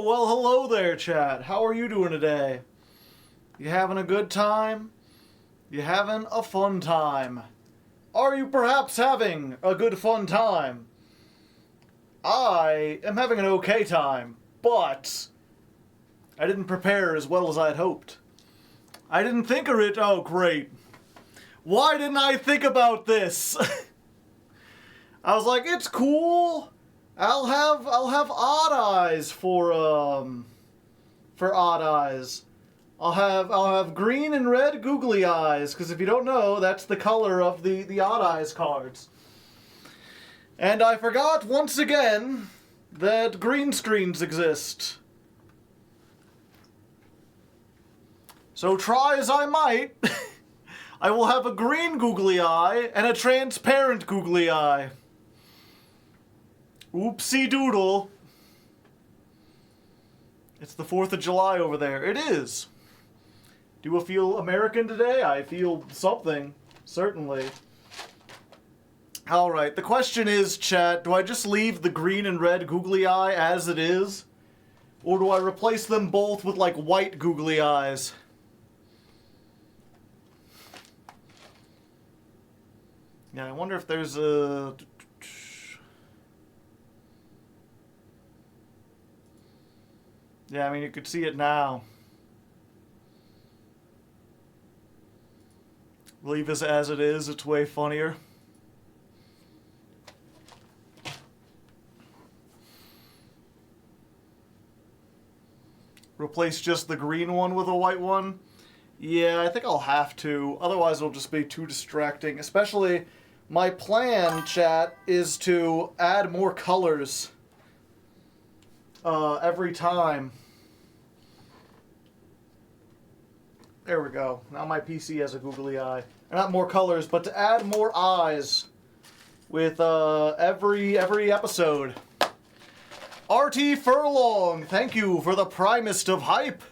Oh, well, hello there, chat. How are you doing today? You having a good time? You having a fun time? Are you perhaps having a good fun time? I am having an okay time, but I didn't prepare as well as I had hoped. I didn't think of it. Oh, great. Why didn't I think about this? I was like, it's cool. I'll have odd eyes for odd eyes. I'll have green and red googly eyes, because if you don't know, that's the color of the odd eyes cards. And I forgot once again that green screens exist. So try as I might, I will have a green googly eye and a transparent googly eye. Oopsie doodle. It's the 4th of July over there. It is. Do I feel American today? I feel something, certainly. Alright, the question is, chat, do I just leave the green and red googly eye as it is? Or do I replace them both with, like, white googly eyes? Yeah, I wonder if there's a... Yeah, I mean, you could see it now. Leave this as it is, it's way funnier. Replace just the green one with a white one? Yeah, I think I'll have to. Otherwise, it'll just be too distracting. Especially, my plan, chat, is to add more colors every time. There we go. Now my PC has a googly eye. Not more colors, but to add more eyes with every episode. RT Furlong, thank you for the primest of hype.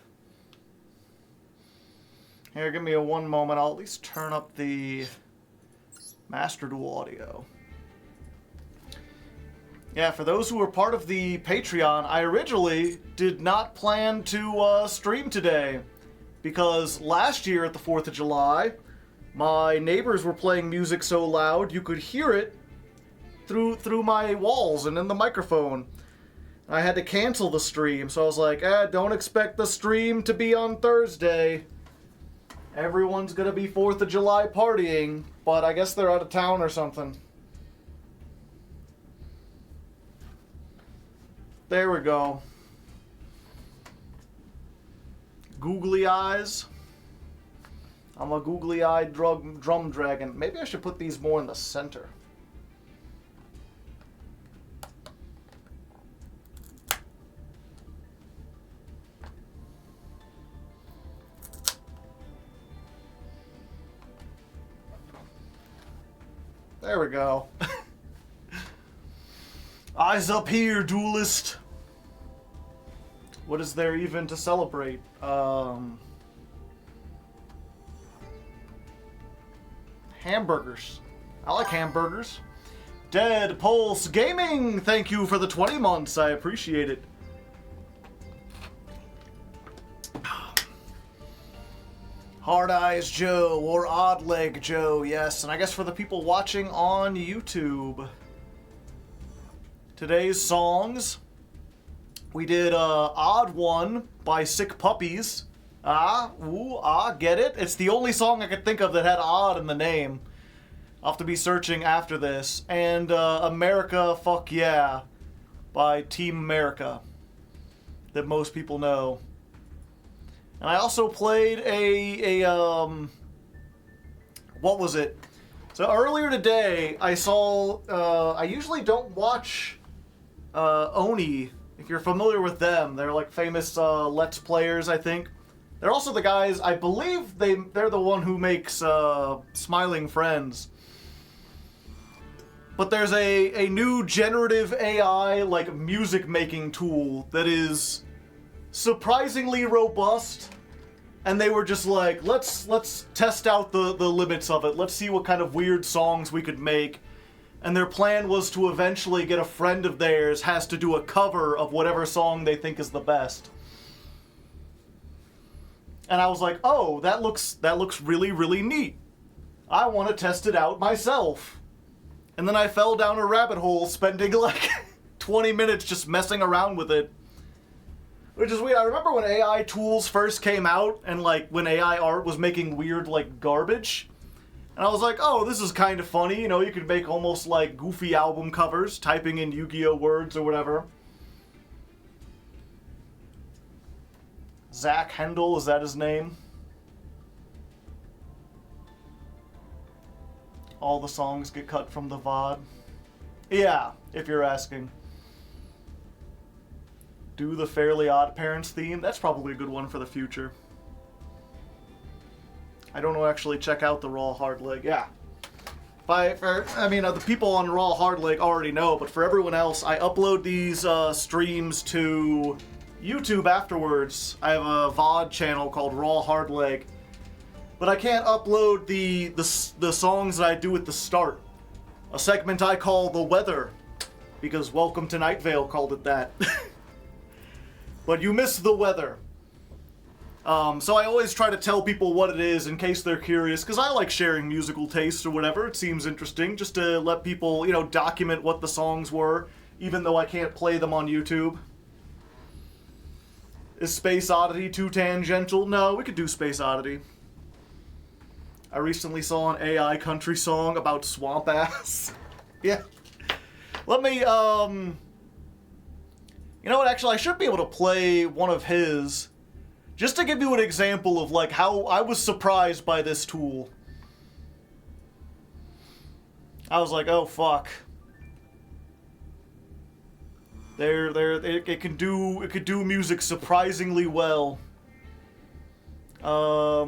Here, give me a one moment. I'll at least turn up the Master Duel audio. Yeah, for those who are part of the Patreon, I originally did not plan to stream today. Because last year at the 4th of July, my neighbors were playing music so loud you could hear it through my walls and in the microphone. I had to cancel the stream, so I was like, don't expect the stream to be on Thursday. Everyone's gonna be 4th of July partying, but I guess they're out of town or something. There we go. Googly eyes. I'm a googly-eyed drum dragon. Maybe I should put these more in the center. There we go. Eyes up here, duelist. What is there even to celebrate? Hamburgers. I like hamburgers. Dead Pulse Gaming, thank you for the 20 months. I appreciate it. Hard Eyes Joe or Odd Leg Joe, yes. And I guess for the people watching on YouTube, today's songs, we did Odd One by Sick Puppies. Get it? It's the only song I could think of that had odd in the name. I'll have to be searching after this. And America Fuck Yeah by Team America, that most people know. And I also played what was it? So earlier today, I saw, I usually don't watch Oni. If you're familiar with them, they're like famous Let's Players, I think. They're also the guys, I believe they're the one who makes Smiling Friends. But there's a new generative AI, like, music making tool that is surprisingly robust. And they were just like, let's test out the limits of it. Let's see what kind of weird songs we could make. and their plan was to eventually get a friend of theirs has to do a cover of whatever song they think is the best. And I was like, oh, that looks really, really neat. I want to test it out myself. And then I fell down a rabbit hole, spending like 20 minutes just messing around with it. Which is weird. I remember when AI tools first came out, and like when AI art was making weird like garbage. And I was like, oh, this is kind of funny. You know, you could make almost like goofy album covers, typing in Yu-Gi-Oh words or whatever. Zach Hendel, is that his name? All the songs get cut from the VOD. Yeah, if you're asking. Do the Fairly Odd Parents theme. That's probably a good one for the future. I don't actually check out the Raw Hardleg. Yeah. The people on Raw Hardleg already know, but for everyone else, I upload these streams to YouTube afterwards. I have a VOD channel called Raw Hardleg, but I can't upload the songs that I do at the start. A segment I call The Weather, because Welcome to Night Vale called it that. But you miss the weather. So I always try to tell people what it is in case they're curious, because I like sharing musical tastes or whatever. It seems interesting just to let people, document what the songs were, even though I can't play them on YouTube. Is Space Oddity too tangential? No, we could do Space Oddity. I recently saw an AI country song about swamp ass. Yeah. Let me, you know what, actually, I should be able to play one of his, just to give you an example of, like, how I was surprised by this tool. I was like, oh, fuck. It could do music surprisingly well. There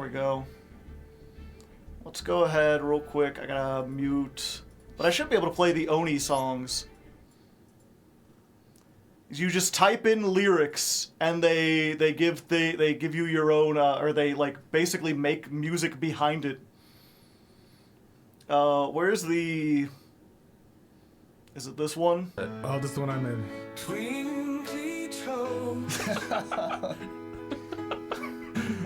we go. Let's go ahead real quick. I gotta mute, but I should be able to play the Oni songs. You just type in lyrics, and they give you your own, or they like basically make music behind it. Where's the? Is it this one? Oh, this is the one I made. Twinkly toes.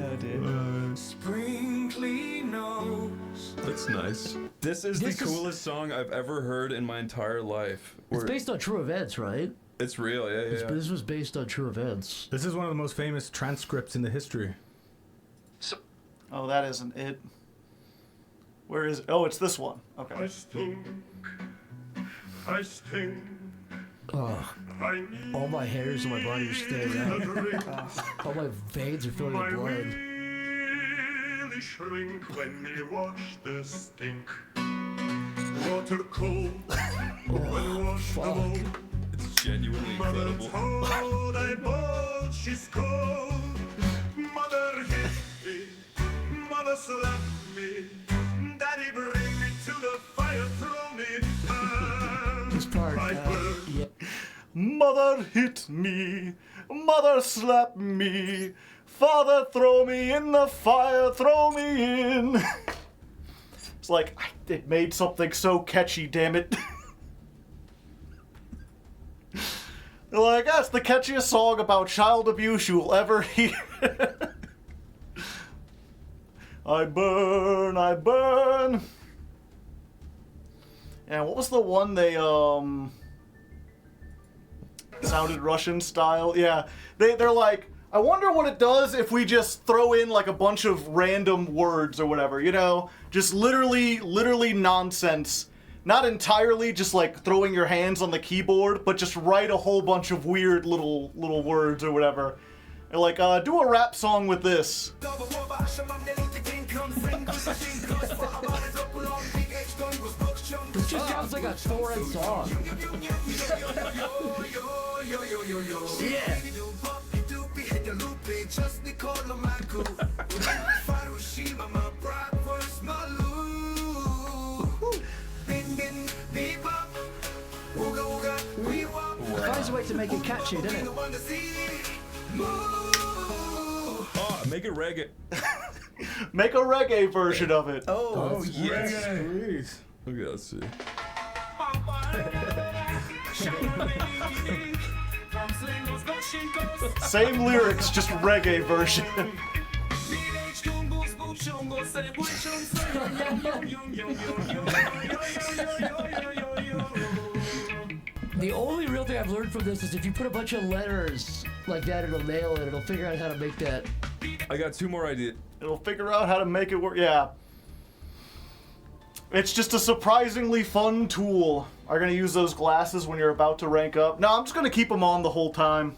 Oh, dude. Sprinkly nose. That's nice. This is the coolest song I've ever heard in my entire life. It's based on true events, right? It's real, yeah. This was based on true events. This is one of the most famous transcripts in the history. Oh, that isn't it. Where is it? Oh, it's this one. Okay. I stink. Oh, all my hairs on my body are standing out. All my veins are filled with blood. Really shrink when you wash the stink. Water cold when wash the mold. It's genuinely incredible. Mother told I bought, she's cold. Mother hit me, mother slapped me. Daddy bring me to the fire, throw me. This part, yeah. Mother hit me, mother slapped me, father throw me in the fire, throw me in. It's like, it made something so catchy, damn it. They're like, that's the catchiest song about child abuse you'll ever hear. I burn, I burn. And what was the one they, sounded Russian style? Yeah, they're like, I wonder what it does if we just throw in like a bunch of random words or whatever, just literally nonsense. Not entirely just like throwing your hands on the keyboard, but just write a whole bunch of weird little words or whatever. They're like, do a rap song with this. This just sounds like a foreign song. Yeah. Finds a way to make it catchy, doesn't it? Oh, make it reggae. Make a reggae version of it. Oh, yes. Please. Okay, let's see. Same lyrics, just reggae version. The only real thing I've learned from this is if you put a bunch of letters like that in a mail and it'll figure out how to make that. I got 2 more ideas. It'll figure out how to make it work. Yeah. It's just a surprisingly fun tool. Are you gonna use those glasses when you're about to rank up? No, I'm just gonna keep them on the whole time.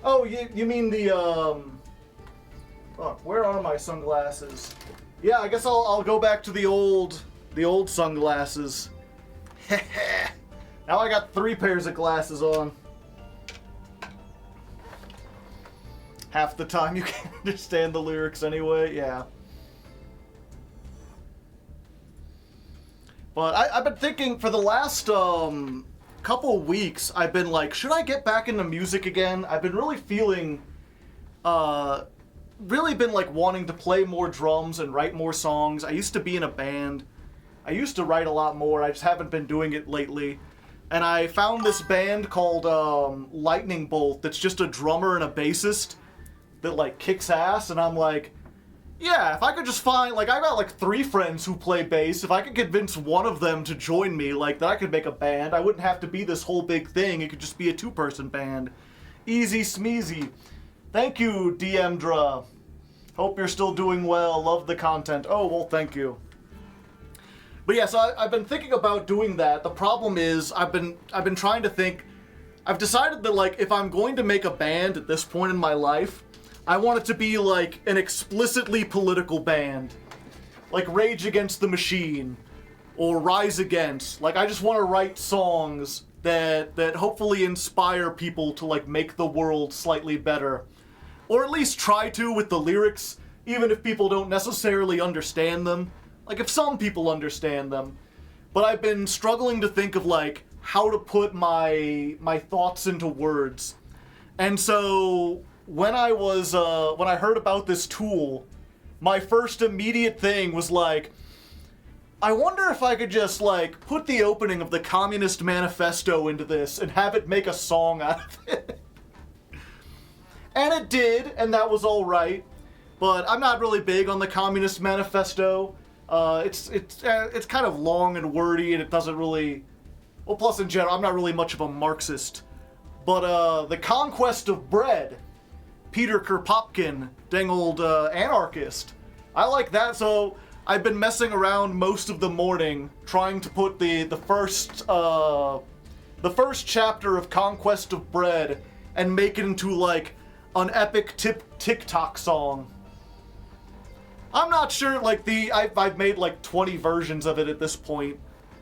Oh, you mean the, Fuck, where are my sunglasses? Yeah, I guess I'll go back to the old sunglasses. Now I got 3 pairs of glasses on. Half the time you can't understand the lyrics anyway, yeah. But I've been thinking for the last couple weeks, I've been like, should I get back into music again? I've been really feeling, really been like wanting to play more drums and write more songs. I used to be in a band. I used to write a lot more. I just haven't been doing it lately. And I found this band called Lightning Bolt that's just a drummer and a bassist that like kicks ass, and I'm like, yeah, if I could just find, like, I got like 3 friends who play bass. If I could convince one of them to join me, like, that I could make a band. I wouldn't have to be this whole big thing. It could just be a 2-person band. Easy smeezy. Thank you, DMdra. Hope you're still doing well. Love the content. Oh, well, thank you. But yeah, so I've been thinking about doing that. The problem is I've been trying to think. I've decided that, like, if I'm going to make a band at this point in my life, I want it to be like an explicitly political band. Like Rage Against the Machine or Rise Against. Like, I just want to write songs that hopefully inspire people to like make the world slightly better. Or at least try to with the lyrics, even if people don't necessarily understand them. Like, if some people understand them. But I've been struggling to think of like how to put my thoughts into words. And so when I heard about this tool, my first immediate thing was like, I wonder if I could just like put the opening of the Communist Manifesto into this and have it make a song out of it. And it did, and that was all right. But I'm not really big on the Communist Manifesto. It's kind of long and wordy, and it doesn't really. Well, plus in general, I'm not really much of a Marxist. But the Conquest of Bread. Peter Kropotkin, dang old anarchist. I like that, so I've been messing around most of the morning trying to put the first chapter of Conquest of Bread and make it into like an epic TikTok song. I'm not sure, like I've made like 20 versions of it at this point.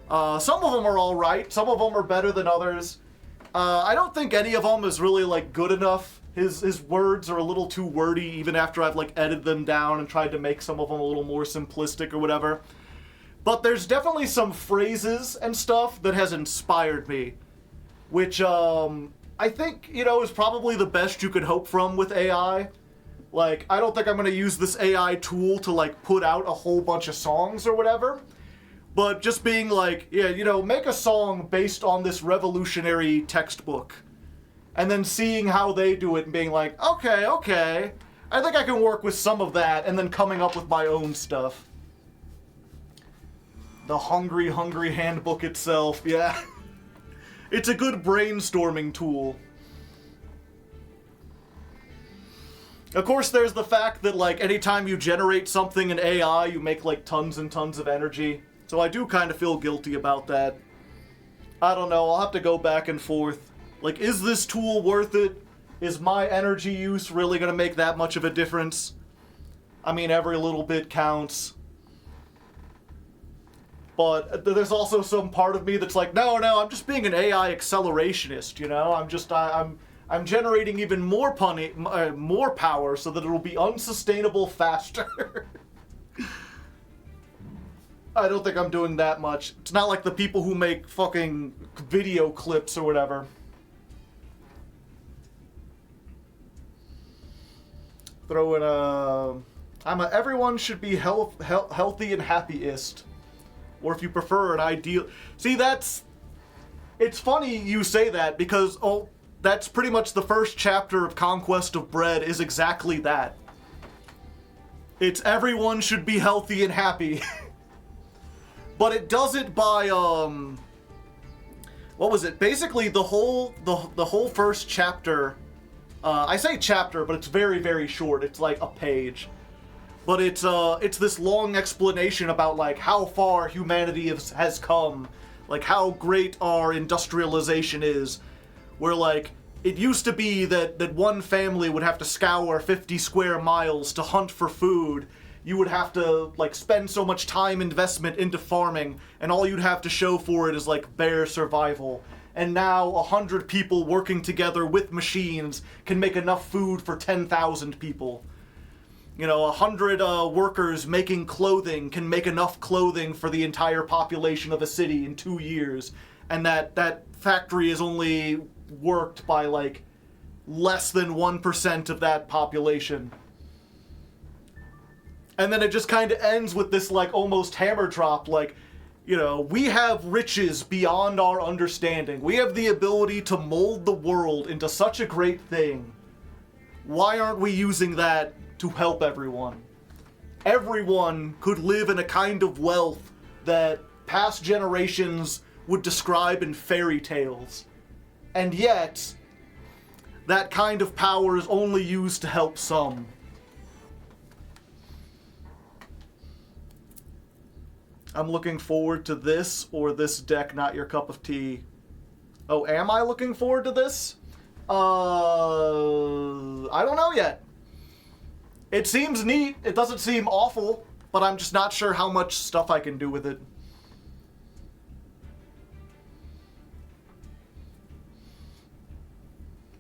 Some of them are all right, some of them are better than others. I don't think any of them is really like good enough. His words are a little too wordy, even after I've like edited them down and tried to make some of them a little more simplistic or whatever. But there's definitely some phrases and stuff that has inspired me, which I think, you know, is probably the best you could hope from with AI. Like, I don't think I'm gonna use this AI tool to like put out a whole bunch of songs or whatever. But just being like, yeah, you know, make a song based on this revolutionary textbook. And then seeing how they do it and being like, okay, I think I can work with some of that, and then coming up with my own stuff. The Hungry Handbook itself, yeah. It's a good brainstorming tool. Of course, there's the fact that, like, anytime you generate something in AI, you make, like, tons and tons of energy. So I do kind of feel guilty about that. I don't know, I'll have to go back and forth. Like, is this tool worth it? Is my energy use really gonna make that much of a difference? I mean, every little bit counts. But there's also some part of me that's like, no, I'm just being an AI accelerationist, you know? I'm generating even more more power so that it'll be unsustainable faster. I don't think I'm doing that much. It's not like the people who make fucking video clips or whatever. Throw in a... Everyone should be healthy and happiest. Or if you prefer an ideal... See, it's funny you say that because, that's pretty much the first chapter of Conquest of Bread is exactly that. It's everyone should be healthy and happy. But it does it by, what was it? Basically, the whole first chapter, I say chapter, but it's very, very short. It's like a page. But it's this long explanation about, like, how far humanity has come, like, how great our industrialization is, where, like, it used to be that one family would have to scour 50 square miles to hunt for food. You would have to, like, spend so much time investment into farming, and all you'd have to show for it is, like, bare survival. And now 100 people working together with machines can make enough food for 10,000 people. 100 workers making clothing can make enough clothing for the entire population of a city in 2 years. And that factory is only worked by, like, less than 1% of that population. And then it just kind of ends with this, like, almost hammer drop, like, we have riches beyond our understanding. We have the ability to mold the world into such a great thing. Why aren't we using that to help everyone? Everyone could live in a kind of wealth that past generations would describe in fairy tales. And yet, that kind of power is only used to help some. I'm looking forward to this or this deck, not your cup of tea. Oh, am I looking forward to this? I don't know yet. It seems neat. It doesn't seem awful, but I'm just not sure how much stuff I can do with it.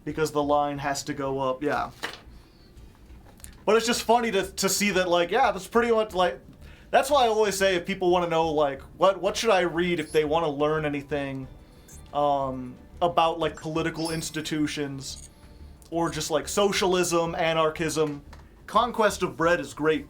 Because the line has to go up, yeah. But it's just funny to see that, like, yeah, that's pretty much, like... That's why I always say if people want to know, like, what should I read if they want to learn anything about, like, political institutions or just, like, socialism, anarchism. Conquest of Bread is great.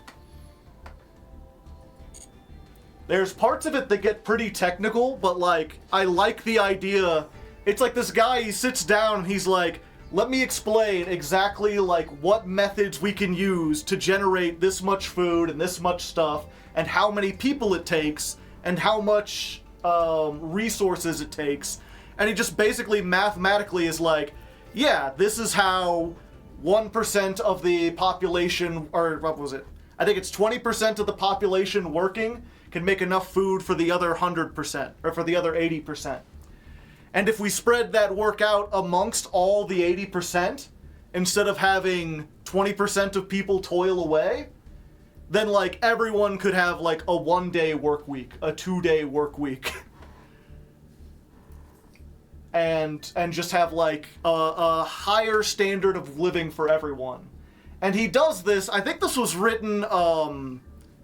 There's parts of it that get pretty technical, but, like, I like the idea. It's like this guy, he sits down and he's like, let me explain exactly, like, what methods we can use to generate this much food and this much stuff, and how many people it takes, and how much resources it takes. And he just basically mathematically is like, yeah, this is how 1% of the population, or what was it? I think it's 20% of the population working can make enough food for the other 100%, or for the other 80%. And if we spread that work out amongst all the 80%, instead of having 20% of people toil away, then, like, everyone could have, like, a 1-day work week, a 2-day work week. and just have, like, a higher standard of living for everyone. And he does this, I think this was written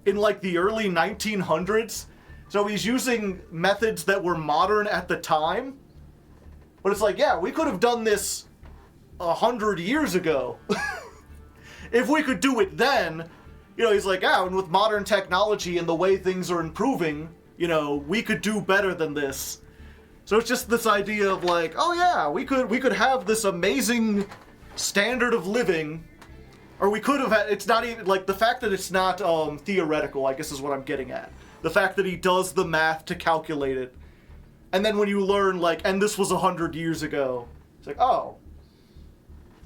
in, like, the early 1900s. So he's using methods that were modern at the time. But it's like, yeah, we could have done this 100 years ago. If we could do it then, he's like, yeah, and with modern technology and the way things are improving, we could do better than this. So it's just this idea of, like, oh yeah, we could have this amazing standard of living, or we could have had, it's not even, like, the fact that it's not theoretical, I guess is what I'm getting at. The fact that he does the math to calculate it. And then when you learn, like, and this was 100 years ago, it's like, oh,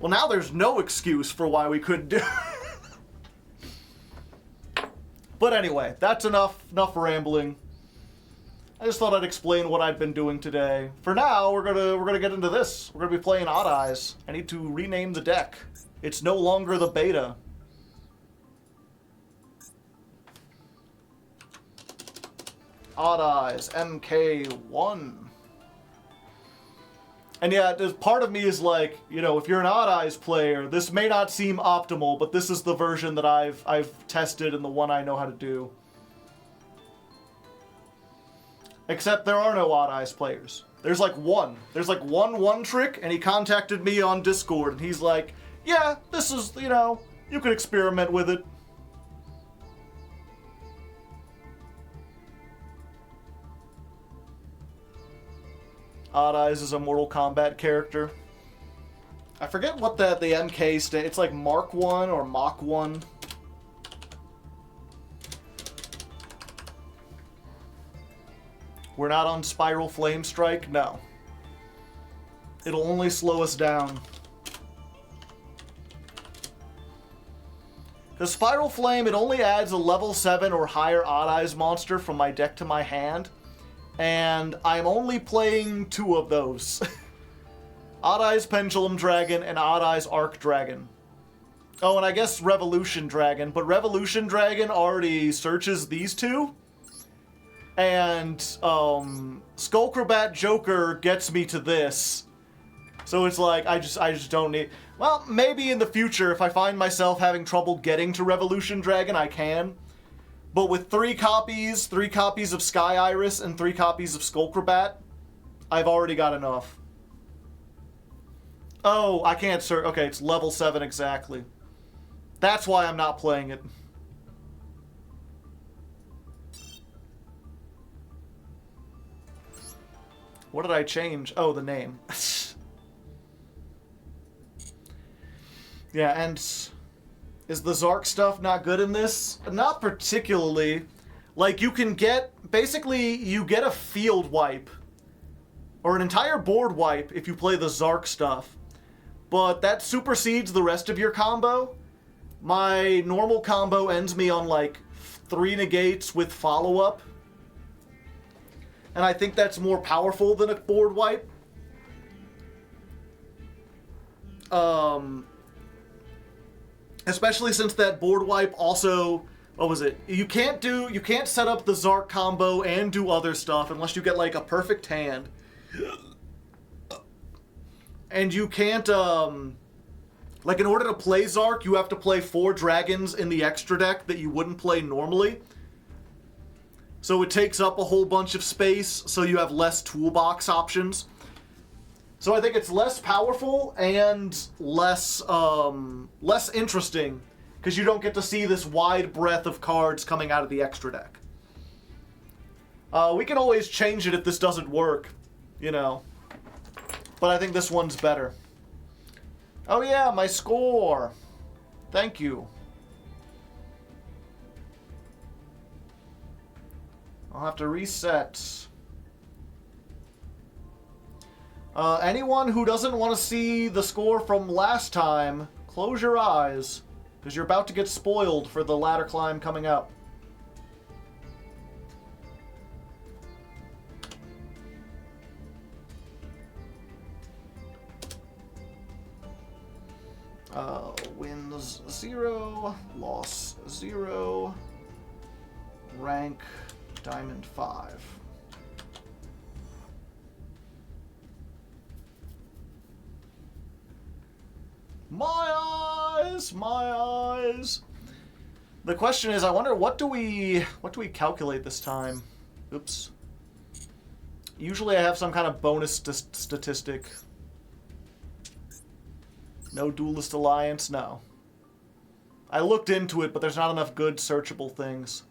well, now there's no excuse for why we couldn't do But anyway, that's enough rambling. I just thought I'd explain what I've been doing today. For now, we're gonna get into this. We're gonna be playing Odd Eyes. I need to rename the deck. It's no longer the beta. Odd Eyes, MK1. And yeah, part of me is like, if you're an Odd Eyes player, this may not seem optimal, but this is the version that I've tested and the one I know how to do. Except there are no Odd Eyes players. There's like one. There's like one trick, and he contacted me on Discord, and he's like, yeah, this is, you can experiment with it. Odd Eyes is a Mortal Kombat character. I forget what the MK stands. It's like Mark 1 or Mach 1. We're not on Spiral Flame Strike? No. It'll only slow us down. The Spiral Flame, it only adds a level 7 or higher Odd Eyes monster from my deck to my hand. And I'm only playing 2 of those. Odd Eyes Pendulum Dragon and Odd Eyes Arc Dragon. Oh, and I guess Revolution Dragon. But Revolution Dragon already searches these 2. And Skullcrobat Joker gets me to this. So it's like, I just don't need... Well, maybe in the future, if I find myself having trouble getting to Revolution Dragon, I can. But with 3 copies of Sky Iris, and 3 copies of Skullcrobat, I've already got enough. Oh, I can't search... Okay, it's level 7 exactly. That's why I'm not playing it. What did I change? Oh, the name. Yeah, and is the Zark stuff not good in this? Not particularly. Like, you can get... Basically, you get a field wipe. Or an entire board wipe if you play the Zark stuff. But that supersedes the rest of your combo. My normal combo ends me on, like, 3 negates with follow-up. And I think that's more powerful than a board wipe. Especially since that board wipe also... What was it? You can't set up the Zark combo and do other stuff unless you get, like, a perfect hand. And you can't, like, in order to play Zark, you have to play 4 dragons in the extra deck that you wouldn't play normally. So it takes up a whole bunch of space, so you have less toolbox options. So I think it's less powerful and less interesting, because you don't get to see this wide breadth of cards coming out of the extra deck. We can always change it if this doesn't work, you know. But I think this one's better. Oh yeah, my score. Thank you. I'll have to reset. Anyone who doesn't want to see the score from last time, close your eyes, because you're about to get spoiled for the ladder climb coming up. Wins 0, loss 0, rank Diamond 5. My eyes, my eyes. The question is, I wonder what do we calculate this time? Oops. Usually I have some kind of bonus statistic. No Duelist Alliance? No. I looked into it, but there's not enough good searchable things.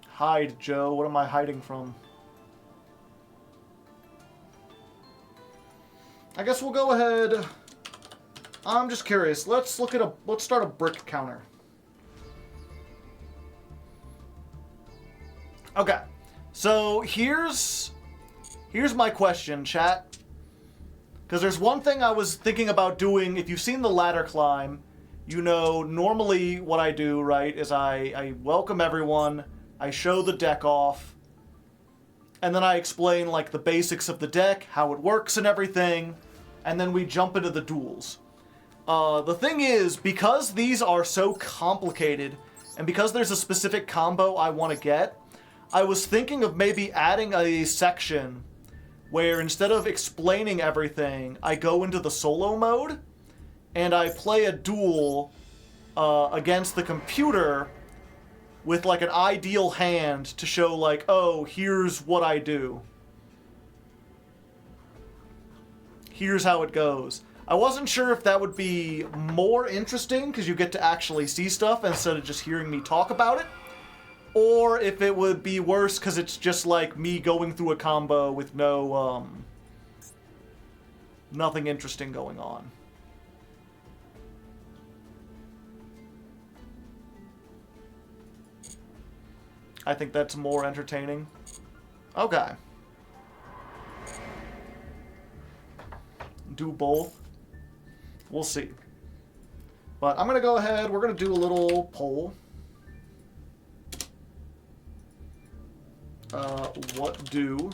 Hide, Joe. What am I hiding from? I guess we'll go ahead. I'm just curious. Let's start a brick counter. Okay. So here's my question, chat. Because there's one thing I was thinking about doing. If you've seen the ladder climb, you know normally what I do, right, is I welcome everyone, I show the deck off, and then I explain, like, the basics of the deck, how it works and everything, and then we jump into the duels. The thing is, because these are so complicated, and because there's a specific combo I want to get, I was thinking of maybe adding a section where instead of explaining everything, I go into the solo mode, and I play a duel against the computer with, like, an ideal hand to show, like, oh, here's what I do. Here's how it goes. I wasn't sure if that would be more interesting because you get to actually see stuff instead of just hearing me talk about it, or if it would be worse because it's just like me going through a combo with no, nothing interesting going on. I think that's more entertaining. Okay. Do both. We'll see. But I'm going to go ahead. We're going to do a little poll. What do?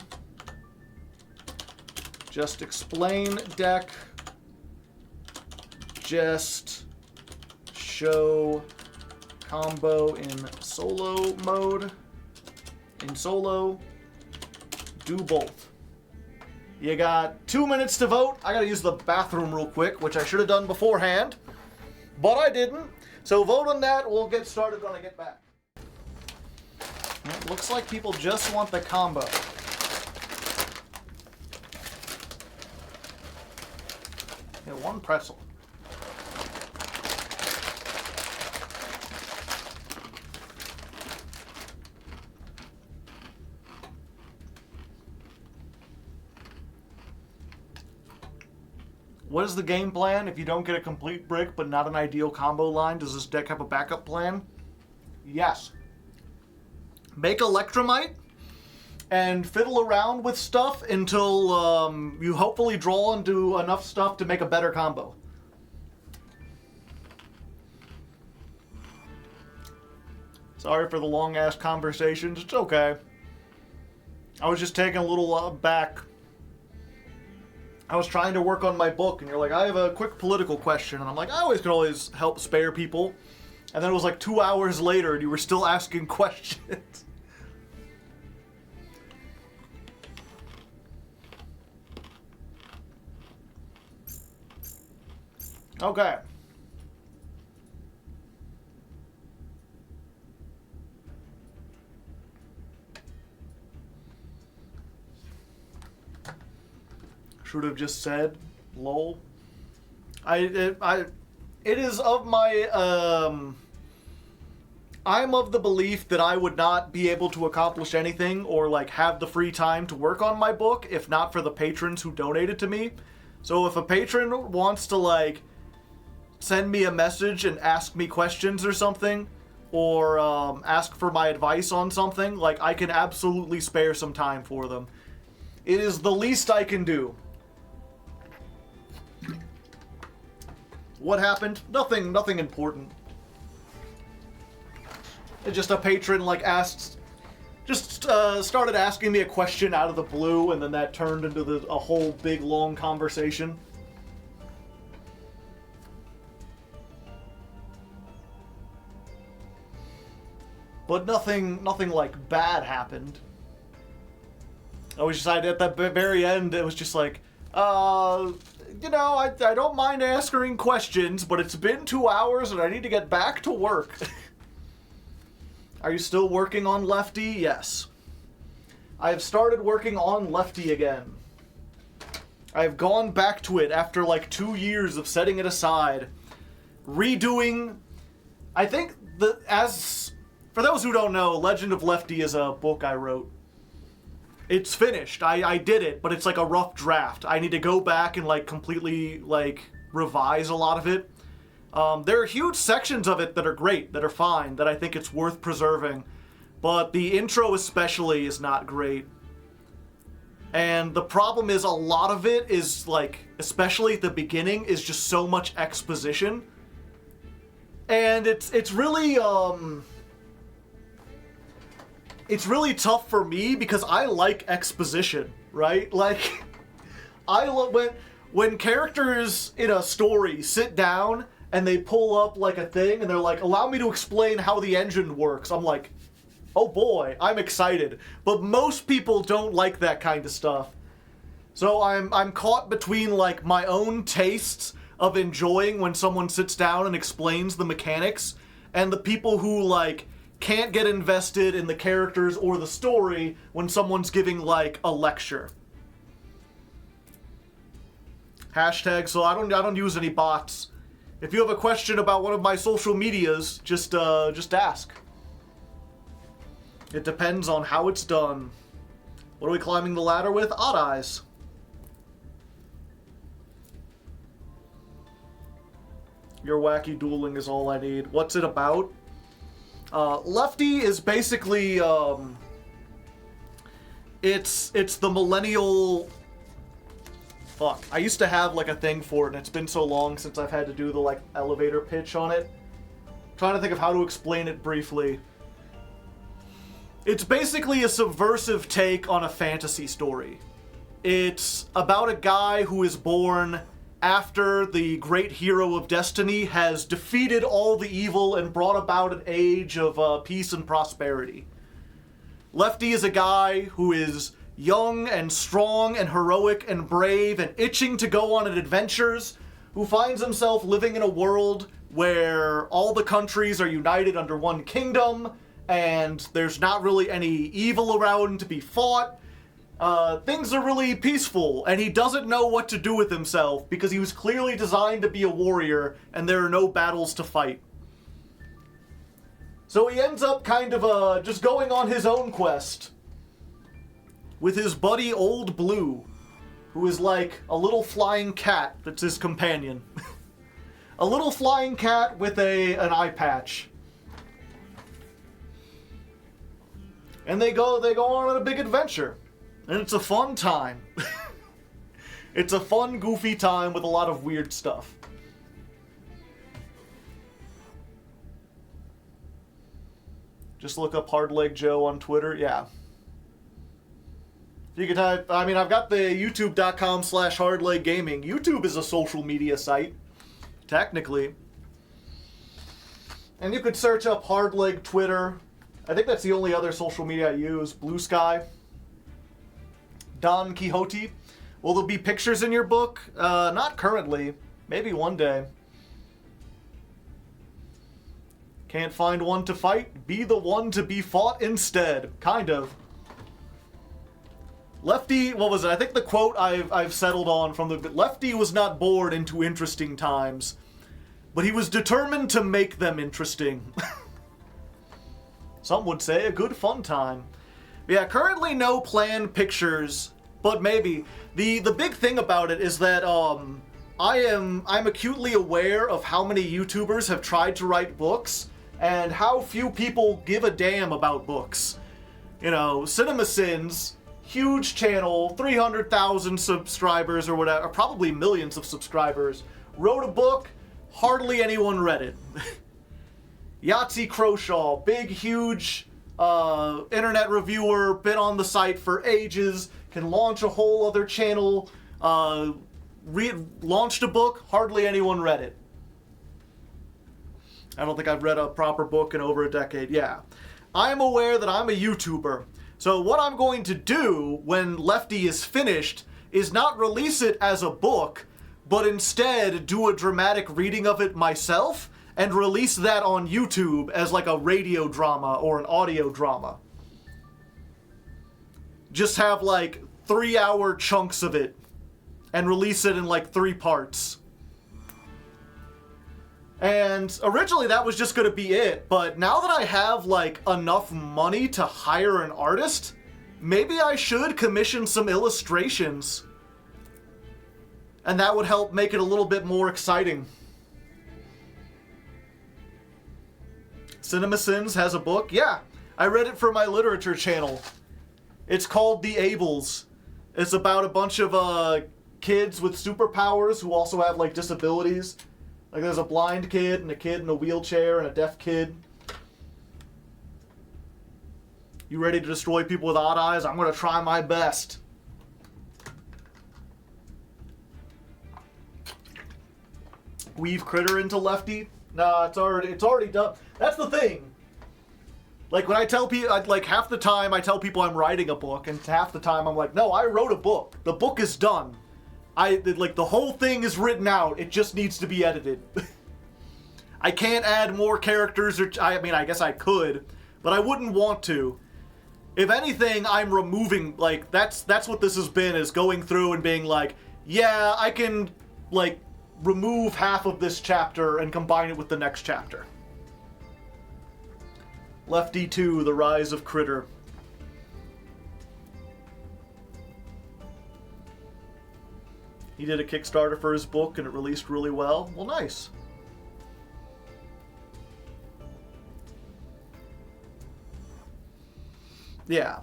Just explain deck. Just show combo in solo mode. In solo. Do both. You got 2 minutes to vote. I gotta use the bathroom real quick, which I should have done beforehand, but I didn't. So vote on that. We'll get started when I get back. It looks like people just want the combo. Yeah, one pretzel. What is the game plan? If you don't get a complete brick but not an ideal combo line, does this deck have a backup plan? Yes. Make Electromite and fiddle around with stuff until you hopefully draw into enough stuff to make a better combo. Sorry for the long-ass conversations. It's okay. I was just taking a little back. I was trying to work on my book, and you're like, I have a quick political question. And I'm like, I always can always help spare people. And then it was like 2 hours later, and you were still asking questions. Okay. Should have just said, lol. It is of my, I'm of the belief that I would not be able to accomplish anything or, like, have the free time to work on my book if not for the patrons who donated to me. So if a patron wants to, like, send me a message and ask me questions or something, or ask for my advice on something, like, I can absolutely spare some time for them. It is the least I can do. What happened? Nothing important. It's just a patron, like, started asking me a question out of the blue, and then that turned into a whole big, long conversation. But nothing like bad happened. I was just, at the very end, it was just like, you know, I don't mind answering questions, but it's been 2 hours and I need to get back to work. Are you still working on Lefty? Yes. I have started working on Lefty again. I have gone back to it after like 2 years of setting it aside. Redoing... I think for those who don't know, Legend of Lefty is a book I wrote. It's finished. I did it, but it's like a rough draft. I need to go back and like completely like revise a lot of it. There are huge sections of it that are great, that are fine, that I think it's worth preserving. But the intro especially is not great. And the problem is a lot of it is like, especially at the beginning, is just so much exposition. And it's really tough for me because I like exposition, right? Like, I love when characters in a story sit down and they pull up like a thing and they're like, allow me to explain how the engine works. I'm like, oh boy, I'm excited. But most people don't like that kind of stuff. So I'm caught between like my own tastes of enjoying when someone sits down and explains the mechanics and the people who like can't get invested in the characters or the story when someone's giving like a lecture. Hashtag, so I don't use any bots. If you have a question about one of my social medias, just ask. It depends on how it's done. What are we climbing the ladder with? Odd eyes. Your wacky dueling is all I need. What's it about? Lefty is basically, it's the millennial... Fuck. I used to have, like, a thing for it, and it's been so long since I've had to do the, like, elevator pitch on it. I'm trying to think of how to explain it briefly. It's basically a subversive take on a fantasy story. It's about a guy who is born after the great hero of destiny has defeated all the evil and brought about an age of peace and prosperity. Lefty is a guy who is young and strong and heroic and brave and itching to go on adventures, who finds himself living in a world where all the countries are united under one kingdom, and there's not really any evil around to be fought. Things are really peaceful, and he doesn't know what to do with himself because he was clearly designed to be a warrior, and there are no battles to fight. So he ends up kind of just going on his own quest with his buddy Old Blue, who is like a little flying cat that's his companion. A little flying cat with an eye patch. And they go on a big adventure. And it's a fun time. It's a fun, goofy time with a lot of weird stuff. Just look up Hardleg Joe on Twitter. Yeah. You can type, I mean, I've got the youtube.com/hardleggaming. YouTube is a social media site, technically. And you could search up Hardleg Twitter. I think that's the only other social media I use. Blue Sky. Don Quixote. Will there be pictures in your book? Not currently. Maybe one day. Can't find one to fight? Be the one to be fought instead. Kind of. Lefty, what was it? I think the quote I've settled on from the... Lefty was not born into interesting times, but he was determined to make them interesting. Some would say a good fun time. Yeah, currently no planned pictures, but maybe. The big thing about it is that I'm acutely aware of how many YouTubers have tried to write books and how few people give a damn about books. You know, CinemaSins, huge channel, 300,000 subscribers or whatever, probably millions of subscribers, wrote a book, hardly anyone read it. Yahtzee Croshaw, big, huge internet reviewer, been on the site for ages, can launch a whole other channel, launched a book, hardly anyone read it. I don't think I've read a proper book in over a decade, yeah. I'm aware that I'm a YouTuber, so what I'm going to do when Lefty is finished is not release it as a book, but instead do a dramatic reading of it myself, and release that on YouTube as like a radio drama or an audio drama. Just have like 3-hour chunks of it and release it in like 3 parts. And originally that was just going to be it, but now that I have like enough money to hire an artist, maybe I should commission some illustrations. And that would help make it a little bit more exciting. CinemaSins has a book. Yeah, I read it for my literature channel. It's called The Ables. It's about a bunch of kids with superpowers who also have like disabilities. Like there's a blind kid and a kid in a wheelchair and a deaf kid. You ready to destroy people with odd eyes? I'm gonna try my best. Weave Critter into Lefty? Nah, it's already done. That's the thing. Like when I tell people, like half the time I tell people I'm writing a book, and half the time I'm like, no, I wrote a book. The book is done. Like the whole thing is written out. It just needs to be edited. I can't add more characters, or I mean, I guess I could, but I wouldn't want to. If anything, I'm removing, like that's what this has been, is going through and being like, yeah, I can like, remove half of this chapter and combine it with the next chapter. Lefty 2, The Rise of Critter. He did a Kickstarter for his book and it released really well. Well, nice. Yeah.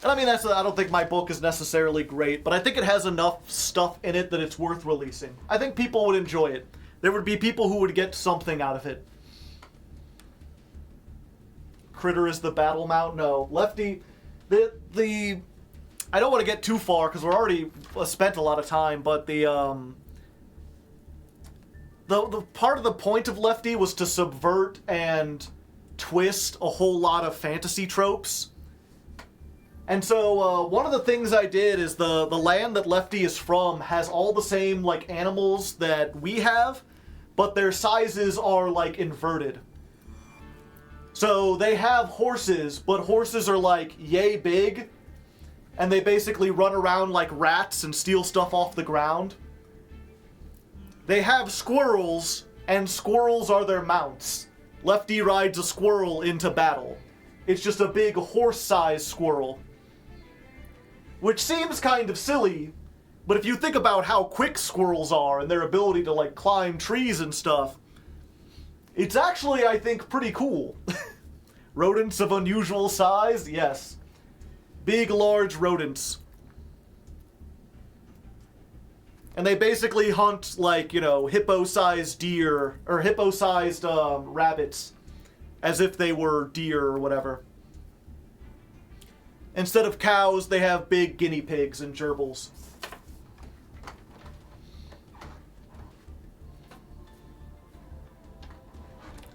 And I mean, I don't think my book is necessarily great, but I think it has enough stuff in it that it's worth releasing. I think people would enjoy it. There would be people who would get something out of it. Critter is the battle mount? No. Lefty, I don't want to get too far because we're already spent a lot of time, but the part of the point of Lefty was to subvert and twist a whole lot of fantasy tropes. And so one of the things I did is the land that Lefty is from has all the same like animals that we have, but their sizes are like inverted. So they have horses, but horses are like yay big, and they basically run around like rats and steal stuff off the ground. They have squirrels, and squirrels are their mounts. Lefty rides a squirrel into battle. It's just a big horse-sized squirrel. Which seems kind of silly, but if you think about how quick squirrels are and their ability to like climb trees and stuff, it's actually, I think, pretty cool. Rodents of unusual size? Yes. Big, large rodents. And they basically hunt, like, you know, hippo-sized deer, or hippo-sized rabbits, as if they were deer or whatever. Instead of cows, they have big guinea pigs and gerbils.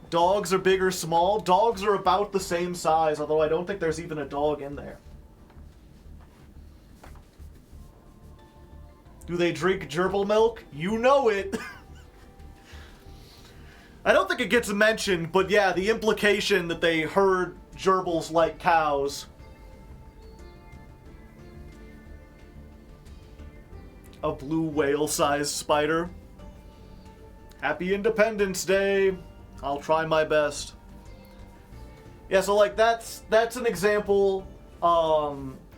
Dogs are big or small? Dogs are about the same size, although I don't think there's even a dog in there. Do they drink gerbil milk? You know it! I don't think it gets mentioned, but yeah, the implication that they herd gerbils like cows. A blue whale-sized spider. Happy Independence Day! I'll try my best. Yeah, so like that's an example.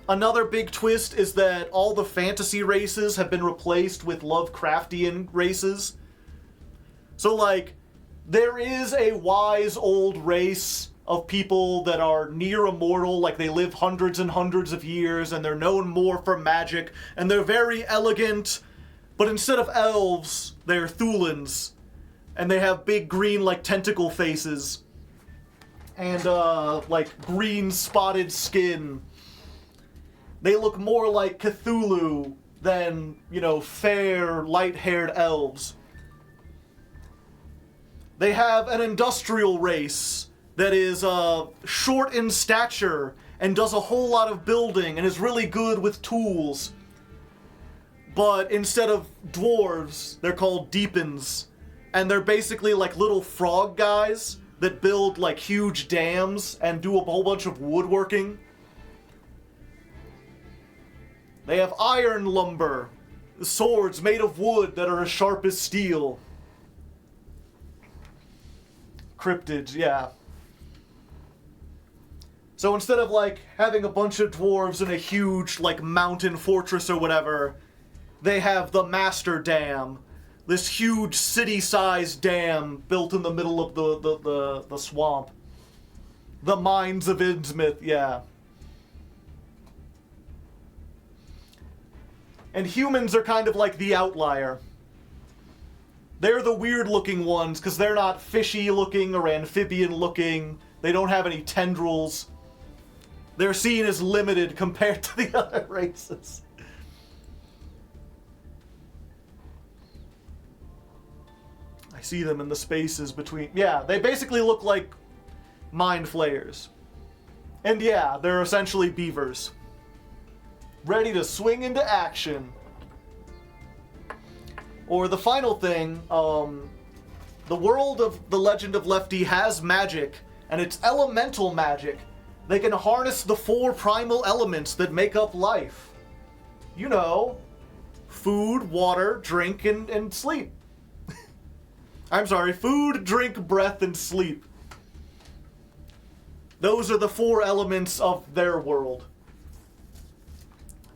Another big twist is that all the fantasy races have been replaced with Lovecraftian races. So like, there is a wise old race of people that are near immortal, like they live hundreds and hundreds of years, and they're known more for magic, and they're very elegant, but instead of elves, they're Thulins. And they have big green, like, tentacle faces. And, like, green spotted skin. They look more like Cthulhu than, you know, fair, light-haired elves. They have an industrial race that is, short in stature and does a whole lot of building and is really good with tools. But instead of dwarves, they're called deepens. And they're basically like little frog guys that build like huge dams and do a whole bunch of woodworking. They have iron lumber, swords made of wood that are as sharp as steel. Cryptids, yeah. So instead of like having a bunch of dwarves in a huge like mountain fortress or whatever, they have the Master Dam. This huge city-sized dam built in the middle of the swamp. The Mines of Innsmouth, yeah. And humans are kind of like the outlier. They're the weird-looking ones, because they're not fishy-looking or amphibian-looking. They don't have any tendrils. They're seen as limited compared to the other races. I see them in the spaces between... Yeah, they basically look like mind flayers. And yeah, they're essentially beavers. Ready to swing into action. Or the final thing, the world of the Legend of Lefty has magic, and it's elemental magic. They can harness the 4 primal elements that make up life. You know, food, water, drink, and sleep. I'm sorry, food, drink, breath, and sleep. Those are the 4 elements of their world.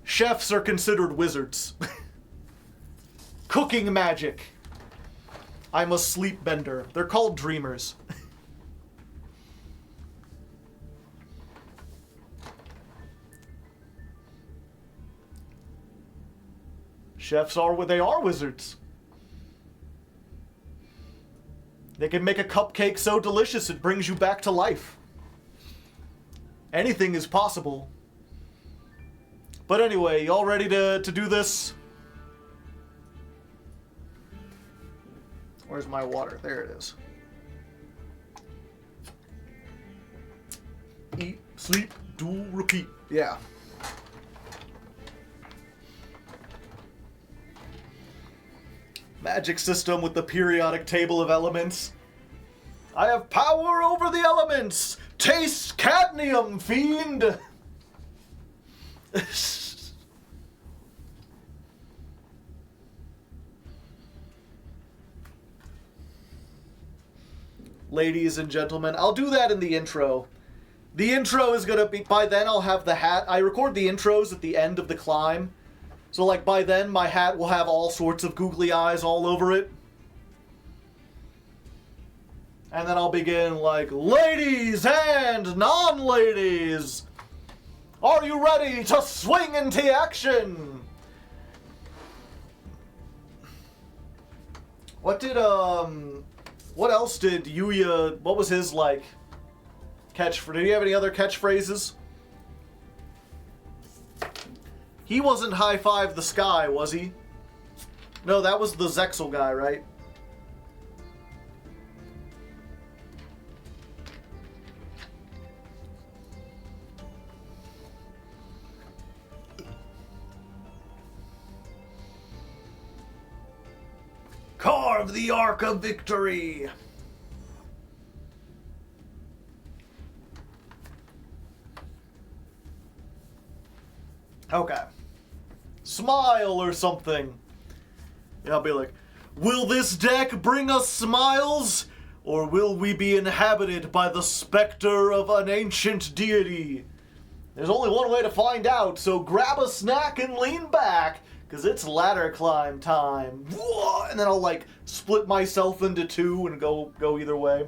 Chefs are considered wizards. Cooking magic. I'm a sleep bender. They're called dreamers. Chefs are what they are, wizards. They can make a cupcake so delicious it brings you back to life. Anything is possible. But anyway, y'all ready to do this? Where's my water? There it is. Eat, sleep, duel, repeat. Yeah. Magic system with the periodic table of elements. I have power over the elements! Taste cadmium, fiend! Ladies and gentlemen, I'll do that in the intro. The intro is gonna be, by then I'll have the hat. I record the intros at the end of the climb. So like by then my hat will have all sorts of googly eyes all over it. And then I'll begin like, ladies and non-ladies, are you ready to swing into action? What else did Yuya, what was his like catchphrase? Did he have any other catchphrases? He wasn't high five the sky, was he? No, that was the Zexel guy, right? Carve the Ark of Victory! Okay. Smile or something. Yeah, I'll be like, will this deck bring us smiles? Or will we be inhabited by the specter of an ancient deity? There's only one way to find out, so grab a snack and lean back, because it's ladder climb time. And then I'll like split myself into 2 and go either way.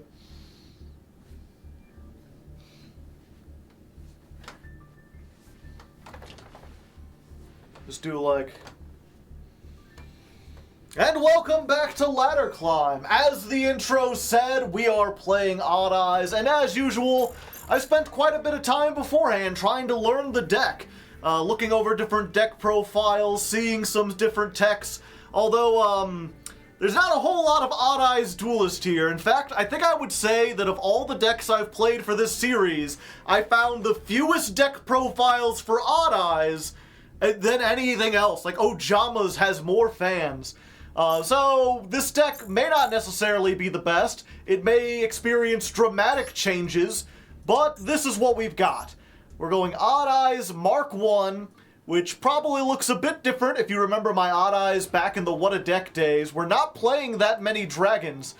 Just do like... And welcome back to Ladder Climb. As the intro said, we are playing Odd Eyes, and as usual, I spent quite a bit of time beforehand trying to learn the deck. Looking over different deck profiles, seeing some different techs, although, there's not a whole lot of Odd Eyes duelist here. In fact, I think I would say that of all the decks I've played for this series, I found the fewest deck profiles for Odd Eyes than anything else. Like, Ojama's has more fans. So, this deck may not necessarily be the best. It may experience dramatic changes, but this is what we've got. We're going Odd Eyes Mark 1, which probably looks a bit different if you remember my Odd Eyes back in the What a Deck days. We're not playing that many dragons.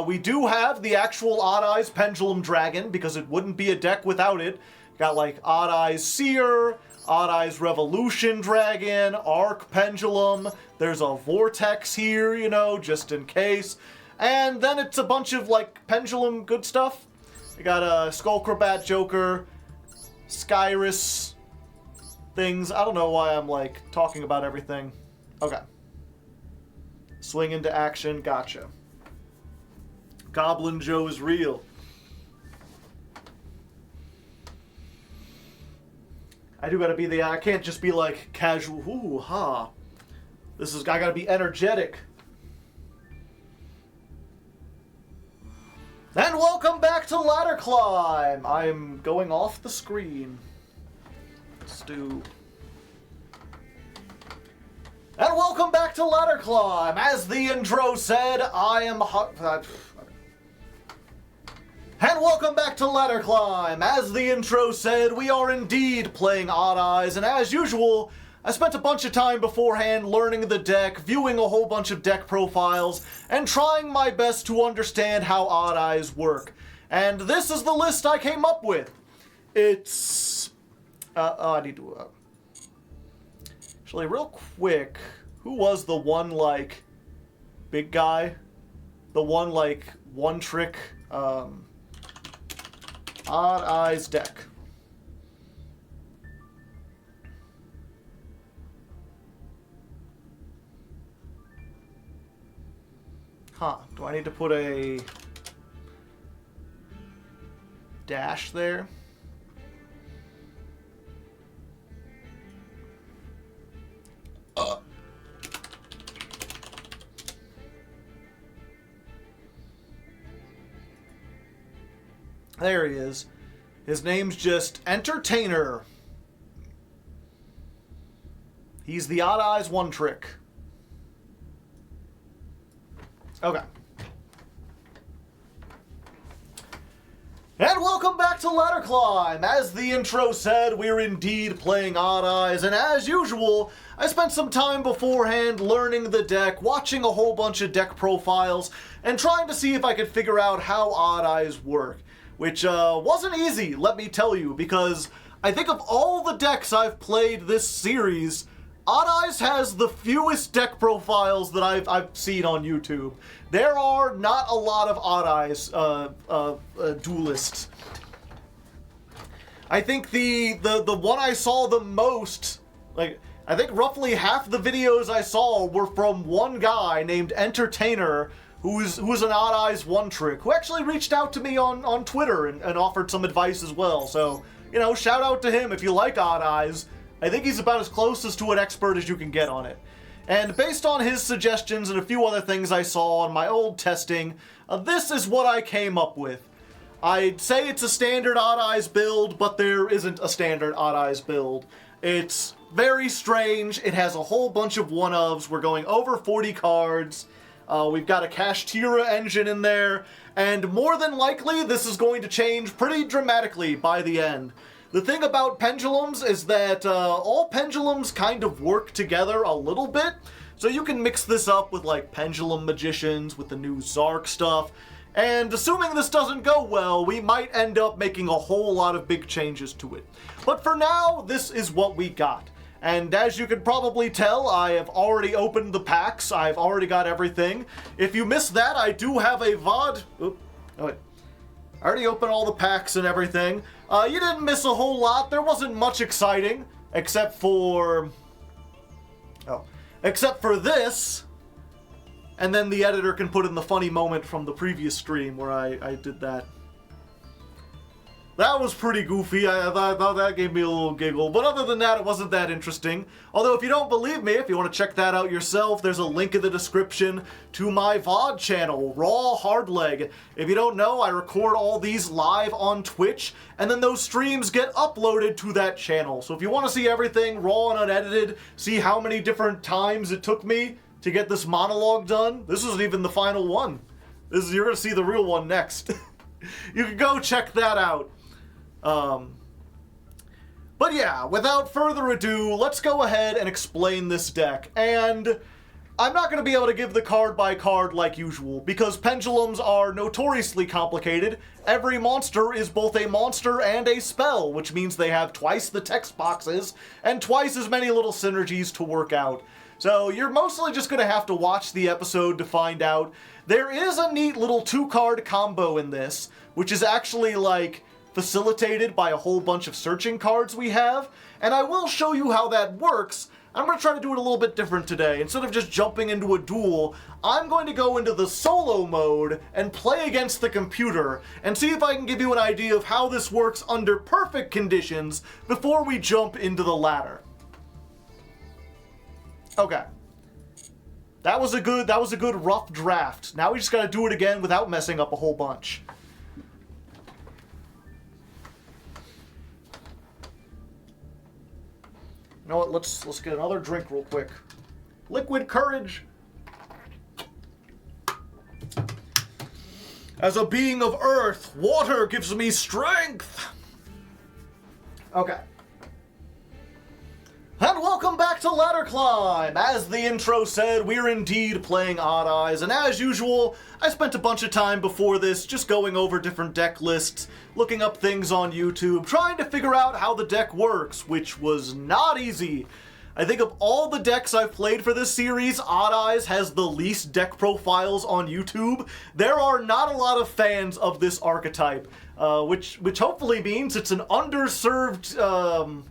We do have the actual Odd Eyes Pendulum Dragon, because it wouldn't be a deck without it. Got like Odd Eyes Seer, Odd Eyes Revolution Dragon, Arc Pendulum. There's a Vortex here, you know, just in case. And then it's a bunch of like Pendulum good stuff. We got a Skullcrobat Joker, Skyrus things. I don't know why I'm like talking about everything. Okay. Swing into action. Gotcha. Goblin Joe is real. I do gotta be I can't just be like casual. Ooh, ha. I gotta be energetic. And welcome back to Ladder Climb! I'm going off the screen. Let's do... And welcome back to Ladder Climb! As the intro said, I am And welcome back to Ladder Climb! As the intro said, we are indeed playing Odd Eyes, and as usual, I spent a bunch of time beforehand learning the deck, viewing a whole bunch of deck profiles, and trying my best to understand how Odd Eyes work. And this is the list I came up with. It's... I need to... Actually, real quick, who was the one, like, big guy? The one, like, one-trick, Odd Eyes deck. Huh, do I need to put a dash there? There he is. His name's just Entertainer. He's the Odd Eyes one trick. Okay. And welcome back to Ladder Climb. As the intro said, we're indeed playing Odd Eyes, and as usual, I spent some time beforehand learning the deck, watching a whole bunch of deck profiles, and trying to see if I could figure out how Odd Eyes work. Which wasn't easy, let me tell you, because I think of all the decks I've played this series, Odd Eyes has the fewest deck profiles that I've seen on YouTube. There are not a lot of Odd Eyes duelists. I think the one I saw the most, like, I think roughly half the videos I saw were from one guy named Entertainer, who's an Odd Eyes one trick, who actually reached out to me on Twitter and offered some advice as well. So, you know, shout out to him if you like Odd Eyes. I think he's about as close to an expert as you can get on it. And based on his suggestions and a few other things I saw on my old testing, this is what I came up with. I'd say it's a standard Odd Eyes build, but there isn't a standard Odd Eyes build. It's very strange. It has a whole bunch of one-ofs. We're going over 40 cards. We've got a Kashtira engine in there, and more than likely this is going to change pretty dramatically by the end. The thing about pendulums is that all pendulums kind of work together a little bit, so you can mix this up with like Pendulum Magicians, with the new Zark stuff, and assuming this doesn't go well, we might end up making a whole lot of big changes to it. But for now, this is what we got. And as you can probably tell, I have already opened the packs. I've already got everything. If you missed that, I do have a VOD. Oop, oh wait. I already opened all the packs and everything. You didn't miss a whole lot. There wasn't much exciting, except for this. And then the editor can put in the funny moment from the previous stream where I did that. That was pretty goofy. I thought that gave me a little giggle. But other than that, it wasn't that interesting. Although, if you don't believe me, if you want to check that out yourself, there's a link in the description to my VOD channel, Raw Hardleg. If you don't know, I record all these live on Twitch, and then those streams get uploaded to that channel. So if you want to see everything raw and unedited, see how many different times it took me to get this monologue done, this isn't even the final one. You're going to see the real one next. You can go check that out. But yeah, without further ado, let's go ahead and explain this deck. And I'm not going to be able to give the card by card like usual, because pendulums are notoriously complicated. Every monster is both a monster and a spell, which means they have twice the text boxes and twice as many little synergies to work out. So you're mostly just going to have to watch the episode to find out. There is a neat little 2-card combo in this, which is actually like facilitated by a whole bunch of searching cards we have, and I will show you how that works. I'm going to try to do it a little bit different today. Instead of just jumping into a duel, I'm going to go into the solo mode and play against the computer and see if I can give you an idea of how this works under perfect conditions before we jump into the ladder. Okay. That was a good rough draft. Now we just got to do it again without messing up a whole bunch. You know what, let's get another drink real quick. Liquid courage. As a being of earth, water gives me strength. Okay. And welcome back to Ladder Climb! As the intro said, we're indeed playing Odd Eyes, and as usual, I spent a bunch of time before this just going over different deck lists, looking up things on YouTube, trying to figure out how the deck works, which was not easy. I think of all the decks I've played for this series, Odd Eyes has the least deck profiles on YouTube. There are not a lot of fans of this archetype, which hopefully means it's an underserved,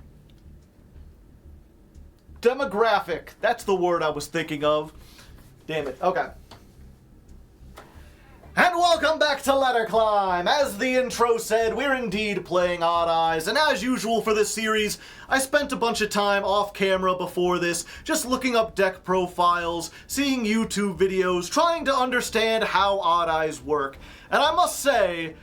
demographic. That's the word I was thinking of. Damn it. Okay. And welcome back to Ladder Climb! As the intro said, we're indeed playing Odd Eyes, and as usual for this series, I spent a bunch of time off camera before this, just looking up deck profiles, seeing YouTube videos, trying to understand how Odd Eyes work. And I must say,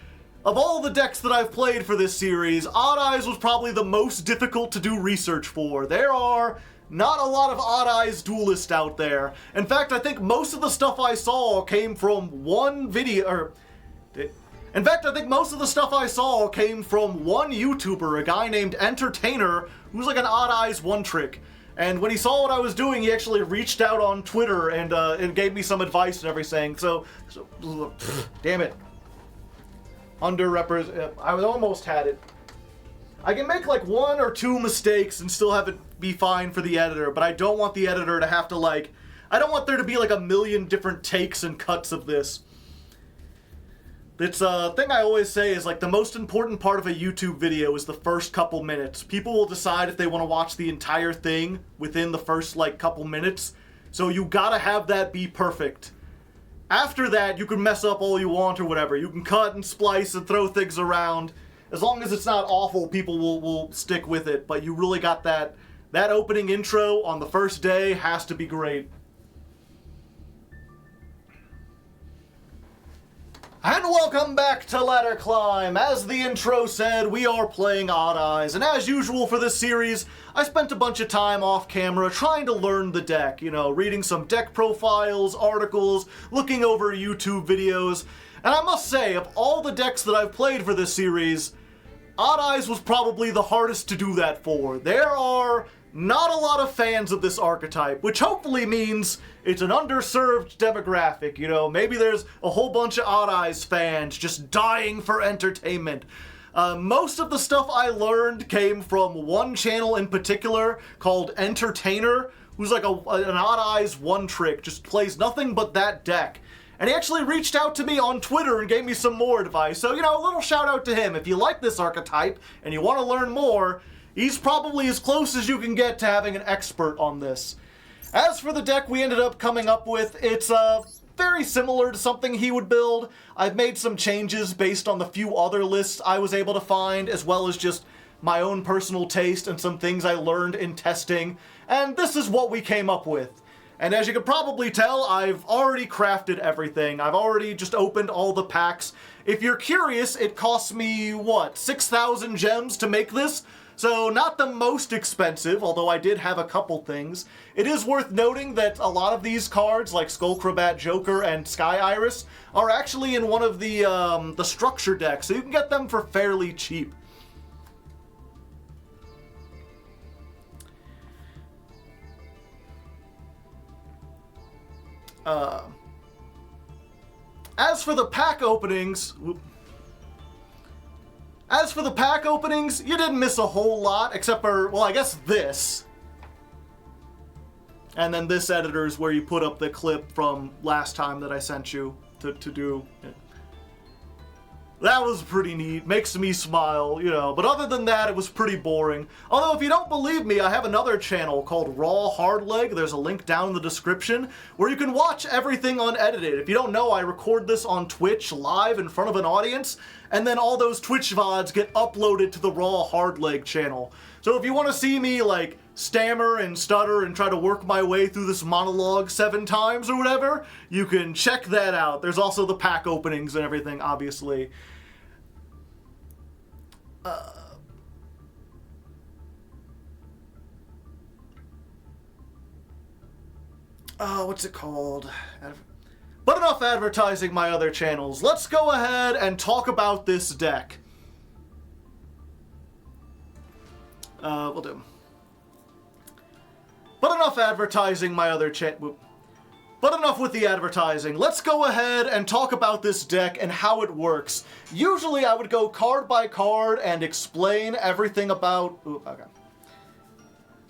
of all the decks that I've played for this series, Odd Eyes was probably the most difficult to do research for. There are not a lot of Odd Eyes duelists out there. In fact, I think most of the stuff I saw came from one video, in fact, I think most of the stuff I saw came from one YouTuber, a guy named Entertainer, who's like an Odd Eyes one-trick. And when he saw what I was doing, he actually reached out on Twitter and gave me some advice and everything. So damn it. Underrepresented. I almost had it. I can make like one or two mistakes and still have it be fine for the editor, but I don't want the editor to have to I don't want there to be like a million different takes and cuts of this. It's a thing I always say is like the most important part of a YouTube video is the first couple minutes. People will decide if they want to watch the entire thing within the first like couple minutes, so you gotta have that be perfect. After that, you can mess up all you want or whatever. You can cut and splice and throw things around. As long as it's not awful, people will stick with it. But you really got that opening intro on the first day has to be great. And welcome back to Ladder Climb. As the intro said, we are playing Odd Eyes. And as usual for this series, I spent a bunch of time off camera trying to learn the deck. You know, reading some deck profiles, articles, looking over YouTube videos. And I must say, of all the decks that I've played for this series, Odd Eyes was probably the hardest to do that for. There are not a lot of fans of this archetype, which hopefully means it's an underserved demographic. You know, maybe there's a whole bunch of Odd Eyes fans just dying for entertainment. Most of the stuff I learned came from one channel in particular called Entertainer, who's like an Odd Eyes one-trick, just plays nothing but that deck. And he actually reached out to me on Twitter and gave me some more advice. So, you know, a little shout out to him. If you like this archetype and you want to learn more, he's probably as close as you can get to having an expert on this. As for the deck we ended up coming up with, it's very similar to something he would build. I've made some changes based on the few other lists I was able to find, as well as just my own personal taste and some things I learned in testing. And this is what we came up with. And as you can probably tell, I've already crafted everything. I've already just opened all the packs. If you're curious, it cost me, what, 6,000 gems to make this? So not the most expensive, although I did have a couple things. It is worth noting that a lot of these cards, like Skullcrabat Joker and Sky Iris, are actually in one of the structure decks, so you can get them for fairly cheap. As for the pack openings, you didn't miss a whole lot, except for, well, I guess this. And then this editor is where you put up the clip from last time that I sent you to do. That was pretty neat. Makes me smile, you know. But other than that, it was pretty boring. Although, if you don't believe me, I have another channel called Raw Hardleg. There's a link down in the description where you can watch everything unedited. If you don't know, I record this on Twitch live in front of an audience, and then all those Twitch VODs get uploaded to the Raw Hardleg channel. So if you want to see me, like, stammer and stutter and try to work my way through this monologue 7 times or whatever, you can check that out. There's also the pack openings and everything, obviously. What's it called? But enough advertising my other channels. Let's go ahead and talk about this deck. We'll do. enough advertising my other But enough with the advertising. Let's go ahead and talk about this deck and how it works. Usually I would go card by card and explain everything about... Ooh, okay.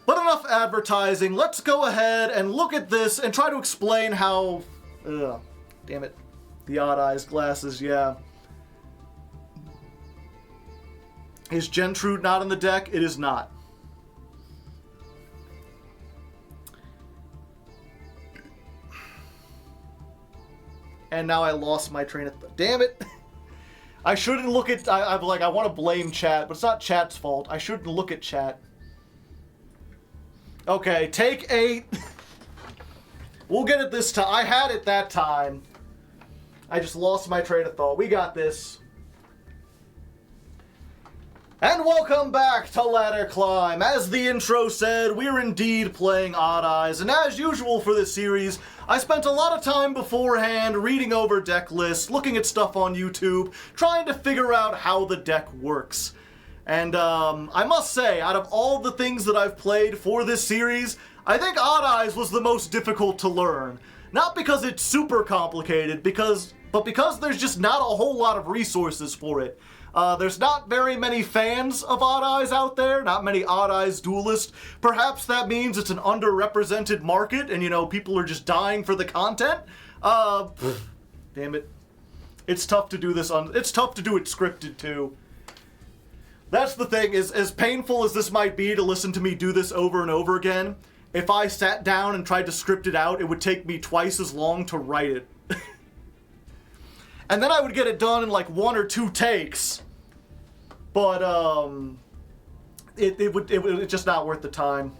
But enough advertising. Let's go ahead and look at this and try to explain how... Ugh, damn it. The odd eyes glasses, yeah. Is Gentrude not in the deck? It is not. And now I lost my train of thought. Damn it! I shouldn't look at... I want to blame chat, but it's not chat's fault. I shouldn't look at chat. Okay, take 8. We'll get it this time. I had it that time. I just lost my train of thought. We got this. And welcome back to Ladder Climb. As the intro said, we're indeed playing Odd Eyes, and as usual for this series, I spent a lot of time beforehand reading over deck lists, looking at stuff on YouTube, trying to figure out how the deck works. And I must say, out of all the things that I've played for this series, I think Odd Eyes was the most difficult to learn. Not because it's super complicated, but because there's just not a whole lot of resources for it. There's not very many fans of Odd Eyes out there, not many Odd Eyes duelists. Perhaps that means it's an underrepresented market and, you know, people are just dying for the content. Damn it. It's tough to do this it's tough to do it scripted too. That's the thing, is as painful as this might be to listen to me do this over and over again, if I sat down and tried to script it out, it would take me twice as long to write it. And then I would get it done in like 1 or 2 takes. But, it's just not worth the time.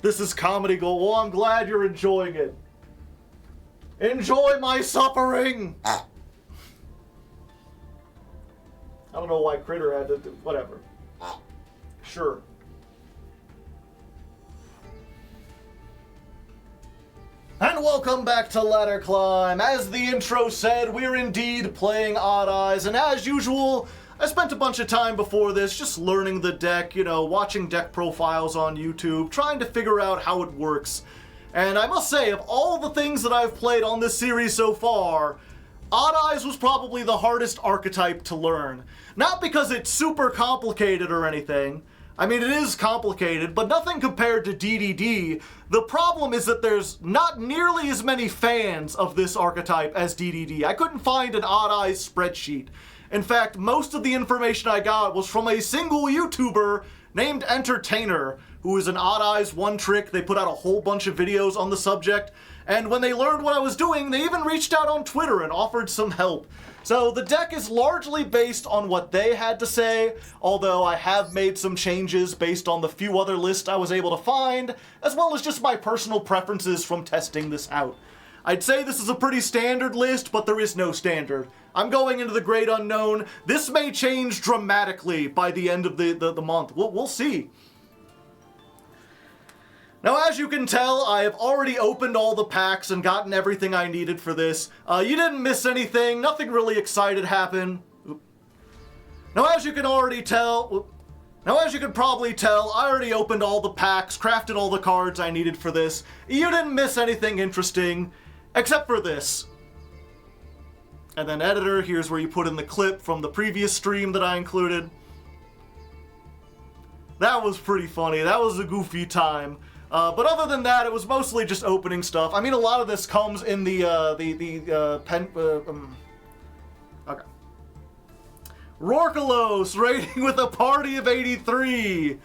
This is comedy gold. Well, I'm glad you're enjoying it. Enjoy my suffering! I don't know why Critter had to do, whatever. Sure. And welcome back to Ladder Climb. As the intro said, we're indeed playing Odd Eyes, and as usual, I spent a bunch of time before this just learning the deck, you know, watching deck profiles on YouTube, trying to figure out how it works. And I must say, of all the things that I've played on this series so far, Odd Eyes was probably the hardest archetype to learn. Not because it's super complicated or anything. I mean, it is complicated, but nothing compared to DDD. The problem is that there's not nearly as many fans of this archetype as DDD. I couldn't find an Odd Eyes spreadsheet. In fact, most of the information I got was from a single YouTuber named Entertainer, who is an Odd Eyes one trick. They put out a whole bunch of videos on the subject, and when they learned what I was doing, they even reached out on Twitter and offered some help. So the deck is largely based on what they had to say, although I have made some changes based on the few other lists I was able to find, as well as just my personal preferences from testing this out. I'd say this is a pretty standard list, but there is no standard. I'm going into the great unknown. This may change dramatically by the end of the month. We'll see. Now, as you can tell, I have already opened all the packs and gotten everything I needed for this. You didn't miss anything. Nothing really excited happened. Now, as you can probably tell, I already opened all the packs, crafted all the cards I needed for this. You didn't miss anything interesting, except for this. And then editor, here's where you put in the clip from the previous stream that I included. That was pretty funny. That was a goofy time. But other than that, it was mostly just opening stuff. I mean, a lot of this comes in okay. Rorkelos raiding with a party of 83.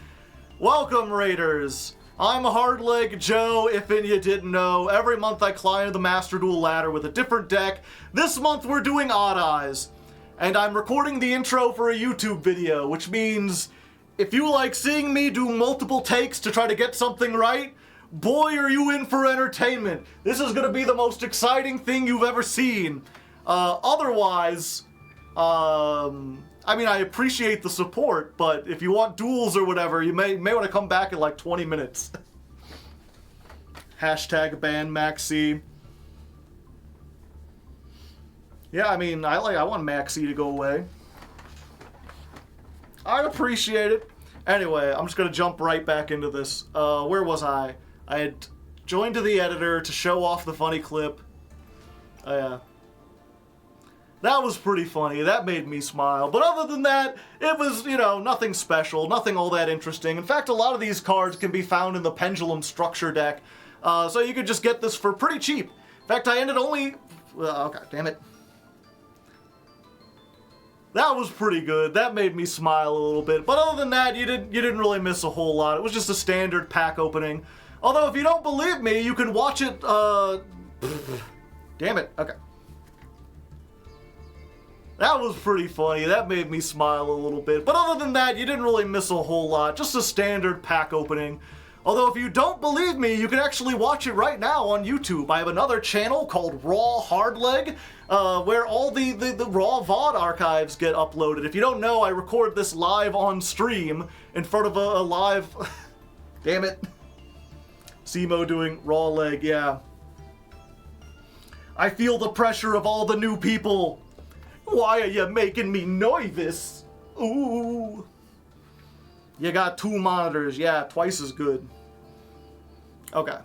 Welcome, Raiders. I'm Hardleg Joe, if you didn't know. Every month I climb the Master Duel ladder with a different deck. This month we're doing Odd Eyes. And I'm recording the intro for a YouTube video, which means if you like seeing me do multiple takes to try to get something right, boy are you in for entertainment. This is going to be the most exciting thing you've ever seen. Otherwise, I mean, I appreciate the support, but if you want duels or whatever, you may want to come back in like 20 minutes. Hashtag ban Maxi. Yeah, I mean, I want Maxi to go away. I'd appreciate it. Anyway, I'm just gonna jump right back into this. Where was I? I had joined to the editor to show off the funny clip. Oh, yeah. That was pretty funny. That made me smile. But other than that, it was, nothing special, nothing all that interesting. In fact, a lot of these cards can be found in the Pendulum Structure deck. So you could just get this for pretty cheap. In fact, I ended only... Oh, God damn it. That was pretty good. That made me smile a little bit. But other than that, you didn't really miss a whole lot. It was just a standard pack opening. Although, if you don't believe me, you can watch it, Damn it. Okay. That was pretty funny. That made me smile a little bit. But other than that, you didn't really miss a whole lot. Just a standard pack opening. Although if you don't believe me, you can actually watch it right now on YouTube. I have another channel called Raw Hardleg, where all the Raw VOD archives get uploaded. If you don't know, I record this live on stream in front of a live... Damn it. Simo doing Raw Leg, yeah. I feel the pressure of all the new people. Why are you making me nervous? Ooh. You got 2 monitors. Yeah, twice as good. Okay.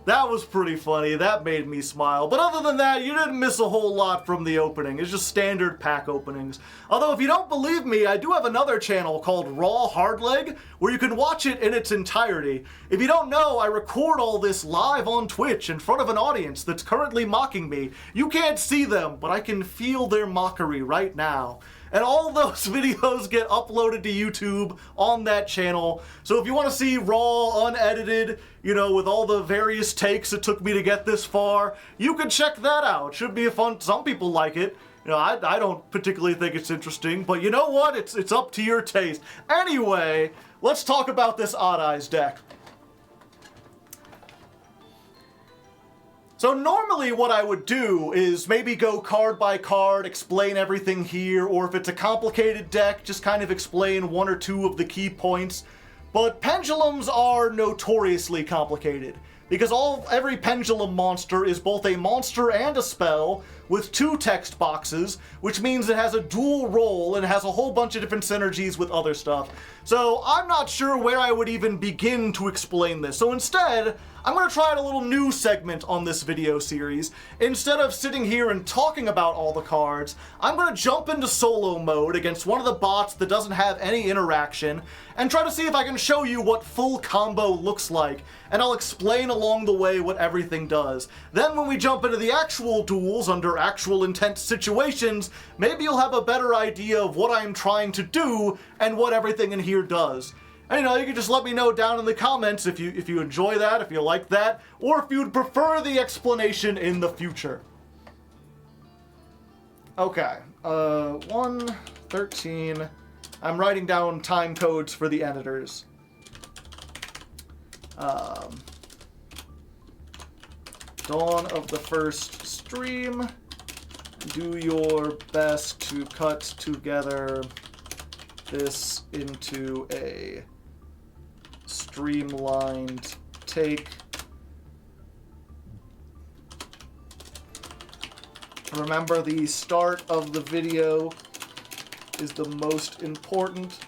That was pretty funny. That made me smile. But other than that, you didn't miss a whole lot from the opening. It's just standard pack openings. Although, if you don't believe me, I do have another channel called Raw Hardleg, where you can watch it in its entirety. If you don't know, I record all this live on Twitch in front of an audience that's currently mocking me. You can't see them, but I can feel their mockery right now. And all those videos get uploaded to YouTube on that channel. So if you want to see raw, unedited, with all the various takes it took me to get this far, you can check that out. Should be a fun... Some people like it. I don't particularly think it's interesting, but you know what? It's up to your taste. Anyway, let's talk about this Odd Eyes deck. So normally what I would do is maybe go card by card, explain everything here, or if it's a complicated deck, just kind of explain 1 or 2 of the key points. But pendulums are notoriously complicated, because every pendulum monster is both a monster and a spell, with 2 text boxes, which means it has a dual role and has a whole bunch of different synergies with other stuff. So I'm not sure where I would even begin to explain this. So instead, I'm going to try out a little new segment on this video series. Instead of sitting here and talking about all the cards, I'm going to jump into solo mode against one of the bots that doesn't have any interaction, and try to see if I can show you what full combo looks like, and I'll explain along the way what everything does. Then when we jump into the actual duels under actual intense situations, maybe you'll have a better idea of what I'm trying to do and what everything in here does. And you can just let me know down in the comments if you enjoy that, if you like that, or if you'd prefer the explanation in the future. Okay, 1:13. I'm writing down time codes for the editors. Dawn of the first stream. Do your best to cut together this into a streamlined take. Remember, the start of the video is the most important.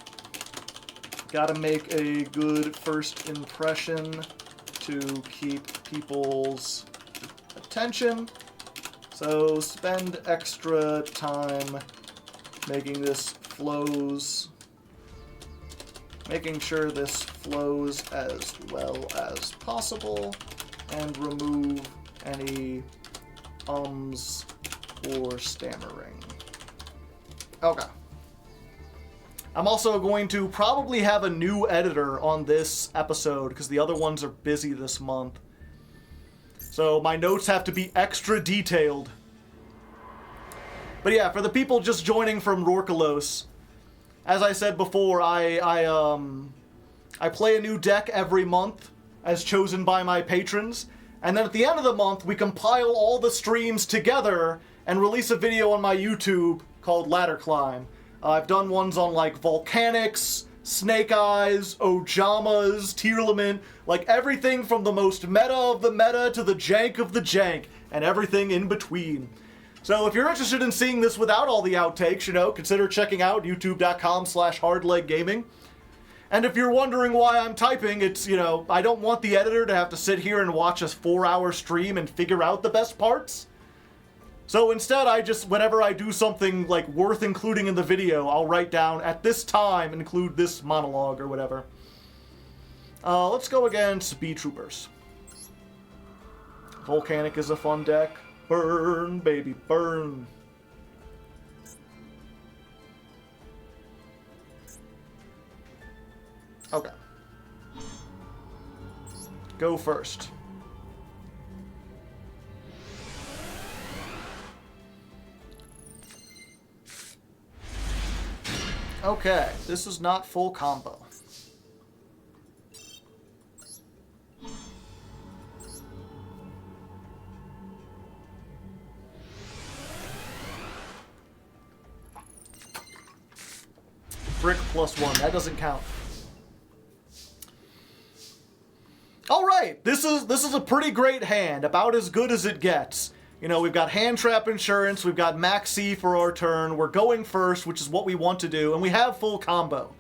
Gotta make a good first impression to keep people's attention. So spend extra time making sure this flows as well as possible, and remove any ums or stammering. Okay. I'm also going to probably have a new editor on this episode because the other ones are busy this month. So my notes have to be extra detailed. But yeah, for the people just joining from Rorkelos, as I said before, I play a new deck every month as chosen by my patrons, and then at the end of the month we compile all the streams together and release a video on my YouTube called Ladder Climb. I've done ones on like Volcanics, Snake Eyes, Ojamas, Tearlament, like everything from the most meta of the meta to the jank of the jank, and everything in between. So if you're interested in seeing this without all the outtakes, consider checking out youtube.com/hardleggaming. And if you're wondering why I'm typing, it's, you know, I don't want the editor to have to sit here and watch a 4-hour stream and figure out the best parts. So instead, I just, whenever I do something, like, worth including in the video, I'll write down, at this time, include this monologue or whatever. Let's go against Bee Troopers. Volcanic is a fun deck. Burn, baby, burn. Okay. Go first. Okay, this is not full combo. Brick +1, that doesn't count. Alright, this is a pretty great hand, about as good as it gets. You know, we've got hand trap insurance, we've got max C for our turn, we're going first, which is what we want to do, and we have full combo.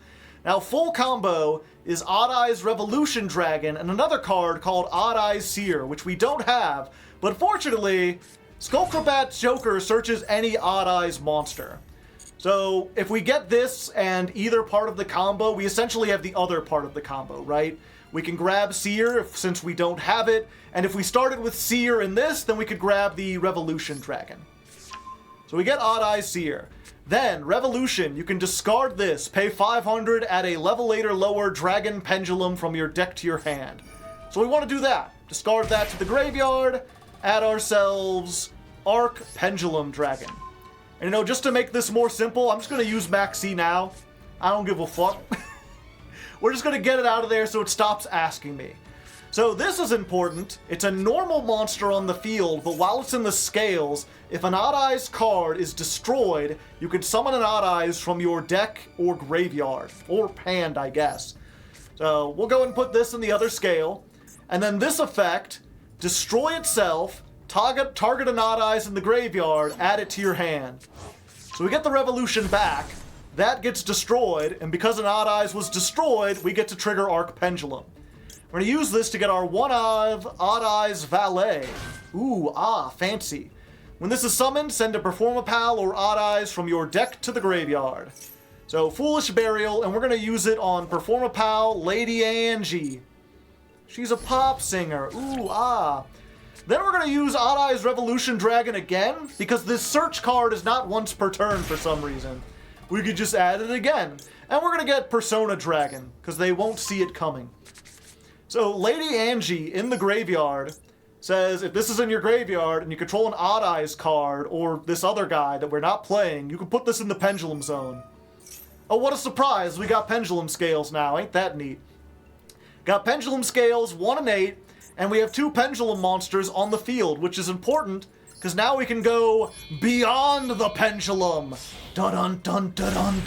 Now, full combo is Odd Eyes Revolution Dragon and another card called Odd Eyes Seer, which we don't have, but fortunately, Skullcrabat Joker searches any Odd Eyes monster. So, if we get this and either part of the combo, we essentially have the other part of the combo, right? We can grab Seer since we don't have it, and if we started with Seer in this, then we could grab the Revolution Dragon. So we get Odd Eyes Seer. Then, Revolution, you can discard this, pay 500, add a level 8 or lower Dragon Pendulum from your deck to your hand. So we want to do that. Discard that to the graveyard, add ourselves Arc Pendulum Dragon. And you know, just to make this more simple, I'm just going to use Max C now. I don't give a fuck. We're just going to get it out of there so it stops asking me. So this is important. It's a normal monster on the field, but while it's in the scales, if an Odd Eyes card is destroyed, you can summon an Odd Eyes from your deck or graveyard. Or hand, I guess. So we'll go and put this in the other scale. And then this effect, destroy itself, target an Odd Eyes in the graveyard, add it to your hand. So we get the Revolution back. That gets destroyed, and because an Odd Eyes was destroyed, we get to trigger Arc Pendulum. We're going to use this to get our Odd Eyes Valet. Ooh, fancy. When this is summoned, send a Performapal or Odd Eyes from your deck to the graveyard. So, Foolish Burial, and we're going to use it on Performapal Lady Angie. She's a pop singer. Ooh, Then we're going to use Odd Eyes Revolution Dragon again, because this search card is not once per turn for some reason. We could just add it again. And we're going to get Persona Dragon, because they won't see it coming. So Lady Angie in the graveyard says, if this is in your graveyard and you control an Odd Eyes card, or this other guy that we're not playing, you can put this in the Pendulum Zone. Oh, what a surprise, we got Pendulum Scales now, ain't that neat? Got Pendulum Scales, 1 and 8, and we have 2 Pendulum monsters on the field, which is important, because now we can go beyond the Pendulum. Dun-dun-dun-dun-dun.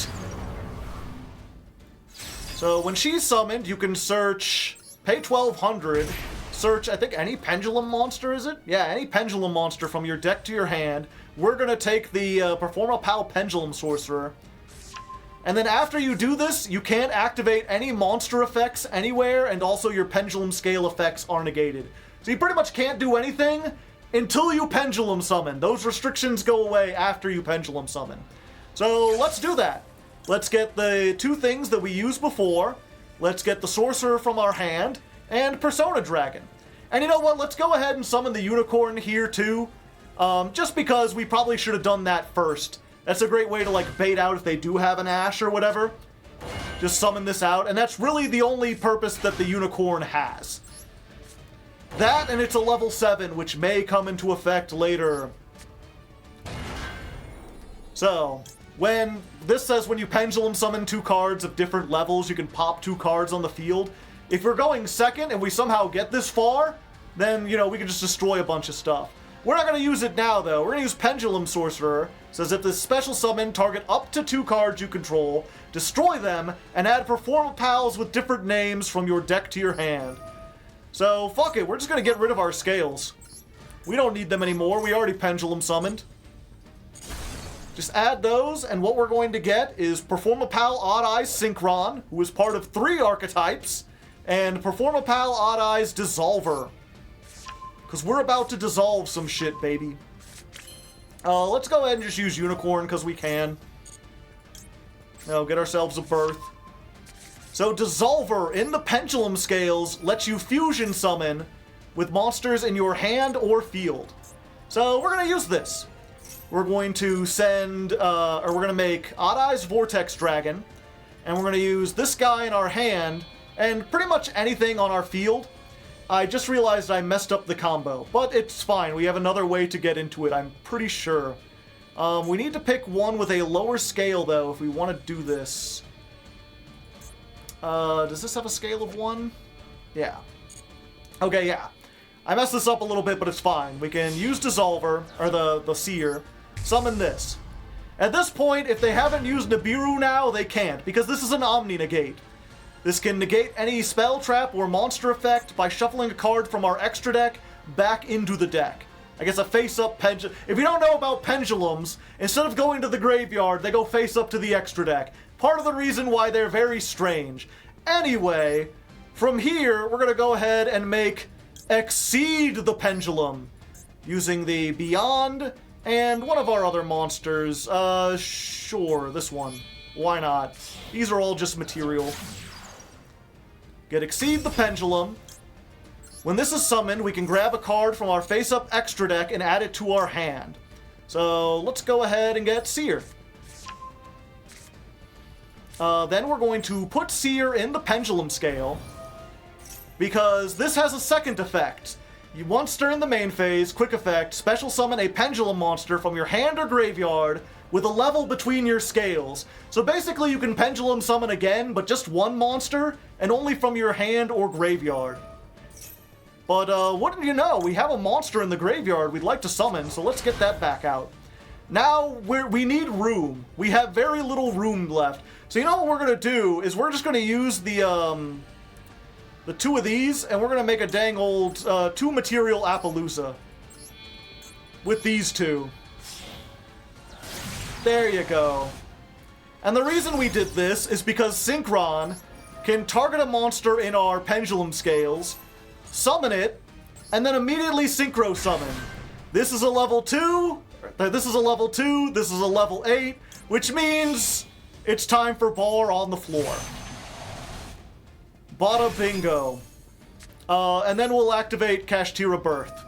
So when she's summoned, you can search, pay 1,200, search, I think, any Pendulum monster, is it? Yeah, any Pendulum monster from your deck to your hand. We're going to take the Performapal Pendulum Sorcerer. And then after you do this, you can't activate any monster effects anywhere, and also your Pendulum Scale effects are negated. So you pretty much can't do anything until you Pendulum Summon. Those restrictions go away after you Pendulum Summon. So let's do that. Let's get the 2 things that we used before. Let's get the Sorcerer from our hand, and Persona Dragon. And you know what? Let's go ahead and summon the Unicorn here too. Just because we probably should have done that first. That's a great way to, like, bait out if they do have an Ash or whatever. Just summon this out, and that's really the only purpose that the Unicorn has. That, and it's a level 7, which may come into effect later. So, when this says when you Pendulum Summon 2 cards of different levels, you can pop 2 cards on the field. If we're going second and we somehow get this far, then, you know, we can just destroy a bunch of stuff. We're not going to use it now, though. We're going to use Pendulum Sorcerer. Says if this special summon, target up to 2 cards you control, destroy them, and add Performapals with different names from your deck to your hand. So, fuck it. We're just going to get rid of our scales. We don't need them anymore. We already Pendulum Summoned. Just add those, and what we're going to get is Performapal Odd Eyes Synchron, who is part of 3 archetypes, and Performapal Odd Eyes Dissolver. Because we're about to dissolve some shit, baby. Let's go ahead and just use Unicorn, because we can. Get ourselves a birth. So Dissolver in the Pendulum Scales lets you fusion summon with monsters in your hand or field. So we're going to use this. We're going to send, or we're going to make Odd Eyes Vortex Dragon, and we're going to use this guy in our hand, and pretty much anything on our field. I just realized I messed up the combo, but it's fine. We have another way to get into it, I'm pretty sure. We need to pick one with a lower scale, though, if we want to do this. Does this have a scale of 1? Yeah. Okay, yeah. I messed this up a little bit, but it's fine. We can use Dissolver, or the Seer, summon this. At this point, if they haven't used Nibiru now, they can't, because this is an Omni Negate. This can negate any spell, trap, or monster effect by shuffling a card from our extra deck back into the deck. I guess a face-up pendulum. If you don't know about pendulums, instead of going to the graveyard, they go face-up to the extra deck. Part of the reason why they're very strange. Anyway, from here, we're going to go ahead and make Exceed the Pendulum using the Beyond and one of our other monsters. Sure, this one. Why not? These are all just material. Get Exceed the Pendulum. When this is summoned, we can grab a card from our face-up extra deck and add it to our hand. So let's go ahead and get Seer. Then we're going to put Seer in the Pendulum Scale, because this has a second effect. Once during the main phase, quick effect, special summon a Pendulum monster from your hand or graveyard with a level between your scales. So basically you can Pendulum summon again, but just one monster, and only from your hand or graveyard. But wouldn't you know, we have a monster in the graveyard we'd like to summon, so let's get that back out. Now, we need room. We have very little room left. So you know what we're going to do, is we're just going to use the 2 of these, and we're going to make a dang old 2 material Appaloosa. With these 2. There you go. And the reason we did this is because Synchron can target a monster in our Pendulum Scales, summon it, and then immediately Synchro Summon. This is a level 2, this is a level 2, this is a level 8, which means it's time for Bar on the floor. Bada bingo. And then we'll activate Kashtira Birth.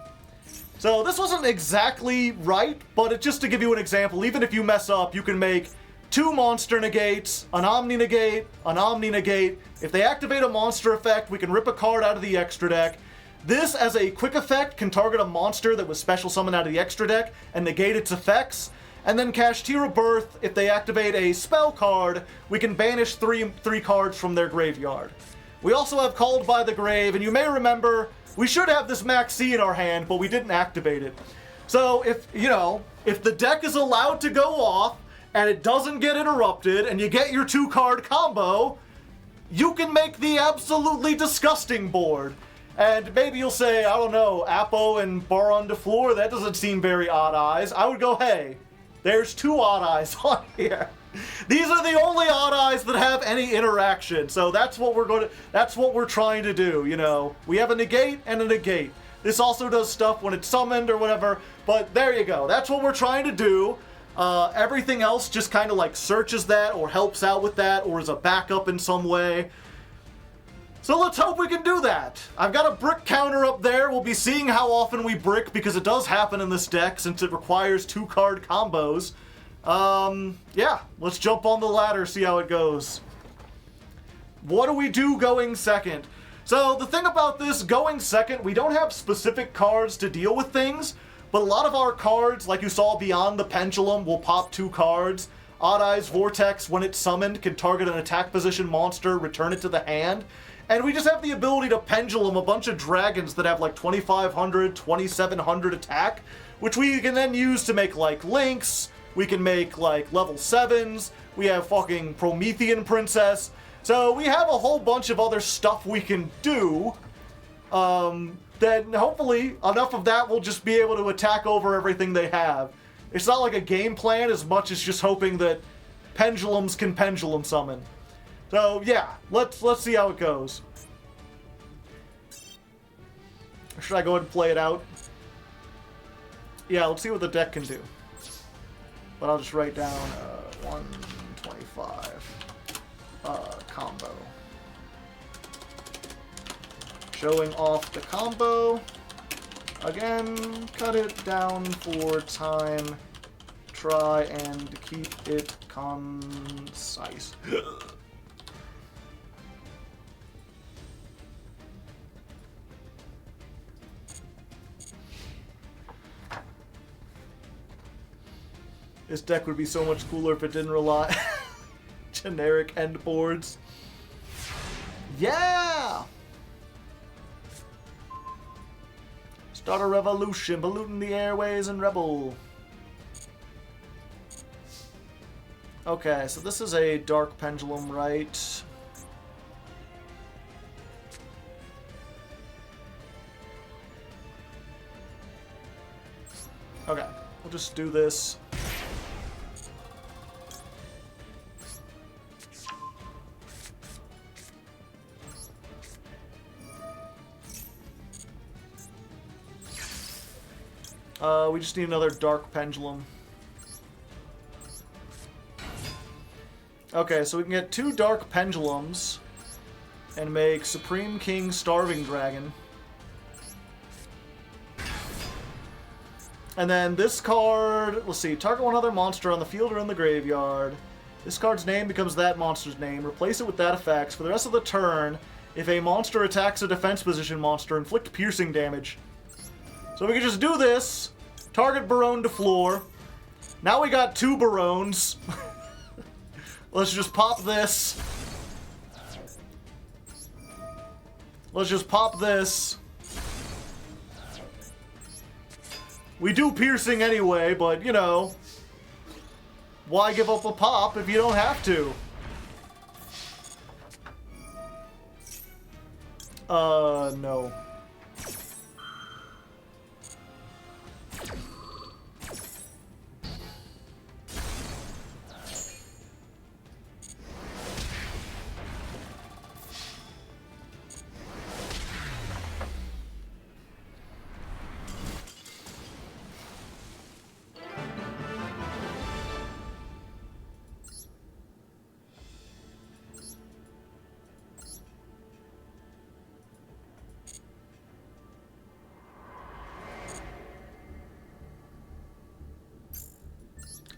So this wasn't exactly right, but it's just to give you an example. Even if you mess up, you can make 2 monster negates, an Omni negate, an Omni negate. If they activate a monster effect, we can rip a card out of the extra deck. This, as a quick effect, can target a monster that was special summoned out of the extra deck and negate its effects. And then Kashtira Birth, if they activate a spell card, we can banish three cards from their graveyard. We also have Called by the Grave, and you may remember, we should have this Max C in our hand, but we didn't activate it. So if the deck is allowed to go off, and it doesn't get interrupted, and you get your 2-card combo, you can make the absolutely disgusting board. And maybe you'll say, I don't know, Appo and Bar on the Floor, that doesn't seem very Odd Eyes. I would go, hey, there's 2 Odd Eyes on here. These are the only Odd Eyes that have any interaction. So that's what we're trying to do, you know. We have a negate and a negate. This also does stuff when it's summoned or whatever, but there you go. That's what we're trying to do. Everything else just kind of like searches that or helps out with that or is a backup in some way. So let's hope we can do that. I've got a brick counter up there. We'll be seeing how often we brick, because it does happen in this deck since it requires 2-card combos. Yeah, let's jump on the ladder, see how it goes. What do we do going second? So the thing about this, going second, we don't have specific cards to deal with things, but a lot of our cards, like you saw Beyond the Pendulum, will pop 2 cards. Odd Eyes Vortex, when it's summoned, can target an attack position monster, return it to the hand. And we just have the ability to pendulum a bunch of dragons that have like 2,500, 2,700 attack, which we can then use to make like links. We can make like level 7s. We have fucking Promethean Princess. So we have a whole bunch of other stuff we can do. Then hopefully enough of that will just be able to attack over everything they have. It's not like a game plan as much as just hoping that pendulums can pendulum summon. So yeah, let's see how it goes. Or should I go ahead and play it out? Yeah, let's see what the deck can do. But I'll just write down 125 combo. Showing off the combo. Again, cut it down for time. Try and keep it concise. This deck would be so much cooler if it didn't rely generic end boards. Yeah! Start a revolution, polluting the airways and rebel. Okay, so this is a dark pendulum, right? Okay, we'll just do this. We just need another dark pendulum. Okay, so we can get 2 dark pendulums and make Supreme King Starving Dragon. And then this card, let's see, target one other monster on the field or in the graveyard. This card's name becomes that monster's name. Replace it with that effect. For the rest of the turn, if a monster attacks a defense position monster, inflict piercing damage. So we can just do this. Target Barone to floor. Now we got 2 Barones. Let's just pop this. Let's just pop this. We do piercing anyway, but, you know, why give up a pop if you don't have to? No.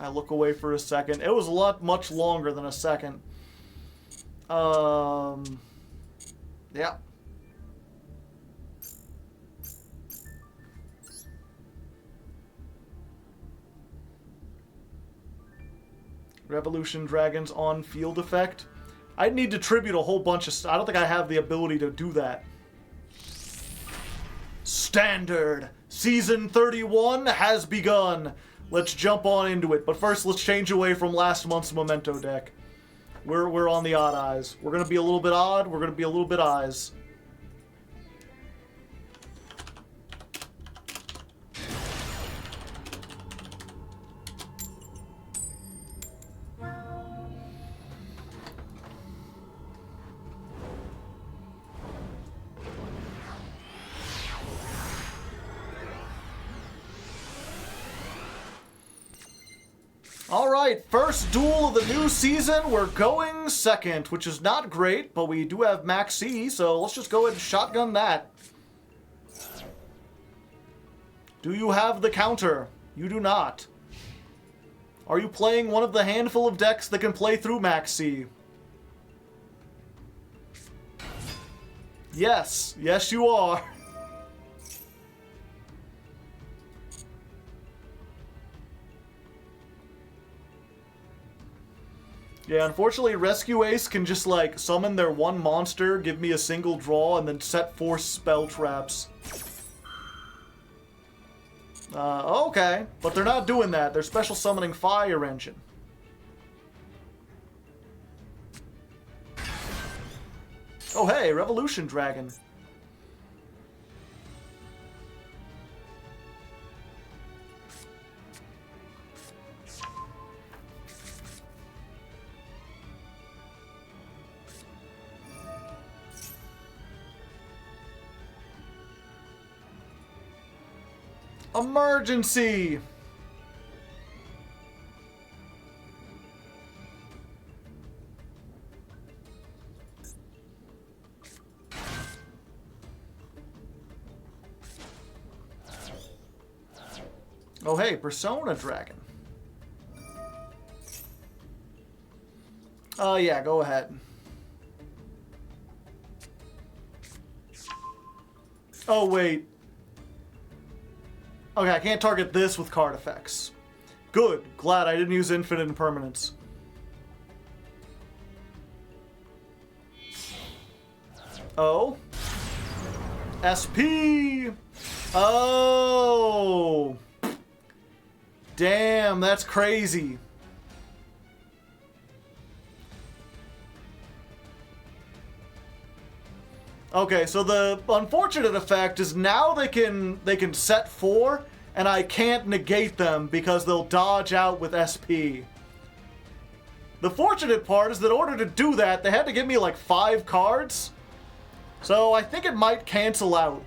I look away for a second. It was much longer than a second. Yeah. Revolution Dragons on field effect. I'd need to tribute a whole bunch of I don't think I have the ability to do that. Standard. Season 31 has begun. Let's jump on into it. But first, let's change away from last month's Memento deck. We're on the odd eyes. We're going to be a little bit odd. We're going to be a little bit eyes. Alright, first duel of the new season. We're going second, which is not great, but we do have Max C, so let's just go ahead and shotgun that. Do you have the counter? You do not. Are you playing one of the handful of decks that can play through Max C? Yes. Yes, you are. Yeah, unfortunately, Rescue Ace can just, like, summon their one monster, give me a single draw, and then set 4 spell traps. Okay. But they're not doing that. They're special summoning Fire Engine. Oh, hey, Revolution Dragon. Emergency! Oh hey, Persona Dragon. Yeah, go ahead. Oh wait. Okay, I can't target this with card effects. Good. Glad I didn't use infinite impermanence. Oh. SP! Oh! Damn, that's crazy. Okay, so the unfortunate effect is now they can set 4, and I can't negate them because they'll dodge out with SP. The fortunate part is that in order to do that, they had to give me like 5 cards. So I think it might cancel out.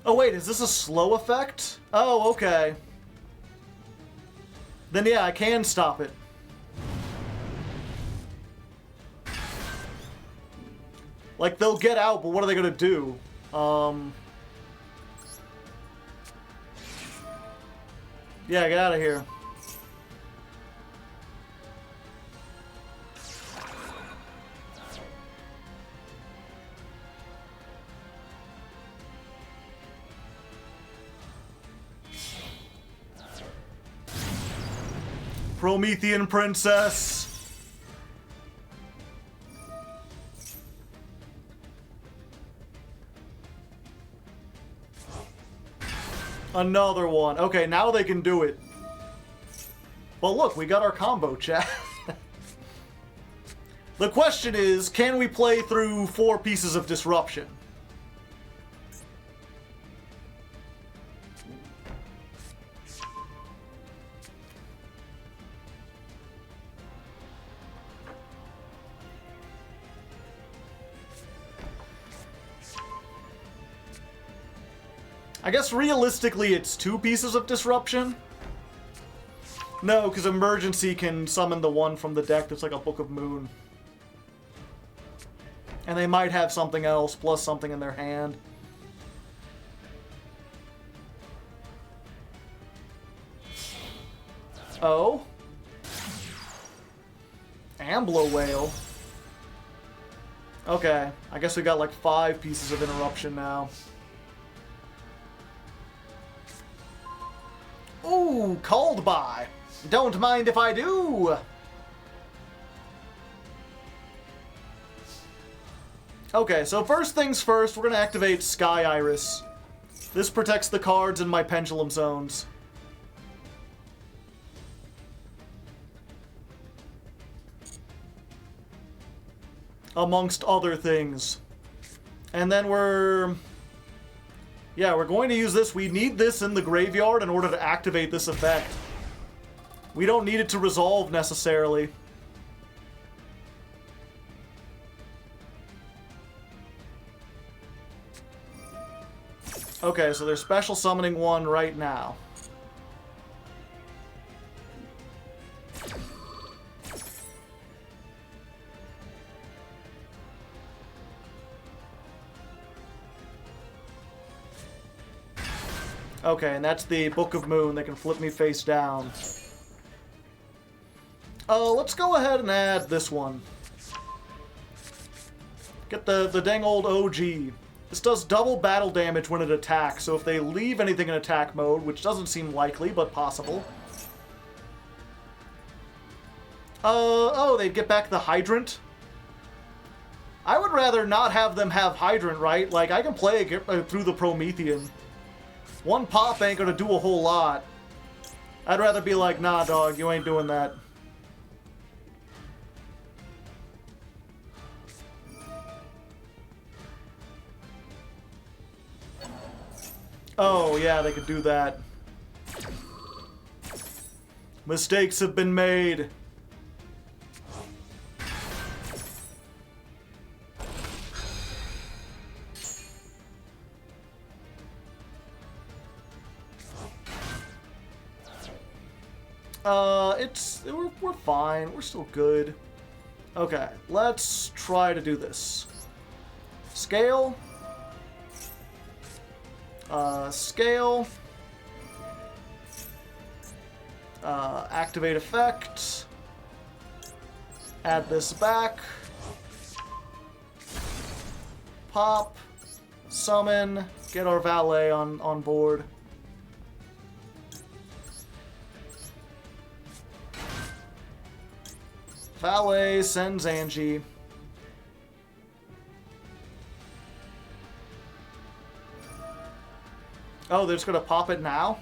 Oh wait, is this a slow effect? Oh, okay. Then yeah, I can stop it. Like, they'll get out, but what are they gonna do? Yeah, get out of here. Promethean Princess. Another one. Okay, now they can do it. Well, look, we got our combo, chat. The question is, can we play through 4 pieces of disruption? I guess realistically it's 2 pieces of disruption. No, because emergency can summon the one from the deck that's like a Book of Moon. And they might have something else plus something in their hand. Oh? Amblo Whale. Okay, I guess we got like 5 pieces of interruption now. Ooh, called by. Don't mind if I do. Okay, so first things first, we're going to activate Sky Iris. This protects the cards in my pendulum zones. Amongst other things. And then we're going to use this. We need this in the graveyard in order to activate this effect. We don't need it to resolve necessarily. Okay, so they're special summoning 1 right now. Okay, and that's the Book of Moon. They can flip me face down. Let's go ahead and add this one. Get the dang old OG. This does double battle damage when it attacks, so if they leave anything in attack mode, which doesn't seem likely, but possible. Oh, they'd get back the Hydrant? I would rather not have them have Hydrant, right? Like, I can play through the Promethean. 1 pop ain't gonna do a whole lot. I'd rather be like, nah, dog, you ain't doing that. Oh, yeah, they could do that. Mistakes have been made. We're fine. We're still good. Okay, let's try to do this. Scale. Scale. Activate effect. Add this back. Pop. Summon. Get our valet on board. Valet sends Angie. Oh, they're just gonna pop it now?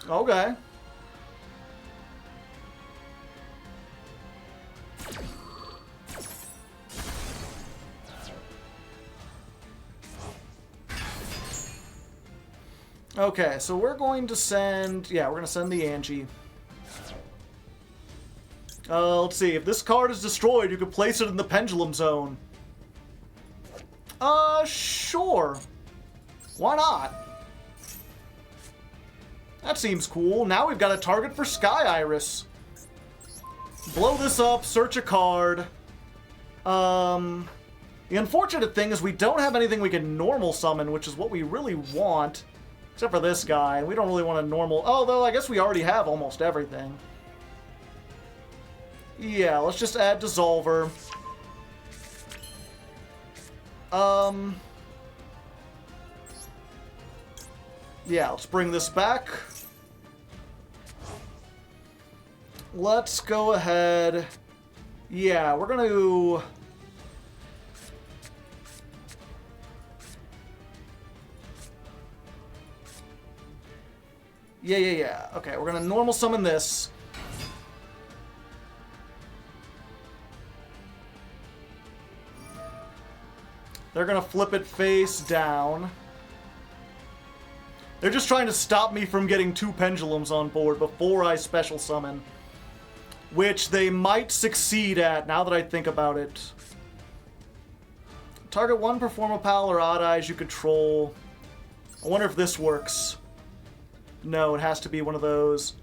Okay. Okay, so we're going to send... Yeah, we're gonna send the Angie. Let's see. If this card is destroyed, you can place it in the pendulum zone. Sure. Why not? That seems cool. Now we've got a target for Sky Iris. Blow this up, search a card. The unfortunate thing is we don't have anything we can normal summon, which is what we really want. Except for this guy. We don't really want a normal... Although, I guess we already have almost everything. Yeah, let's just add Dissolver. Yeah, let's bring this back. Let's go ahead. Yeah, we're gonna... Yeah. Okay, we're gonna normal summon this. They're gonna flip it face down. They're just trying to stop me from getting 2 pendulums on board before I special summon. Which they might succeed at, now that I think about it. Target 1, perform a pal or odd eyes you control. I wonder if this works. No, it has to be one of those.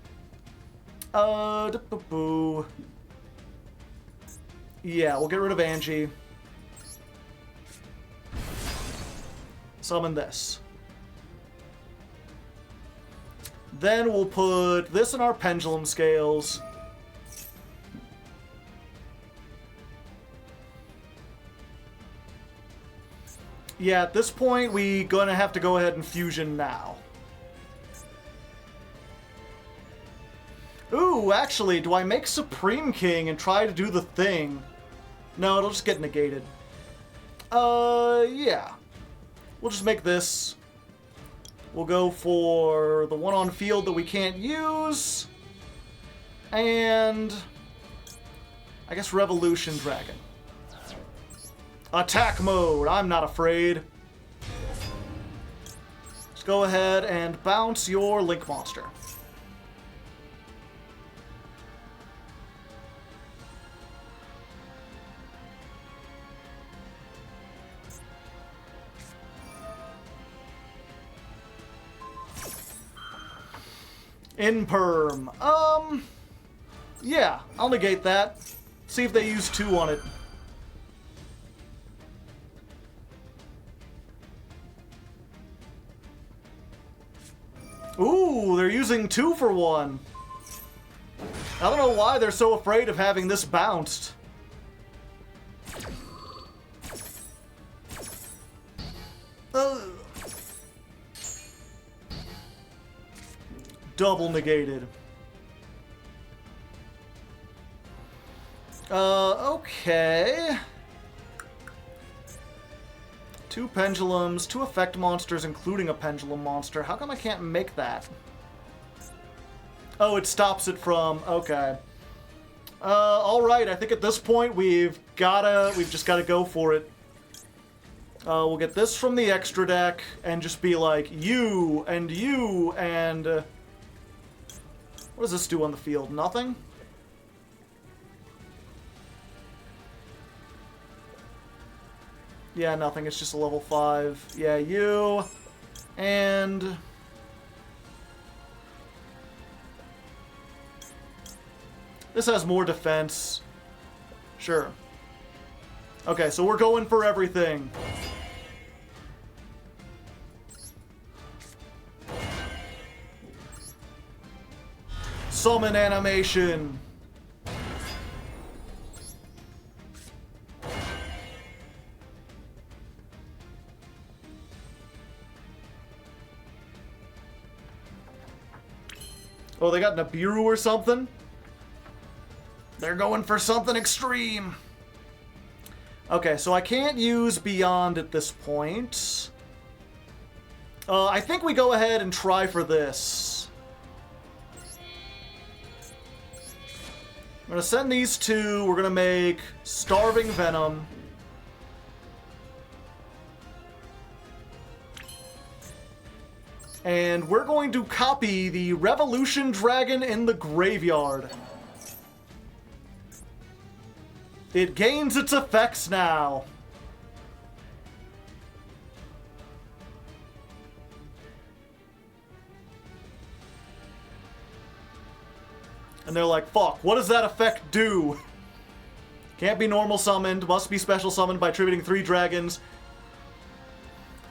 Boo. Yeah, we'll get rid of Angie. Summon this. Then we'll put this in our pendulum scales. Yeah, at this point, we gonna have to go ahead and fusion now. Ooh, actually, do I make Supreme King and try to do the thing? No, it'll just get negated. Yeah. We'll just make this. We'll go for the one on field that we can't use. And... I guess Revolution Dragon. Attack mode! I'm not afraid. Let's go ahead and bounce your Link Monster. Imperm. Yeah, I'll negate that. See if they use 2 on it. Ooh, they're using 2 for 1. I don't know why they're so afraid of having this bounced. Double negated. Okay. 2 pendulums, 2 effect monsters, including a pendulum monster. How come I can't make that? Oh, it stops it from... Okay. Alright, I think at this point we've just gotta go for it. We'll get this from the extra deck and just be like, you, and you, and... what does this do on the field? Nothing? Yeah, nothing. It's just a level 5. Yeah, you, and... this has more defense. Sure. Okay, so we're going for everything. Summon animation. Oh, they got Nibiru or something? They're going for something extreme. Okay, so I can't use Beyond at this point. I think we go ahead and try for this. I'm going to send these two. We're going to make Starving Venom. And we're going to copy the Revolution Dragon in the graveyard. It gains its effects now. And they're like, fuck, what does that effect do? Can't be normal summoned, must be special summoned by attributing 3 dragons.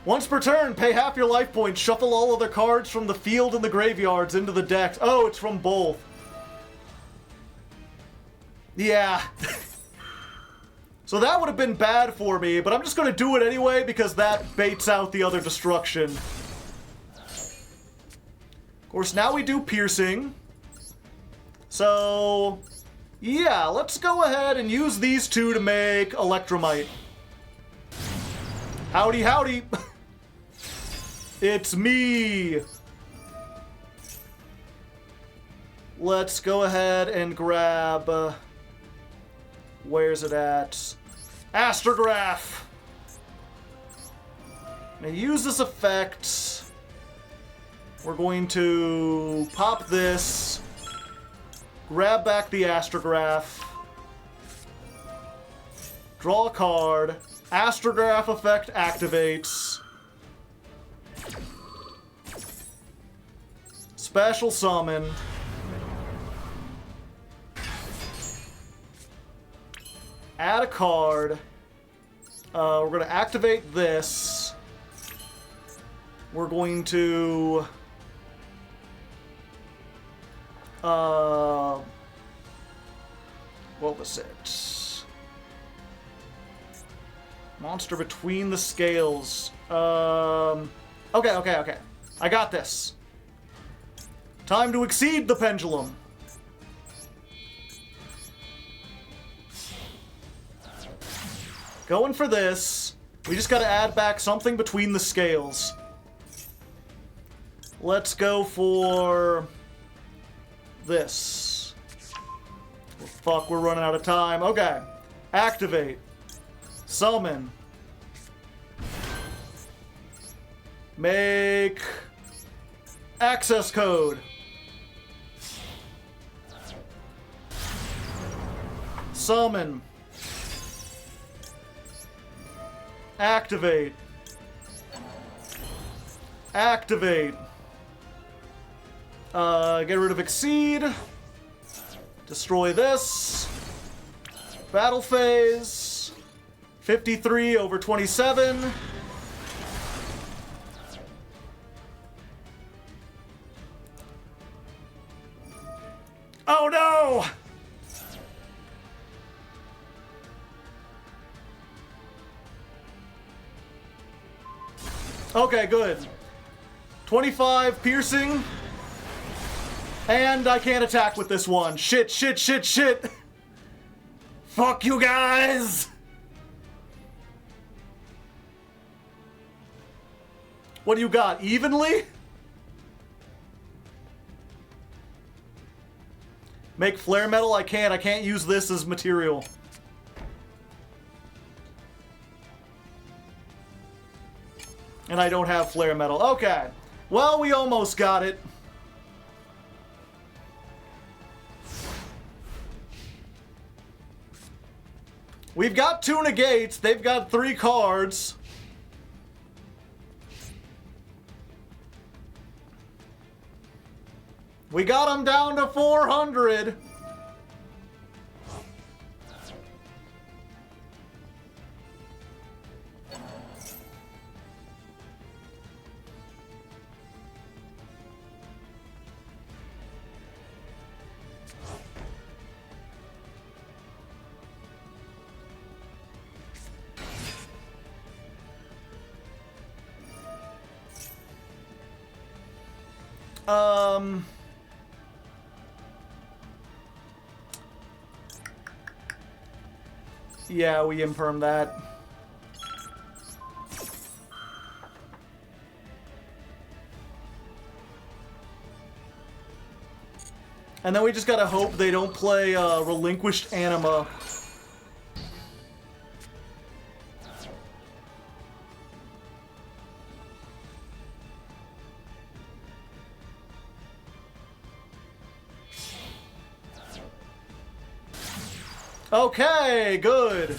Once per turn, pay half your life points, shuffle all other cards from the field and the graveyards into the decks. Oh, it's from both. Yeah. So that would have been bad for me, but I'm just going to do it anyway because that baits out the other destruction. Of course, now we do piercing. So, yeah, let's go ahead and use these two to make Electromite. Howdy, howdy. It's me. Let's go ahead and grab... where's it at? Astrograph! Now use this effect. We're going to pop this. Grab back the Astrograph. Draw a card. Astrograph effect activates. Special summon. Add a card. We're going to activate this. We're going to... what was it? Monster Between the Scales. Okay. I got this. Time to exceed the pendulum. Going for this. We just gotta add back something between the scales. Let's go for... this. Oh, fuck, we're running out of time. Okay. Activate. Summon. Make... access code. Summon. Activate. Activate. Get rid of Exceed. Destroy this. Battle phase. 53 over 27. Oh no! Okay, good. 25 piercing. And I can't attack with this one. Shit. Fuck you guys! What do you got? Evenly? Make flare metal? I can't use this as material. And I don't have flare metal. Okay. Well, we almost got it. We've got 2 negates. They've got 3 cards. We got them down to 400. Yeah, we imperm that. And then we just gotta hope they don't play Relinquished Anima. Okay, good.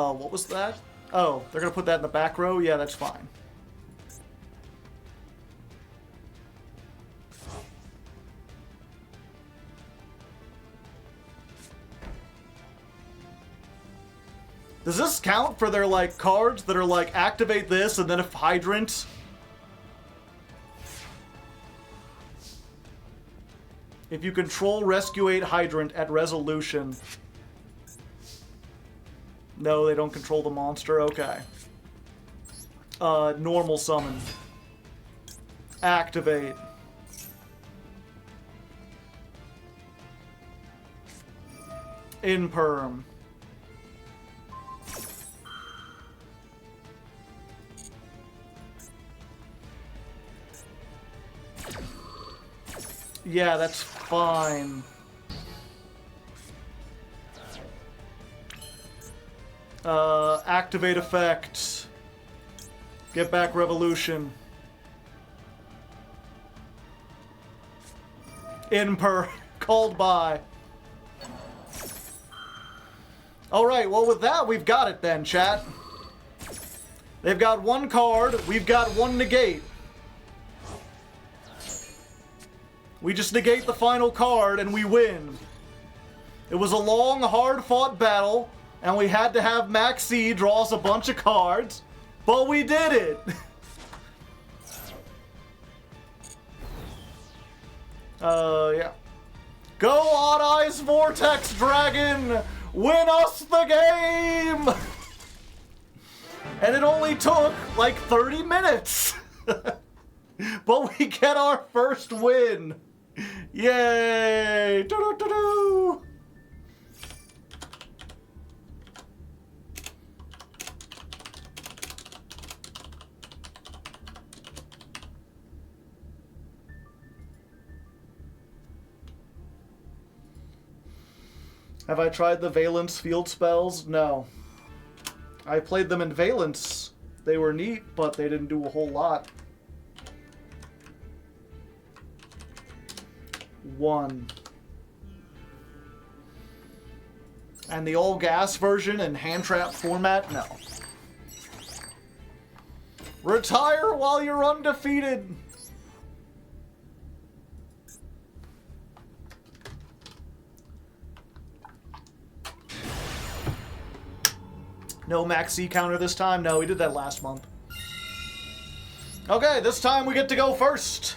What was that? Oh, they're gonna put that in the back row? Yeah, that's fine. Does this count for their, like, cards that are, like, activate this and then if Hydrant? If you control Rescuate Hydrant at resolution. No, they don't control the monster. Okay. Normal summon. Activate. Imperm. Yeah, that's fine. Activate effect. Get back revolution. Imper. Called by. Alright, well with that, we've got it then, chat. They've got 1 card, we've got 1 negate. We just negate the final card and we win. It was a long, hard-fought battle, and we had to have Maxi draw us a bunch of cards, but we did it! Yeah. Go Odd Eyes Vortex Dragon! Win us the game! And it only took like 30 minutes! But we get our first win! Yay! Doo-doo-doo-doo! Have I tried the Valence field spells? No. I played them in Valence. They were neat, but they didn't do a whole lot. 1. And the all gas version in hand trap format? No. Retire while you're undefeated! No max C counter this time? No, we did that last month. Okay, this time we get to go first.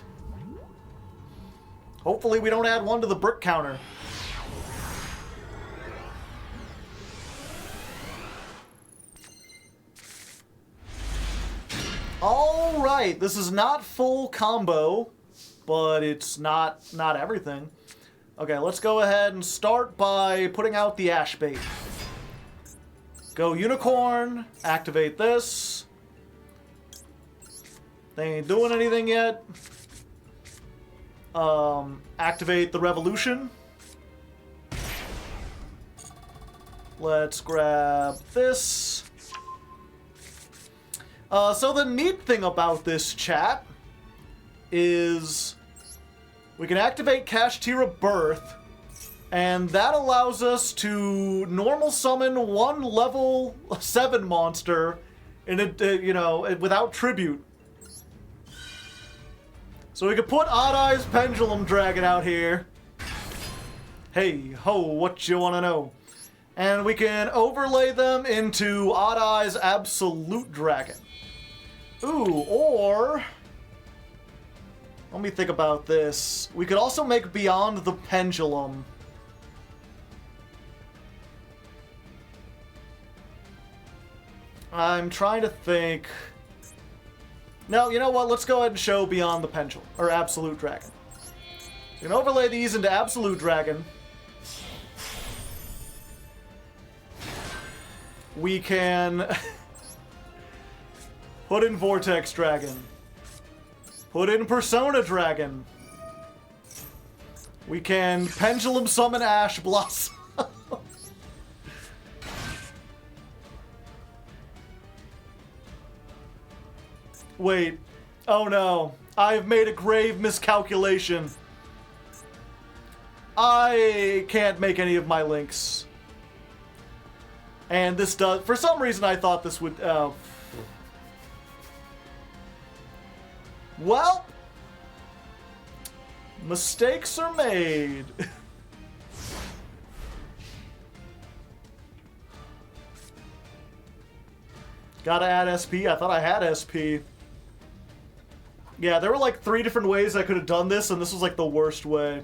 Hopefully we don't add 1 to the brick counter. Alright, this is not full combo, but it's not everything. Okay, let's go ahead and start by putting out the Ash Bait. Go Unicorn, activate this. They ain't doing anything yet. Activate the revolution. Let's grab this. So the neat thing about this chat is we can activate Cash Tier of Birth, and that allows us to normal summon one level 7 monster in a, without tribute. So we could put Odd Eye's Pendulum Dragon out here. Hey ho, what you wanna know? And we can overlay them into Odd Eye's Absolute Dragon. Ooh, or... let me think about this. We could also make Beyond the Pendulum. I'm trying to think... no, you know what? Let's go ahead and show Beyond the Pendulum, or Absolute Dragon. We can overlay these into Absolute Dragon. We can put in Vortex Dragon. Put in Persona Dragon. We can Pendulum Summon Ash Blossom. Wait. Oh no. I've made a grave miscalculation. I can't make any of my links. And this does... for some reason I thought this would... well... mistakes are made. Gotta add SP. I thought I had SP. Yeah, there were like 3 different ways I could have done this, and this was like the worst way.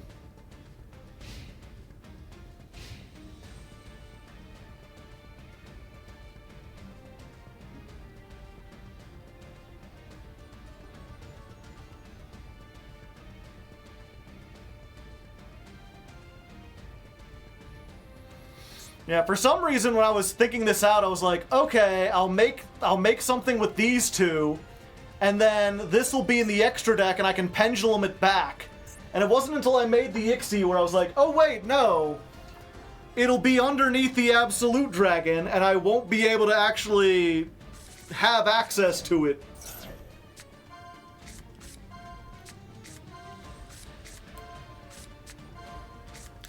Yeah, for some reason when I was thinking this out, I was like, okay, I'll make something with these two, and then this will be in the extra deck and I can pendulum it back. And it wasn't until I made the Ixie where I was like, oh wait, no. It'll be underneath the Absolute Dragon and I won't be able to actually have access to it.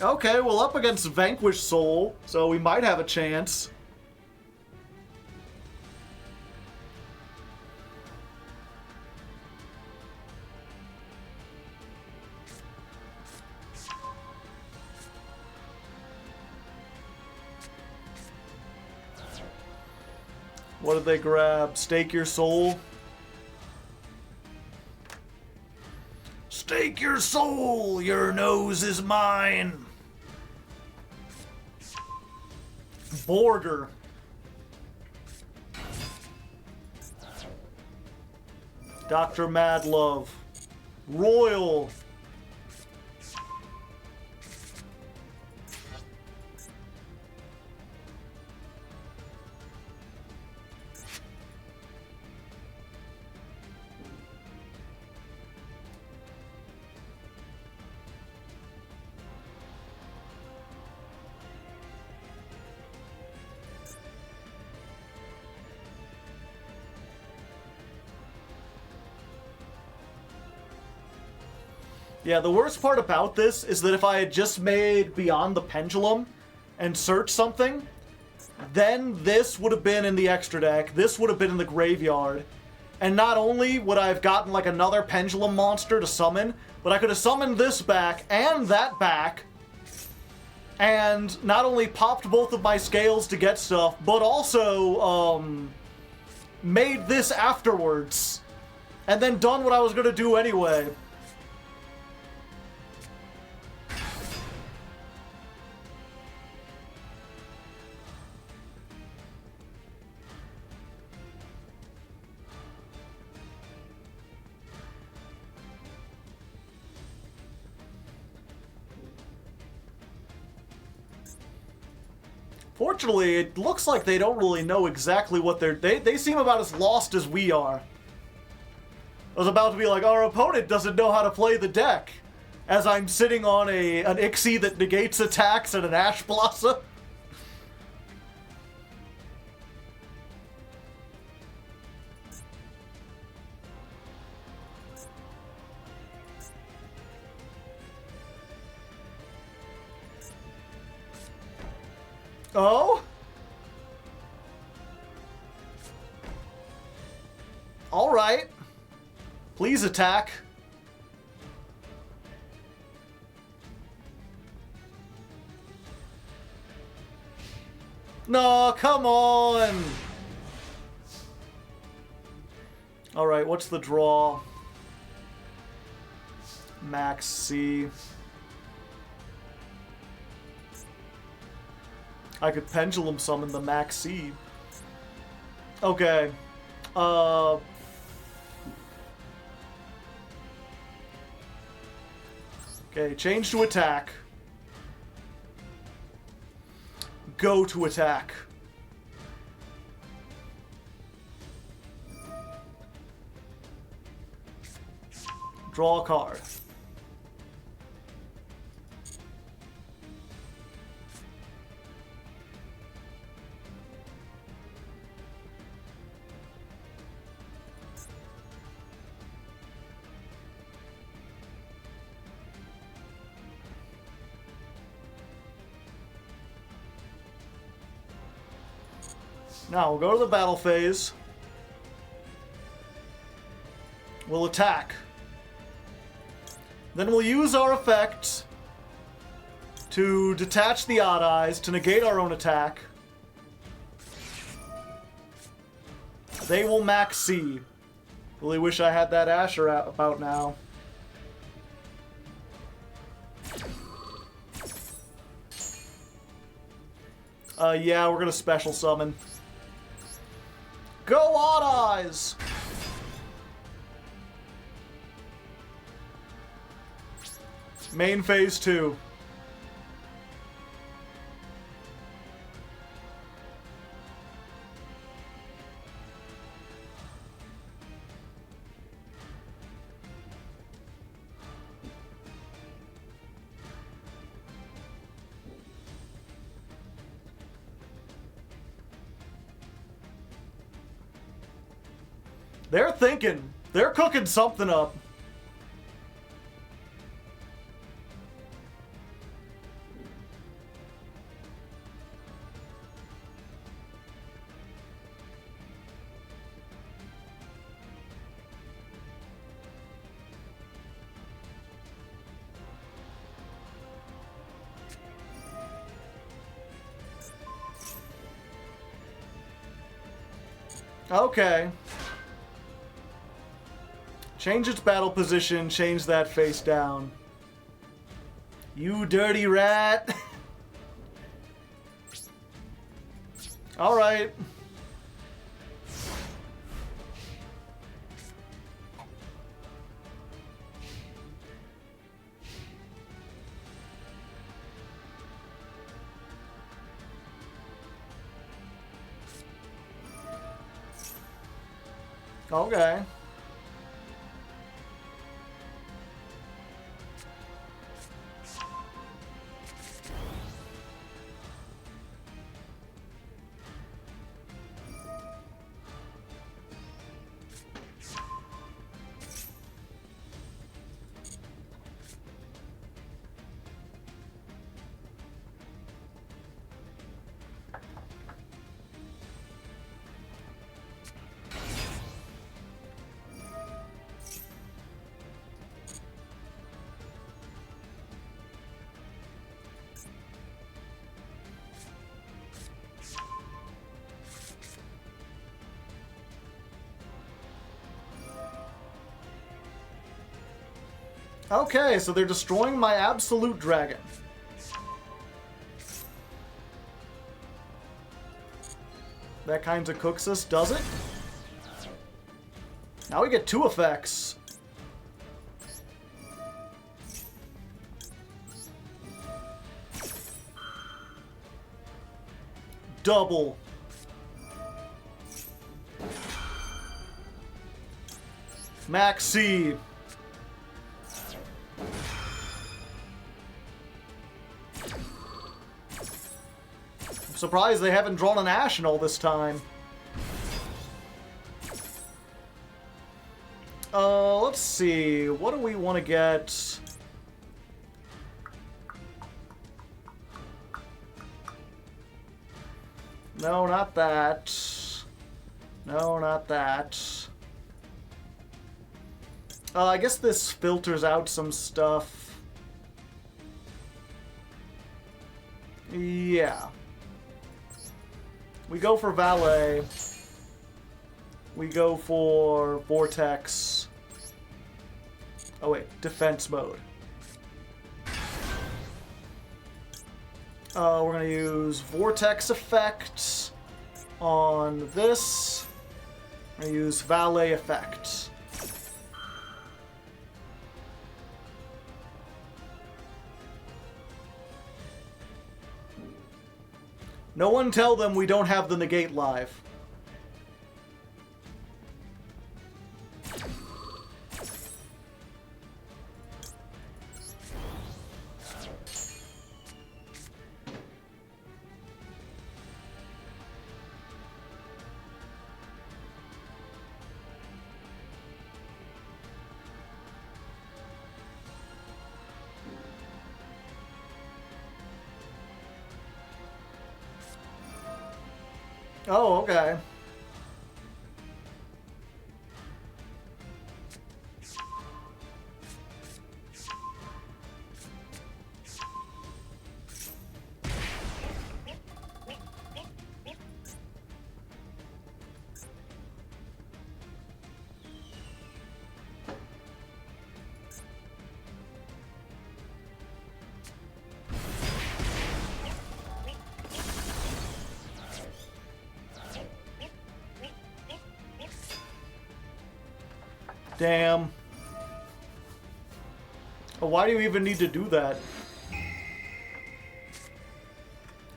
Okay, well, up against Vanquished Soul, so we might have a chance. What did they grab? Stake your soul? Stake your soul! Your nose is mine! Border. Dr. Madlove. Royal. Yeah, the worst part about this is that if I had just made Beyond the Pendulum and searched something, then this would have been in the extra deck, this would have been in the graveyard, and not only would I have gotten like another Pendulum monster to summon, but I could have summoned this back and that back, and not only popped both of my scales to get stuff, but also made this afterwards, and then done what I was going to do anyway. Fortunately, it looks like they don't really know exactly what they seem about as lost as we are. I was about to be like, our opponent doesn't know how to play the deck. As I'm sitting on an Ixie that negates attacks and an Ash Blossom. Oh? Alright. Please attack. No, come on! Alright, what's the draw? Max C. I could Pendulum Summon the Max C. Okay. Okay, change to attack. Go to attack. Draw a card. Now, we'll go to the battle phase. We'll attack. Then we'll use our effect to detach the Odd Eyes to negate our own attack. They will max C. Really wish I had that Asher out about now. Yeah, we're gonna special summon. Go Odd Eyes! Main phase 2. They're thinking. They're cooking something up. Okay. Change its battle position, change that face down. You dirty rat. Alright. Okay. Okay, so they're destroying my absolute dragon. That kinda cooks us, does it? Now we get 2 effects. Double. Maxi. I'm surprised they haven't drawn an Ashnal this time. Let's see. What do we want to get? No, not that. No, not that. I guess this filters out some stuff. Yeah. We go for Valet. We go for Vortex. Oh wait, defense mode. We're gonna use Vortex effect on this. We're gonna use Valet effect. No one tell them we don't have the negate live. Oh, okay. Damn. Why do you even need to do that?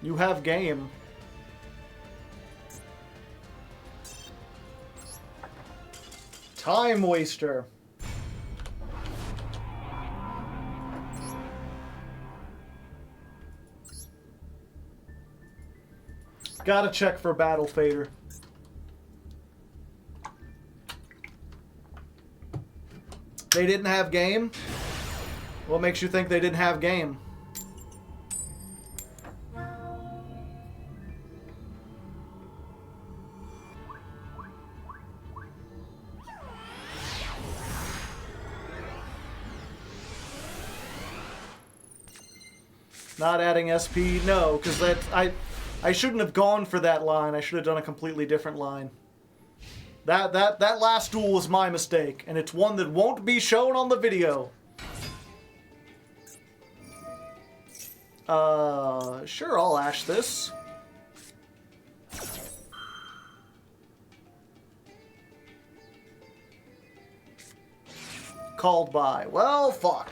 You have game. Time waster. Gotta check for Battle Fader. They didn't have game? What makes you think they didn't have game? Not adding SP? No, because that I shouldn't have gone for that line. I should have done a completely different line. That last duel was my mistake, and it's one that won't be shown on the video. Sure, I'll ash this. Called by. Well, fuck.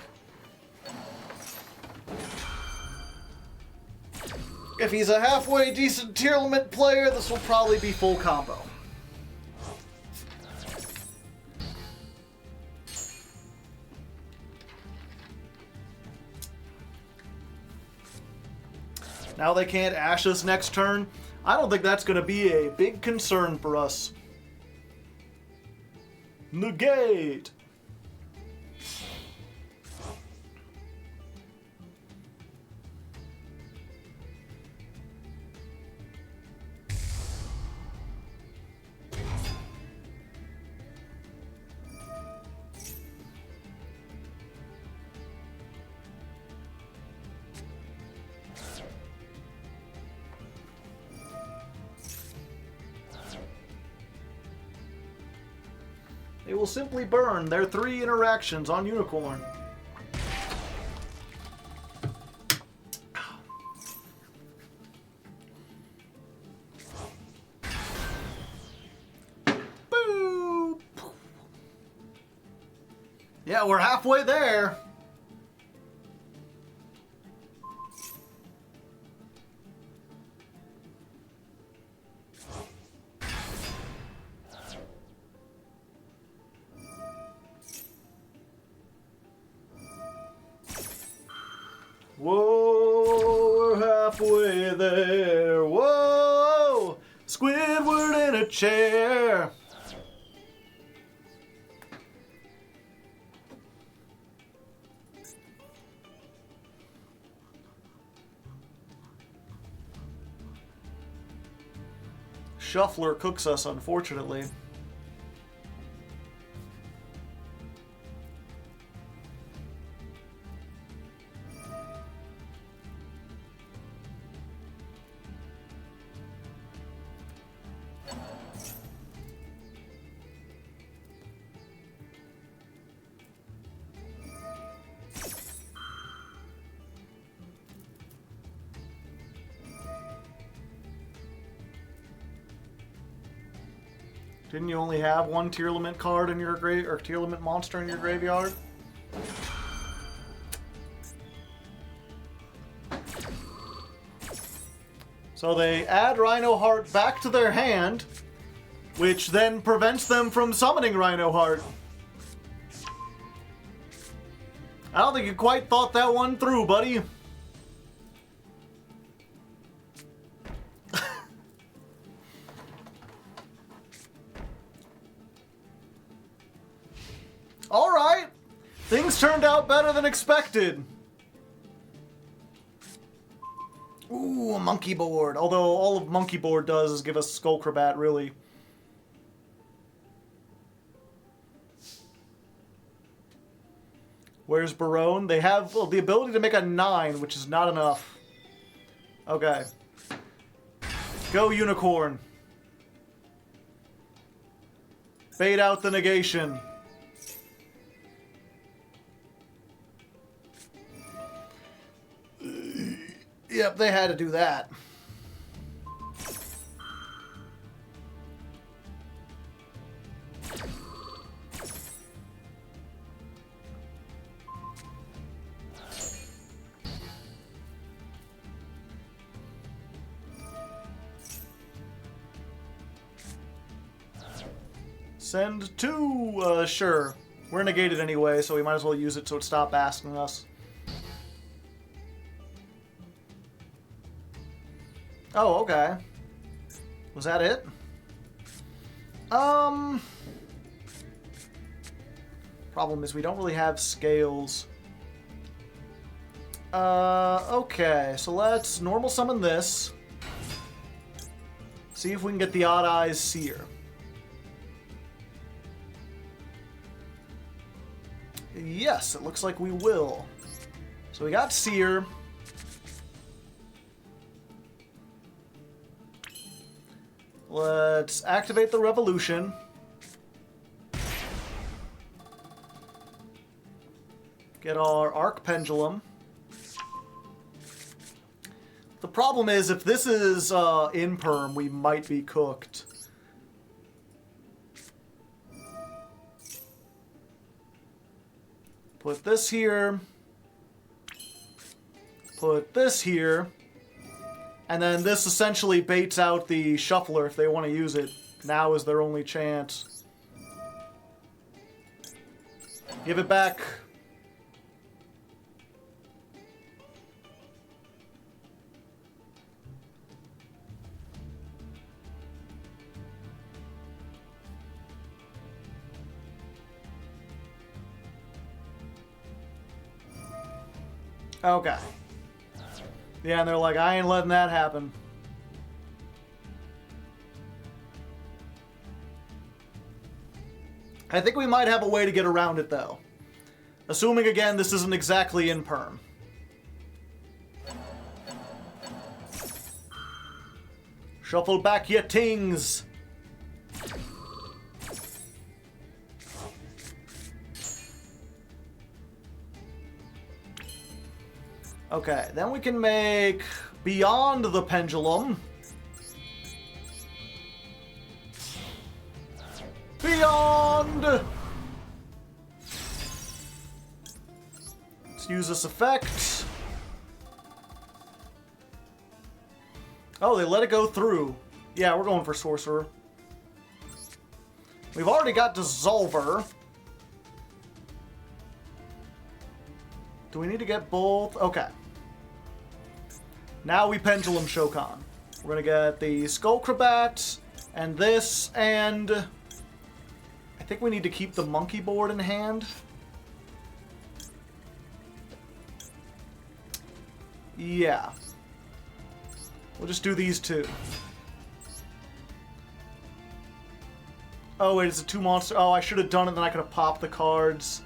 If he's a halfway decent Tearlament player, this will probably be full combo. Now they can't ash us next turn. I don't think that's going to be a big concern for us. Negate! They will simply burn their 3 interactions on Unicorn. Boop! Yeah, we're halfway there. Whoa, we're halfway there. Whoa, Squidward in a chair. Shuffler cooks us, unfortunately. Didn't you only have one Tearlament card in your or Tearlament monster in your graveyard? So they add Rhino Heart back to their hand, which then prevents them from summoning Rhino Heart. I don't think you quite thought that one through, buddy. Alright, things turned out better than expected. Ooh, a monkey board. Although all of monkey board does is give us Skullcrabat, really. Where's Barone? They have the ability to make a 9, which is not enough. Okay. Go, Unicorn. Bait out the negation. Yep, they had to do that. Send 2, sure. We're negated anyway, so we might as well use it so it stops asking us. Oh, okay. Was that it? Problem is we don't really have scales. Okay, so let's normal summon this. See if we can get the Odd Eyes Seer. Yes, it looks like we will. So we got Seer. Let's activate the Revolution. Get our Arc Pendulum. The problem is, if this is in perm, we might be cooked. Put this here. Put this here. And then this essentially baits out the Shuffler if they want to use it. Now is their only chance. Give it back. Okay. Yeah, and they're like, I ain't letting that happen. I think we might have a way to get around it, though. Assuming, again, this isn't exactly in perm. Shuffle back your tings. Okay, then we can make Beyond the Pendulum. Beyond! Let's use this effect. Oh, they let it go through. Yeah, we're going for Sorcerer. We've already got Dissolver. Do we need to get both? Okay. Now we pendulum Shokan. We're gonna get the Skullcrabat and this, and I think we need to keep the monkey board in hand. Yeah. We'll just do these two. Oh wait, it's a 2 monster. Oh, I should have done it, then I could have popped the cards.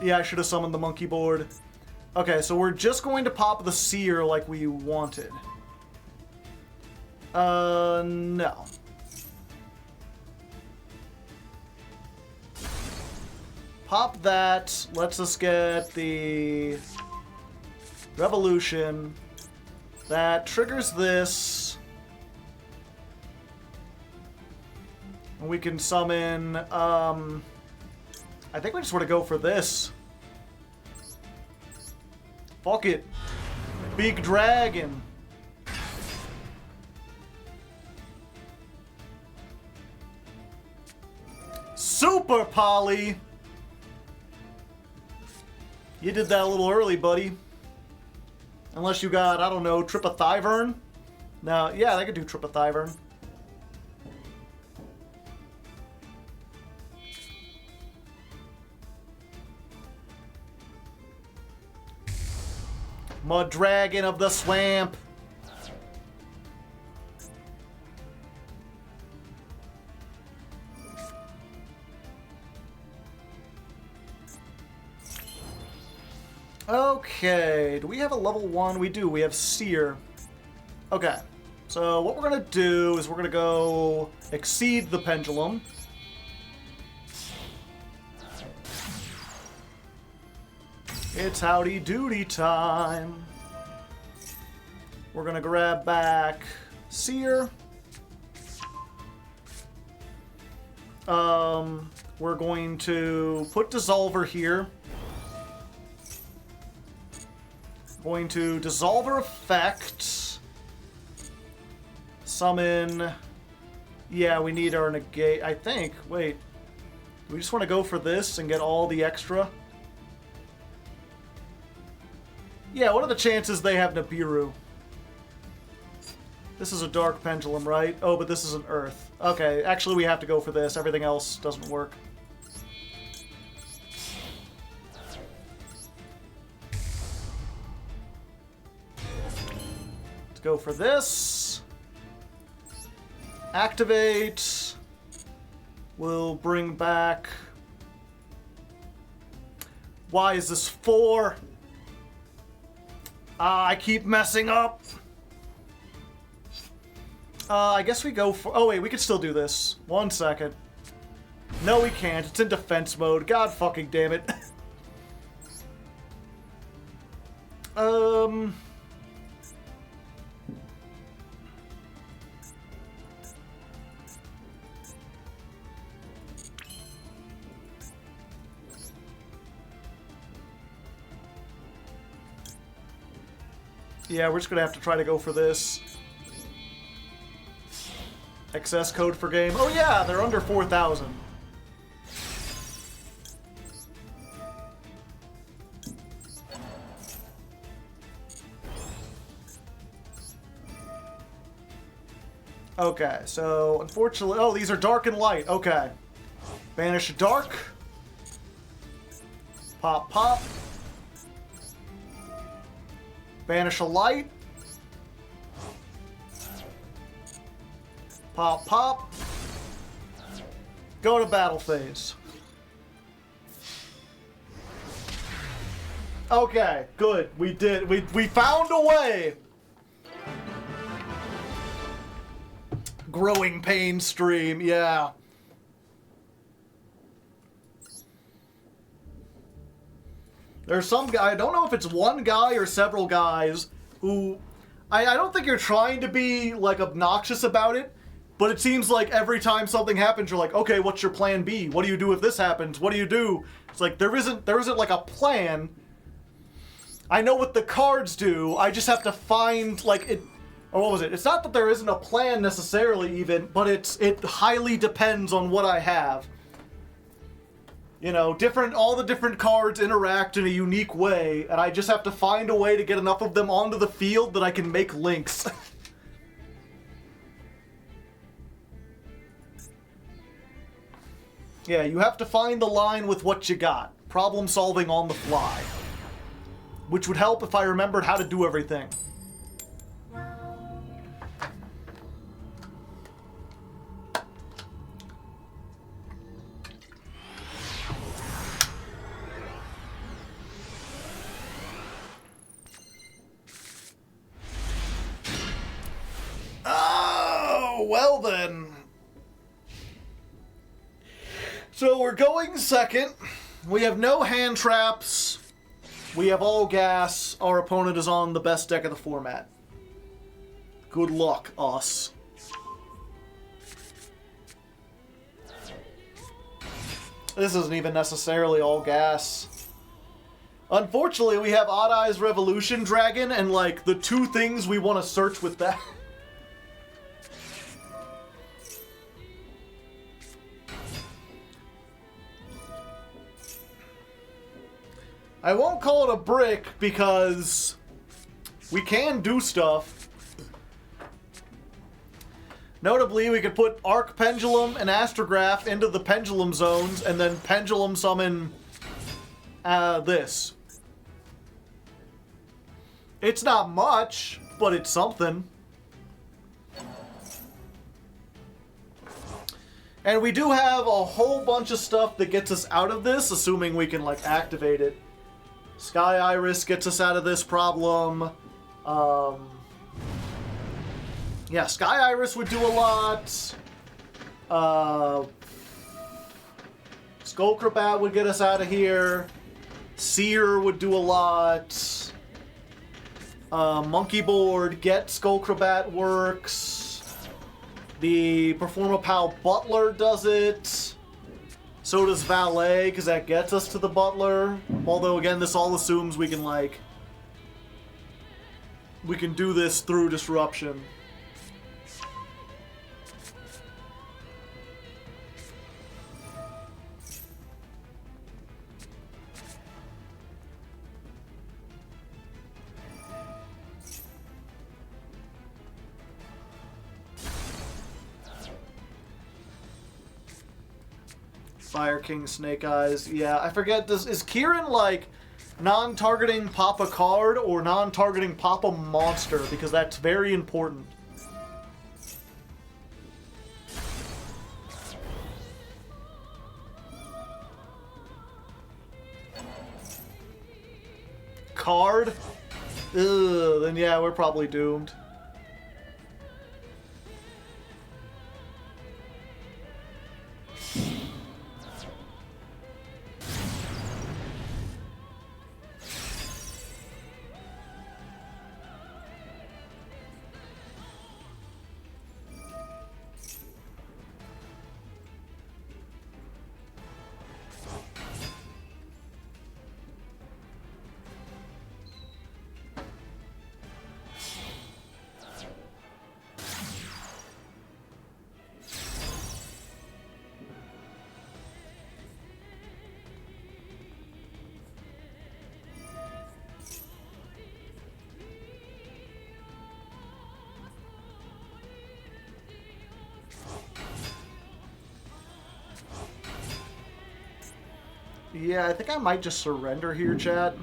Yeah, I should have summoned the monkey board. Okay, so we're just going to pop the seer like we wanted. No. Pop that. Let's us get the revolution. That triggers this. And we can summon, I think we just want to go for this. Fuck it. Big dragon. Super Polly. You did that a little early, buddy. Unless you got, I don't know, Tripathyvern? No, yeah, they could do Tripathyvern. Mud Dragon of the Swamp. Okay, do we have a level 1? We do, we have Seer. Okay, so what we're gonna do is we're gonna go exceed the pendulum. It's howdy doody time. We're gonna grab back Seer. We're going to put Dissolver here. Going to Dissolver effect. Summon. Yeah, we need our negate. I think. Wait. Do we just want to go for this and get all the extra? Yeah, what are the chances they have Nibiru? This is a dark pendulum, right? Oh, but this is an earth. Okay, actually we have to go for this. Everything else doesn't work. Let's go for this. Activate. We'll bring back... Why is this 4? I keep messing up. I guess we go for... Oh, wait, we can still do this. 1 second. No, we can't. It's in defense mode. God fucking damn it. Yeah, we're just gonna have to try to go for this. Excess code for game. Oh yeah, they're under 4,000. Okay, so unfortunately... Oh, these are dark and light. Okay. Banish dark. Pop, pop. Banish a light. Pop, pop. Go to battle phase. Okay, good. We did. We found a way. Growing pain stream, yeah. There's some guy, I don't know if it's one guy or several guys, who... I don't think you're trying to be, like, obnoxious about it, but it seems like every time something happens, you're like, okay, what's your plan B? What do you do if this happens? What do you do? It's like, there isn't like, a plan. I know what the cards do, I just have to find, like, it... Or what was it? It's not that there isn't a plan necessarily, even, but it highly depends on what I have. You know, all the different cards interact in a unique way, and I just have to find a way to get enough of them onto the field that I can make links. Yeah, you have to find the line with what you got. Problem solving on the fly. Which would help if I remembered how to do everything. Oh, well then. So we're going second. We have no hand traps. We have all gas. Our opponent is on the best deck of the format. Good luck, us. This isn't even necessarily all gas. Unfortunately, we have Odd Eyes Revolution Dragon, and like the two things we want to search with that. I won't call it a brick because we can do stuff. Notably, we could put Arc Pendulum and Astrograph into the Pendulum zones and then Pendulum summon this. It's not much, but it's something. And we do have a whole bunch of stuff that gets us out of this, assuming we can, like, activate it. Sky Iris gets us out of this problem. Yeah, Sky Iris would do a lot. Skullcrabat would get us out of here. Seer would do a lot. Monkey Board, Get Skullcrabat works. The Performapal Butler does it. So does Valet, because that gets us to the Butler. Although, again, this all assumes we can, like... we can do this through Disruption. Fire King, Snake Eyes. Yeah, I forget. Is Kieran like non-targeting pop a card or non-targeting pop a monster? Because that's very important. Card? Ugh, then yeah, we're probably doomed. Yeah, I think I might just surrender here, chat.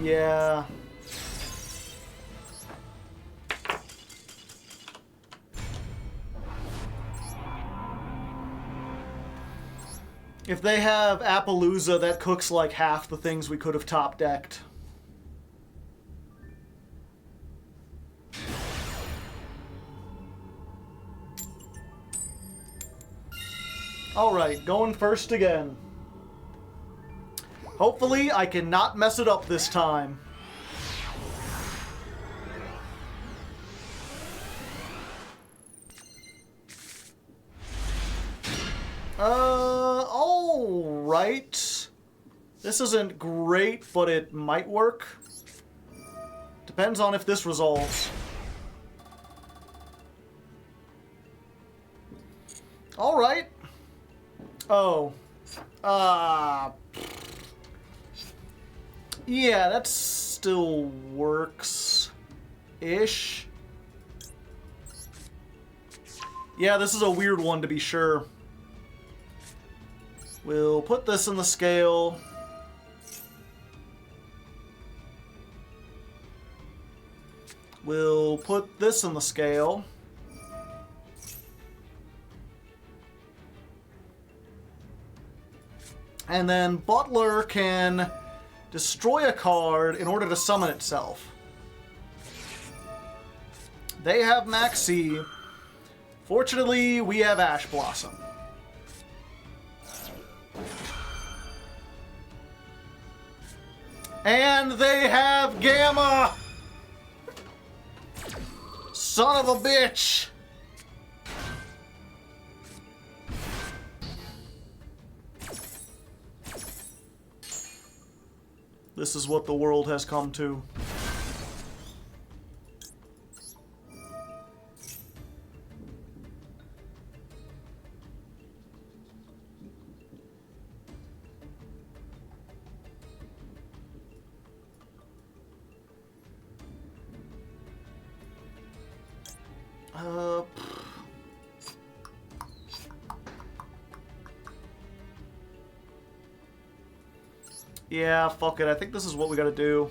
Yeah. If they have Appaloosa, that cooks like half the things we could have top-decked. Alright, going first again. Hopefully, I can not mess it up this time. Alright. This isn't great, but it might work. Depends on if this resolves. All right. Oh. Yeah, that still works-ish. Yeah, this is a weird one to be sure. We'll put this in the scale. We'll put this in the scale. And then Butler can destroy a card in order to summon itself. They have Maxi. Fortunately, we have Ash Blossom. And they have Gamma! Son of a bitch! This is what the world has come to. Yeah, fuck it. I think this is what we gotta do.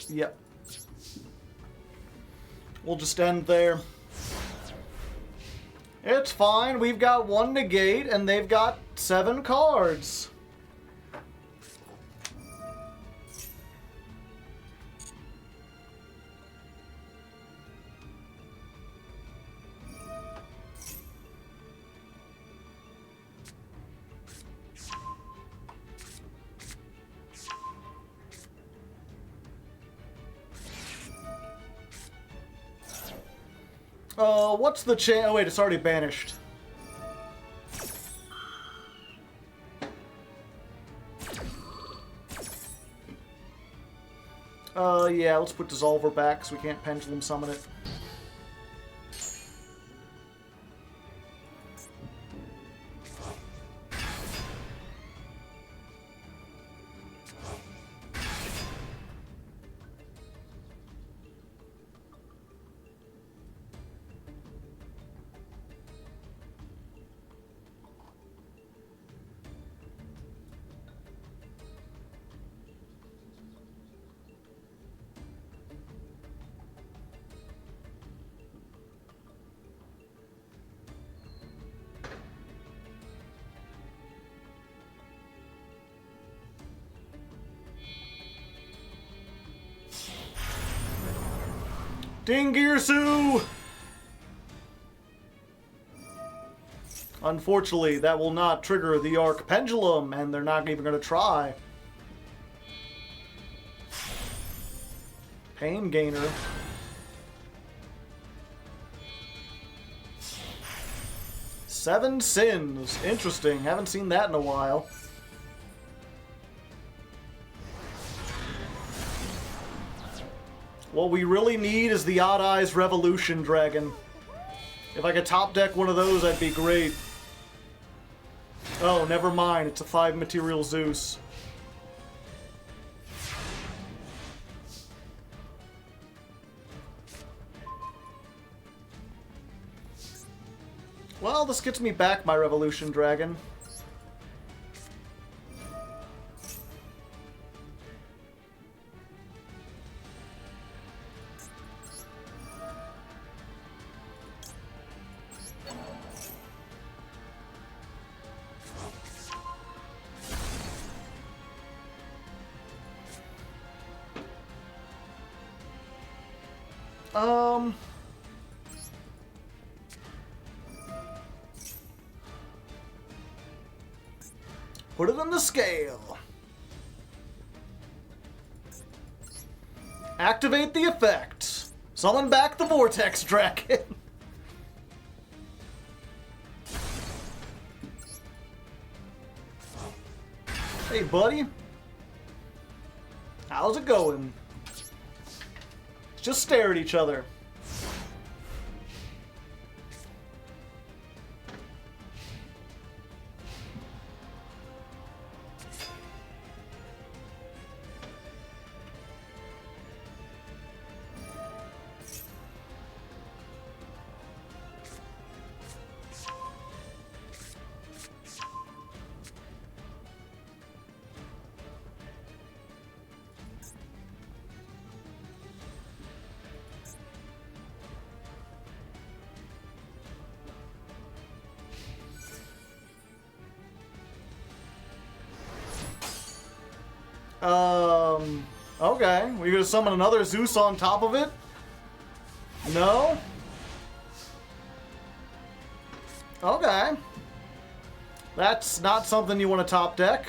Yep. We'll just end there. It's fine. We've got 1 negate, and they've got 7 cards. What's the chance? Oh wait, it's already banished. Yeah, let's put Dissolver back because we can't Pendulum Summon it. Dingirsu! Unfortunately, that will not trigger the Arc Pendulum, and they're not even going to try. Pain Gainer. Seven Sins. Interesting. Haven't seen that in a while. What we really need is the Odd Eyes Revolution Dragon. If I could top deck one of those, that'd be great. Oh, never mind. It's a 5 material Zeus. Well, this gets me back my Revolution Dragon. Put it in the scale. Activate the effect. Summon back the Vortex Dragon. Hey, buddy. How's it going? Just stare at each other. Okay. We're gonna summon another Zeus on top of it? No? Okay. That's not something you want to top deck.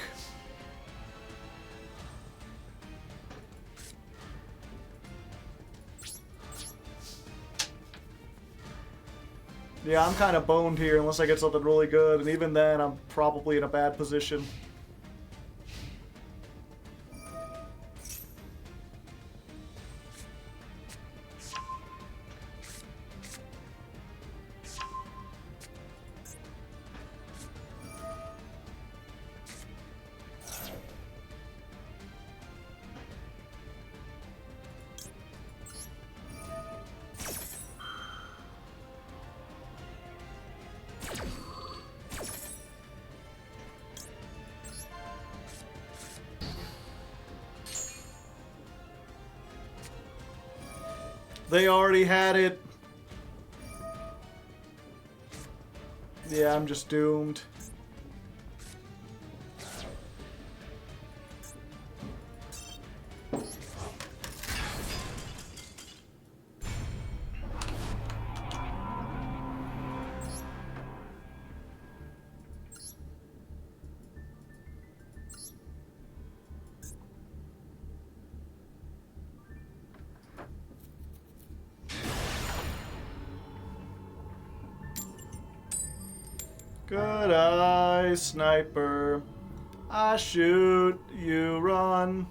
Yeah, I'm kind of boned here unless I get something really good, and even then I'm probably in a bad position. They already had it. Yeah, I'm just doomed. Good eye, sniper. I shoot, you run.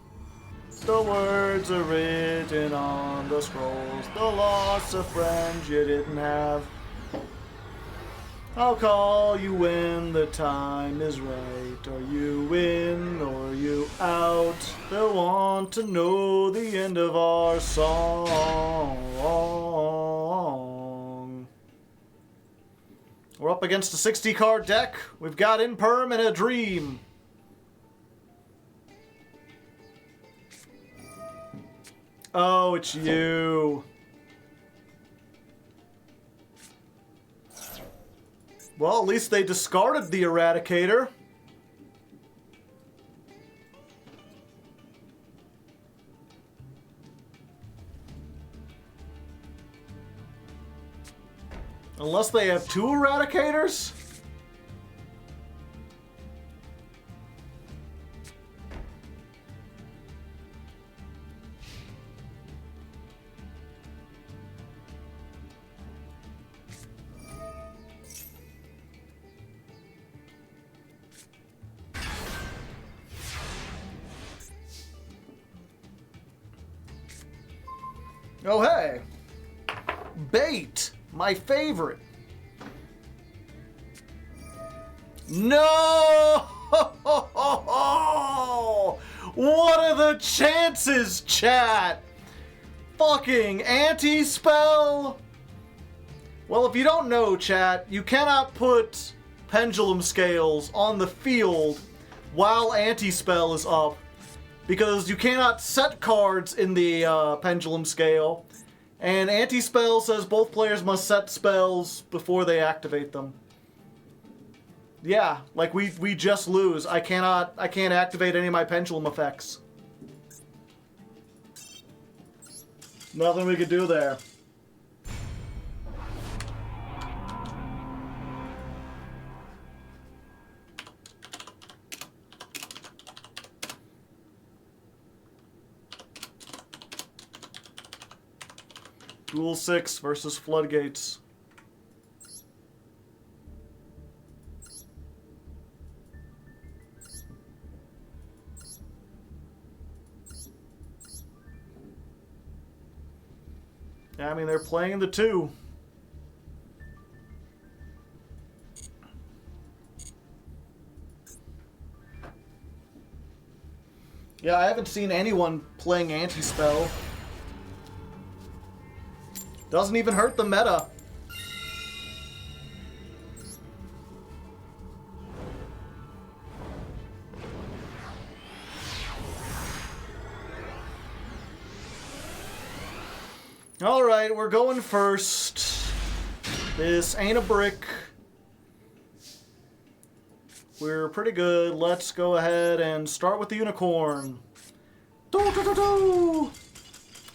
The words are written on the scrolls. The loss of friends you didn't have. I'll call you when the time is right. Are you in or are you out? They'll want to know the end of our song. We're up against a 60-card deck. We've got Imperm and a Dream. Oh, it's you. Well, at least they discarded the Eradicator. Unless they have two Eradicators? Oh, hey. Bait. My favorite. No! What are the chances, chat? Fucking anti-spell? Well, if you don't know, chat, you cannot put pendulum scales on the field while anti-spell is up, because you cannot set cards in the pendulum scale. And anti-spell says both players must set spells before they activate them. Yeah, like we just lose. I can't activate any of my pendulum effects. Nothing we could do there. Duel 6 versus floodgates. Yeah, I mean, they're playing the 2. Yeah, I haven't seen anyone playing anti-spell. Doesn't even hurt the meta. Alright, we're going first. This ain't a brick. We're pretty good. Let's go ahead and start with the unicorn. Do-do-do-do!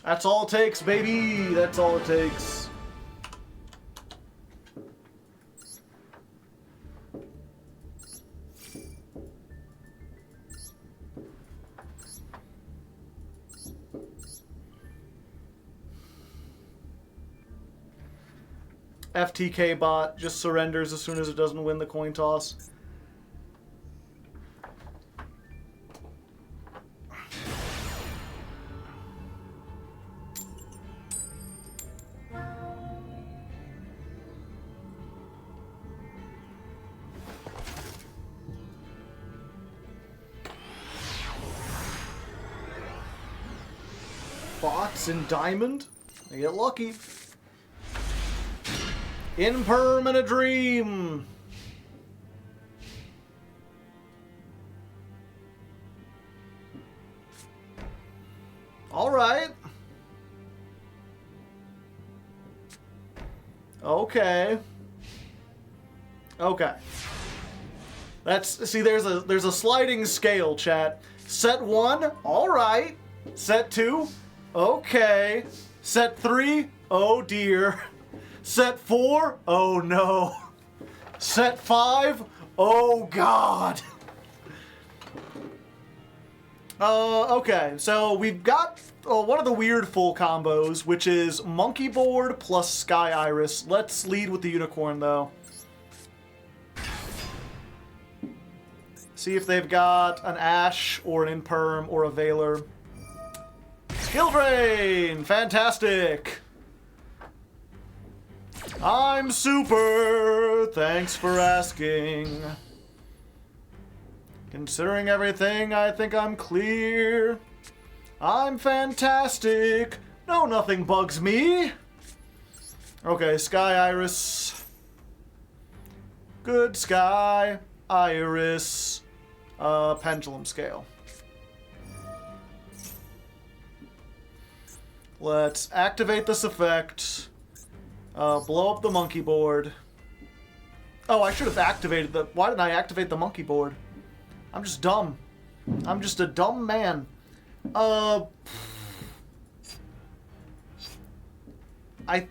That's all it takes, baby. That's all it takes. FTK Bot just surrenders as soon as it doesn't win the coin toss. Bots in diamond? They get lucky. In perm and a dream. All right. Okay. Okay. That's, see, there's a sliding scale, chat. Set 1, all right. Set 2, okay. Set 3, oh dear. Set 4, oh no. Set 5, oh god. Okay, so we've got one of the weird full combos, which is Monkey Board plus Sky Iris. Let's lead with the unicorn, though. See if they've got an Ash, or an Imperm, or a Veiler. Skill Drain! Fantastic! I'm super! Thanks for asking. Considering everything, I think I'm clear. I'm fantastic. No, nothing bugs me. Okay, Sky Iris. Good Sky Iris. Pendulum Scale. Let's activate this effect. Blow up the monkey board. Oh, I should have activated the... Why didn't I activate the monkey board? I'm just dumb. I'm just a dumb man. I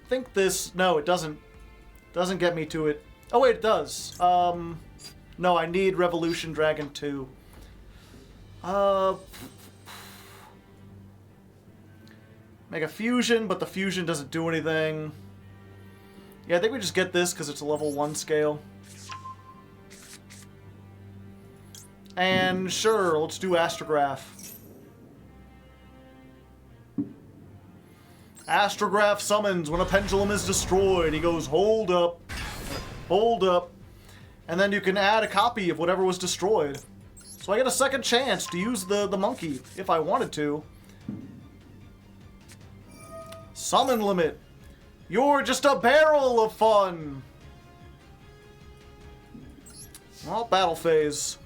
think this... No, it doesn't. Doesn't get me to it. Oh, wait, it does. No, I need Revolution Dragon 2. Make a fusion, but the fusion doesn't do anything. Yeah, I think we just get this because it's a level 1 scale. And sure, let's do Astrograph. Astrograph summons when a pendulum is destroyed. He goes, hold up. Hold up. And then you can add a copy of whatever was destroyed. So I get a second chance to use the monkey, if I wanted to. Summon limit. You're just a barrel of fun. Well, battle phase.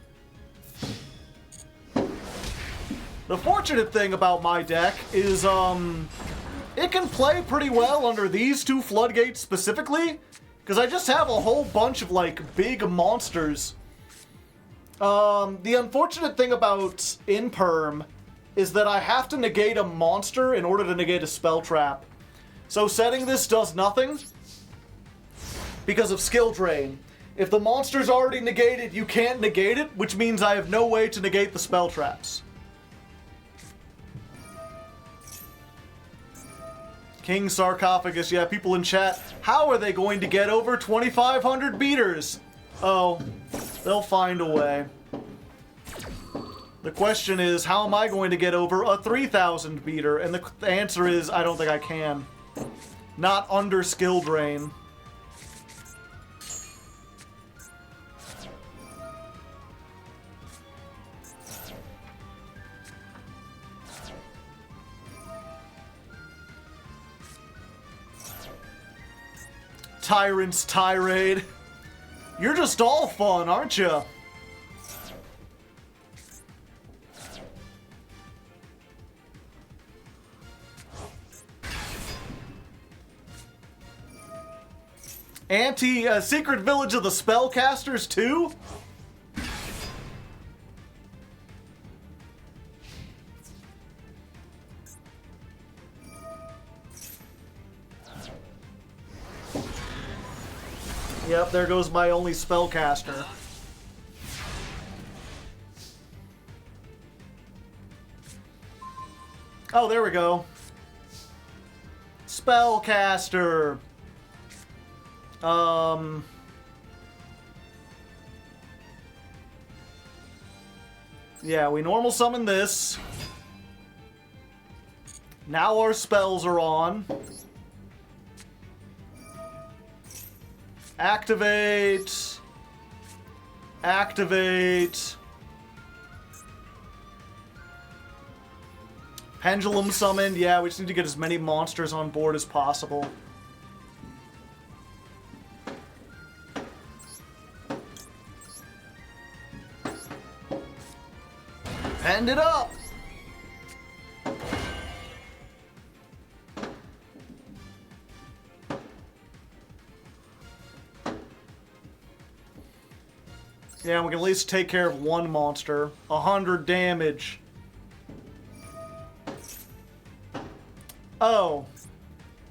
The fortunate thing about my deck is, it can play pretty well under these two floodgates specifically, because I just have a whole bunch of, like, big monsters. The unfortunate thing about Imperm is that I have to negate a monster in order to negate a spell trap. So setting this does nothing because of skill drain. If the monster's already negated, you can't negate it, which means I have no way to negate the spell traps. King Sarcophagus, yeah, people in chat. How are they going to get over 2,500 meters? Oh, they'll find a way. The question is, how am I going to get over a 3,000 meter? And the answer is, I don't think I can. Not under skill drain. Tyrant's tirade. You're just all fun, aren't you? Secret Village of the Spellcasters too? Yep, there goes my only spellcaster. Oh, there we go. Spellcaster. Yeah, we normal summon this. Now our spells are on. Activate. Activate. Pendulum summoned. Yeah, we just need to get as many monsters on board as possible. End it up! Yeah, we can at least take care of one monster. 100 damage. Oh.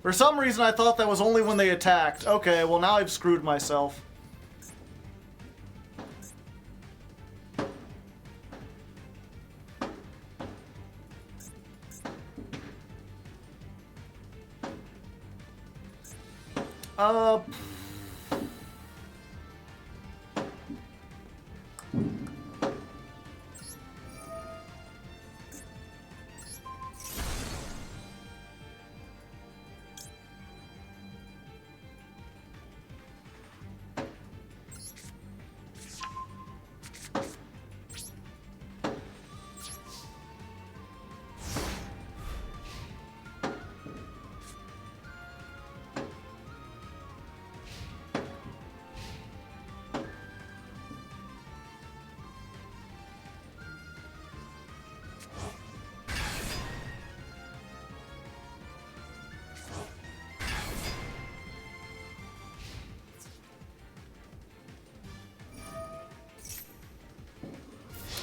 For some reason I thought that was only when they attacked. Okay, well now I've screwed myself.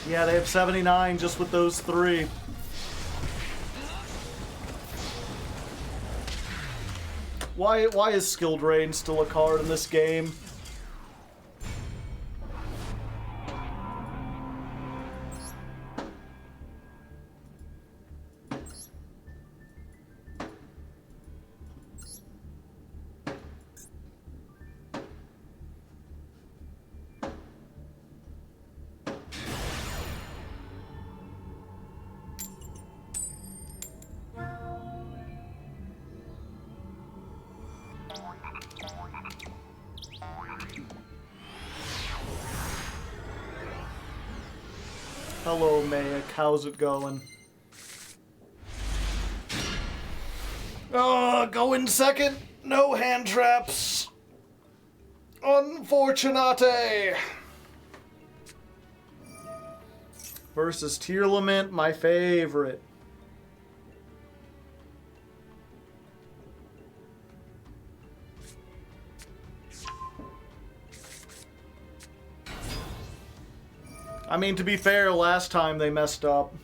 Yeah, they have 79 just with those three. Why is Skill Drain still a card in this game? Hello, Mayak. How's it going? Going second. No hand traps. Unfortunate. Versus Tearlament, my favorite. I mean, to be fair, last time they messed up.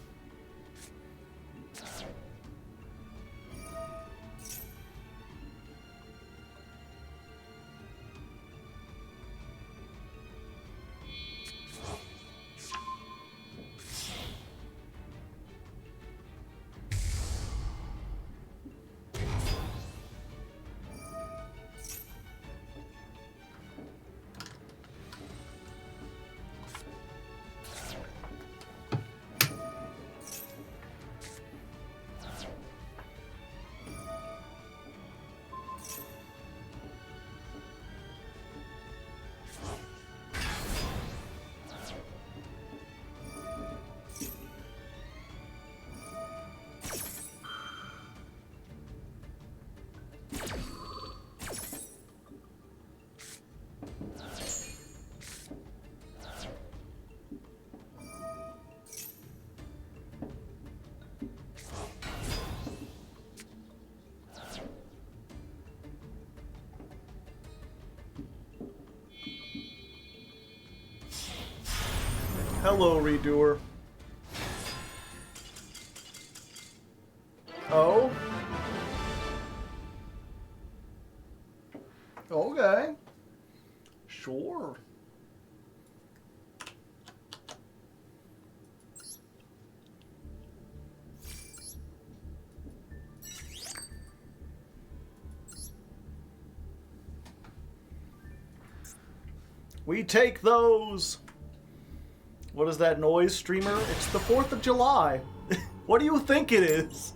Hello, Redoer. Oh? Okay. Sure. We take those! What is that noise, streamer? It's the 4th of July. What do you think it is?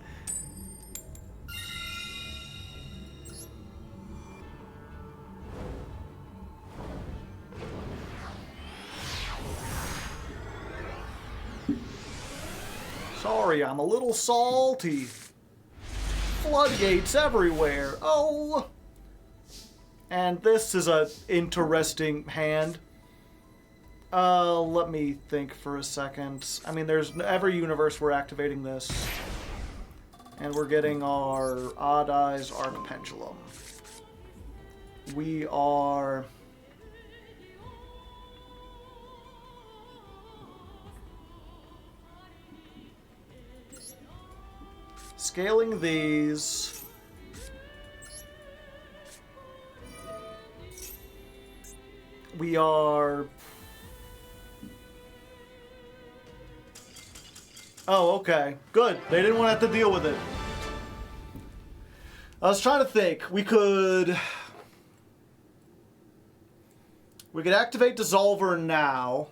Sorry, I'm a little salty. Floodgates everywhere. Oh! And this is a interesting hand. Let me think for a second. I mean, there's every universe we're activating this. And we're getting our Odd Eyes Arc Pendulum. We are... scaling these... We are... Oh, okay. Good. They didn't want to have to deal with it. I was trying to think. We could activate Dissolver now,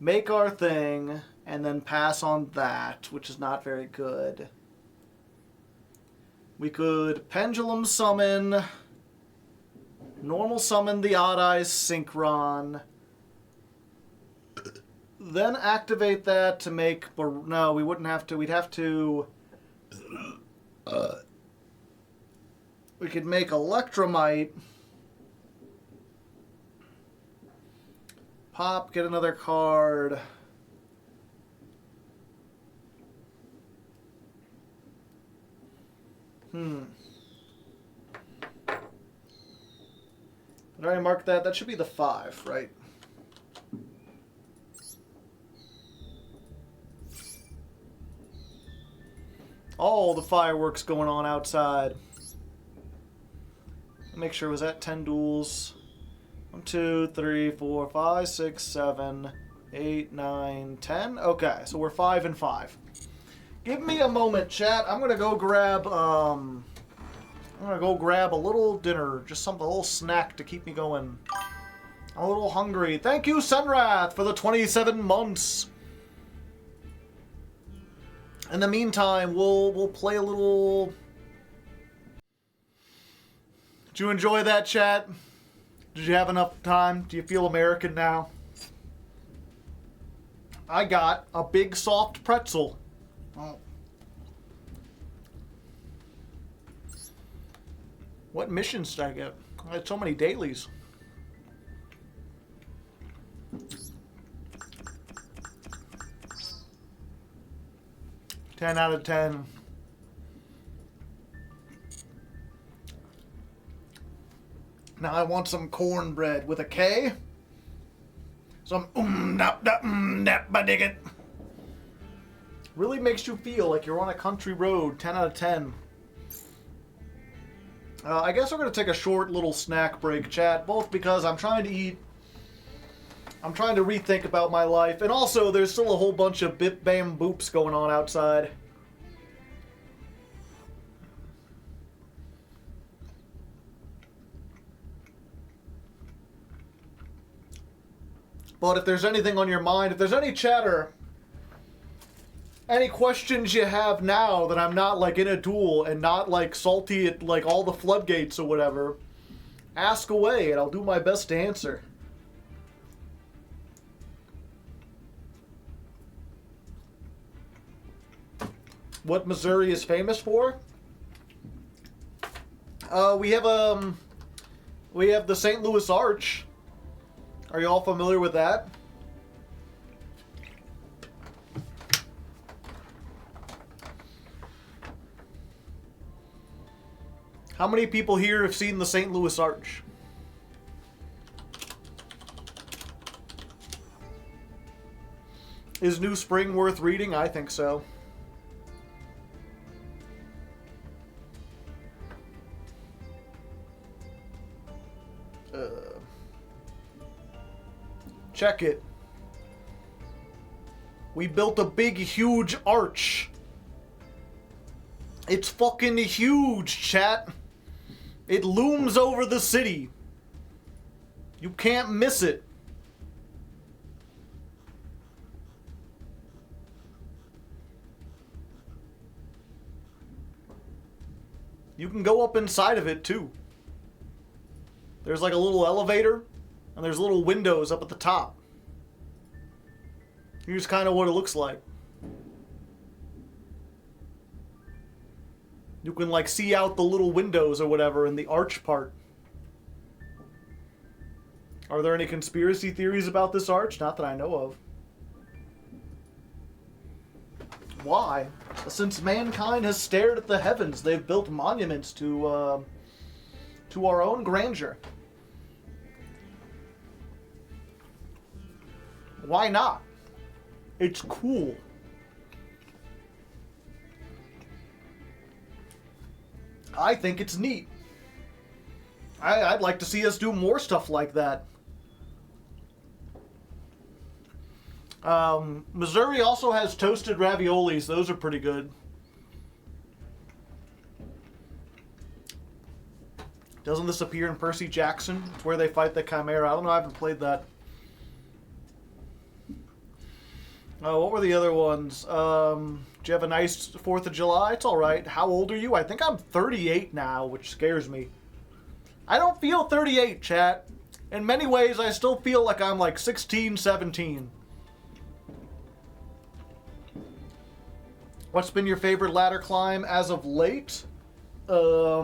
make our thing, and then pass on that, which is not very good. We could Pendulum Summon... Normal summon the Odd Eyes Synchron. Then activate that to make... No, we wouldn't have to. We'd have to... We could make Electromite. Pop, get another card. Did I already mark that? That should be the 5, right? All the fireworks going on outside. Make sure, was that 10 duels? 1, 2, 3, 4, 5, 6, 7, 8, 9, 10. Okay, so we're 5 and 5. Give me a moment, chat. I'm gonna go grab a little dinner, just something, a little snack to keep me going. I'm a little hungry. Thank you, Sunrath, for the 27 months. In the meantime, we'll play a little... Did you enjoy that, chat? Did you have enough time? Do you feel American now? I got a big soft pretzel. Oh. What missions did I get? I had so many dailies. Ten out of 10. Now I want some cornbread with a K. Some nap, I dig it. Really makes you feel like you're on a country road. 10 out of 10. I guess we're going to take a short little snack break, chat, both because I'm trying to eat, I'm trying to rethink about my life, and also there's still a whole bunch of bip bam boops going on outside. But if there's anything on your mind, if there's any chatter, any questions you have now that I'm not like in a duel and not like salty at like all the floodgates or whatever, ask away and I'll do my best to answer. What Missouri is famous for? We have the St. Louis Arch. Are you all familiar with that? How many people here have seen the St. Louis Arch? Is New Spring worth reading? I think so. Check it. We built a big, huge arch. It's fucking huge, chat. It looms over the city. You can't miss it. You can go up inside of it, too. There's like a little elevator, and there's little windows up at the top. Here's kind of what it looks like. You can like see out the little windows or whatever in the arch part. Are there any conspiracy theories about this arch? Not that I know of. Why? Since mankind has stared at the heavens, they've built monuments to our own grandeur. Why not? It's cool. I think it's neat. I'd like to see us do more stuff like that. Missouri also has toasted raviolis. Those are pretty good. Doesn't this appear in Percy Jackson? It's where they fight the Chimera. I don't know. I haven't played that. What were the other ones? Do you have a nice 4th of July? It's alright. How old are you? I think I'm 38 now, which scares me. I don't feel 38, chat. In many ways, I still feel like I'm like 16, 17. What's been your favorite ladder climb as of late? I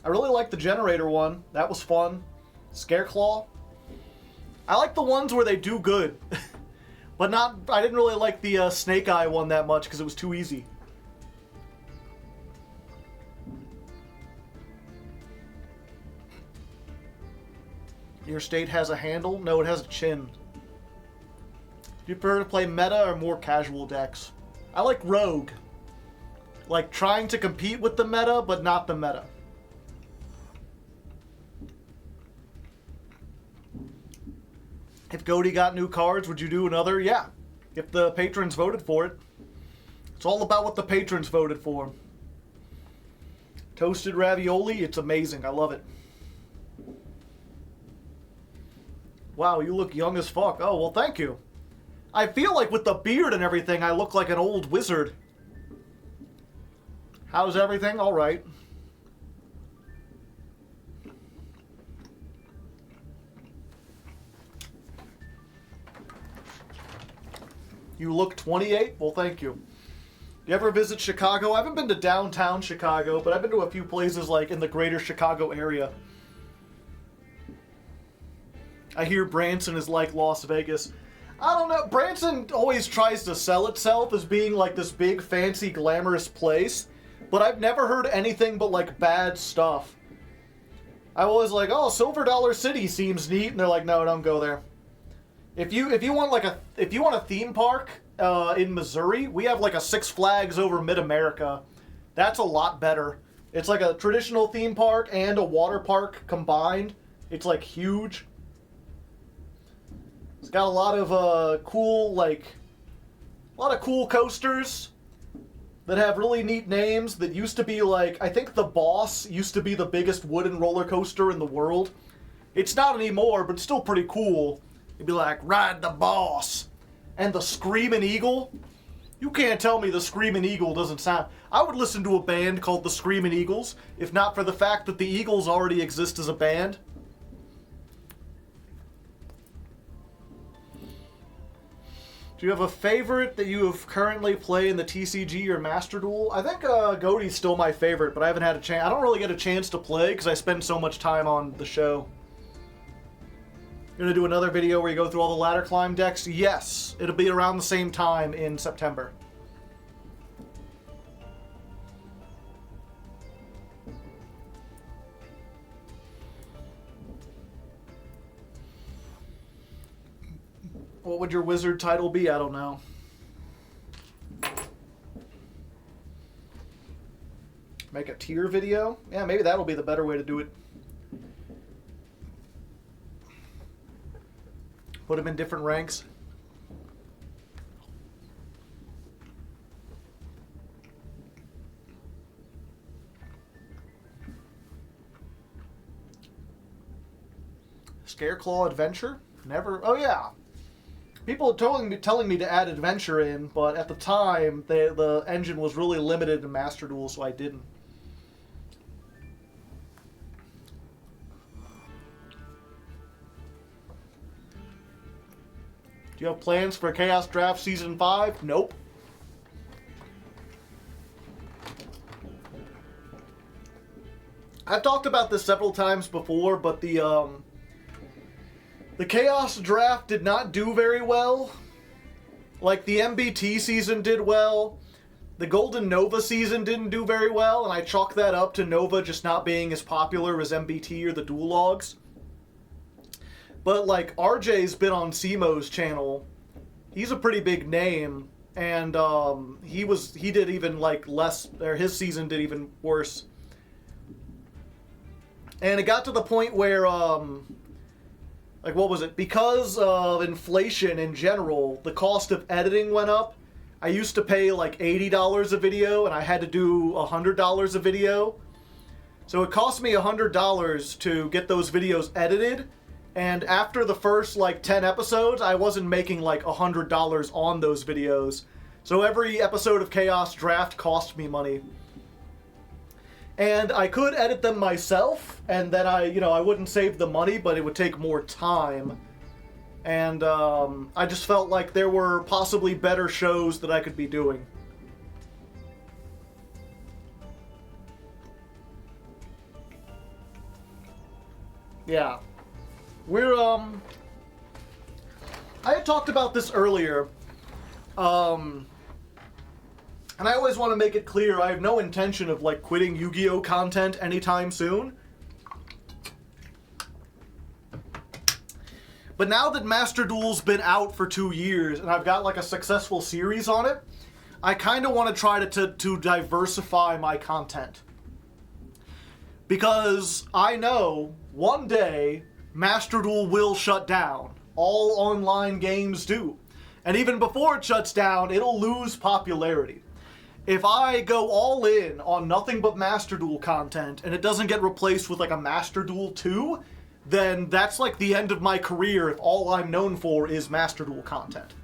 really like the generator one. That was fun. Scareclaw. I like the ones where they do good. But not, I didn't really like the Snake Eye one that much because it was too easy. Your state has a handle? No, it has a chin. Do you prefer to play meta or more casual decks? I like rogue. Like trying to compete with the meta, but not the meta. If Goaty got new cards, would you do another? Yeah. If the patrons voted for it. It's all about what the patrons voted for. Toasted ravioli, it's amazing. I love it. Wow, you look young as fuck. Oh, well, thank you. I feel like with the beard and everything, I look like an old wizard. How's everything? All right. You look 28? Well, thank you. You ever visit Chicago? I haven't been to downtown Chicago, but I've been to a few places like in the greater Chicago area. I hear Branson is like Las Vegas. I don't know. Branson always tries to sell itself as being like this big, fancy, glamorous place, but I've never heard anything but like bad stuff. I'm always like, oh, Silver Dollar City seems neat, and they're like, no, don't go there. If you want a theme park in Missouri, we have like a Six Flags over Mid-America. That's a lot better. It's like a traditional theme park and a water park combined. It's like huge. It's got a lot of cool coasters that have really neat names that used to be like, I think the Boss used to be the biggest wooden roller coaster in the world. It's not anymore, but it's still pretty cool. It'd be like, Ride the Boss. And the Screamin' Eagle. You can't tell me the Screamin' Eagle doesn't sound... I would listen to a band called the Screamin' Eagles, if not for the fact that the Eagles already exist as a band. Do you have a favorite that you have currently played in the TCG or Master Duel? I think Goaty's still my favorite, but I haven't had a chance. I don't really get a chance to play because I spend so much time on the show. You're going to do another video where you go through all the ladder climb decks? Yes. It'll be around the same time in September. What would your wizard title be? I don't know. Make a tier video? Yeah, maybe that'll be the better way to do it. Put them in different ranks. Scareclaw Adventure? Never. Oh yeah. People are telling me to add Adventure in, but at the time the engine was really limited to Master Duel, so I didn't. Do you have plans for Chaos Draft Season 5? Nope. I've talked about this several times before, but the Chaos Draft did not do very well. Like, the MBT season did well. The Golden Nova season didn't do very well, and I chalk that up to Nova just not being as popular as MBT or the Duel Logs. But, like, RJ's been on Simo's channel. He's a pretty big name, and he did even, like, less, or his season did even worse. And it got to the point where, like, what was it? Because of inflation in general, the cost of editing went up. I used to pay, like, $80 a video, and I had to do $100 a video. So it cost me $100 to get those videos edited. And after the first, like, 10 episodes, I wasn't making, like, $100 on those videos. So every episode of Chaos Draft cost me money. And I could edit them myself, and then I wouldn't save the money, but it would take more time. And I just felt like there were possibly better shows that I could be doing. Yeah. I had talked about this earlier, and I always want to make it clear I have no intention of, like, quitting Yu-Gi-Oh! Content anytime soon. But now that Master Duel's been out for 2 years, and I've got, like, a successful series on it, I kind of want to try to diversify my content. Because I know one day Master Duel will shut down. All online games do. And even before it shuts down, it'll lose popularity. If I go all in on nothing but Master Duel content, and it doesn't get replaced with, like, a Master Duel 2, then that's, like, the end of my career if all I'm known for is Master Duel content.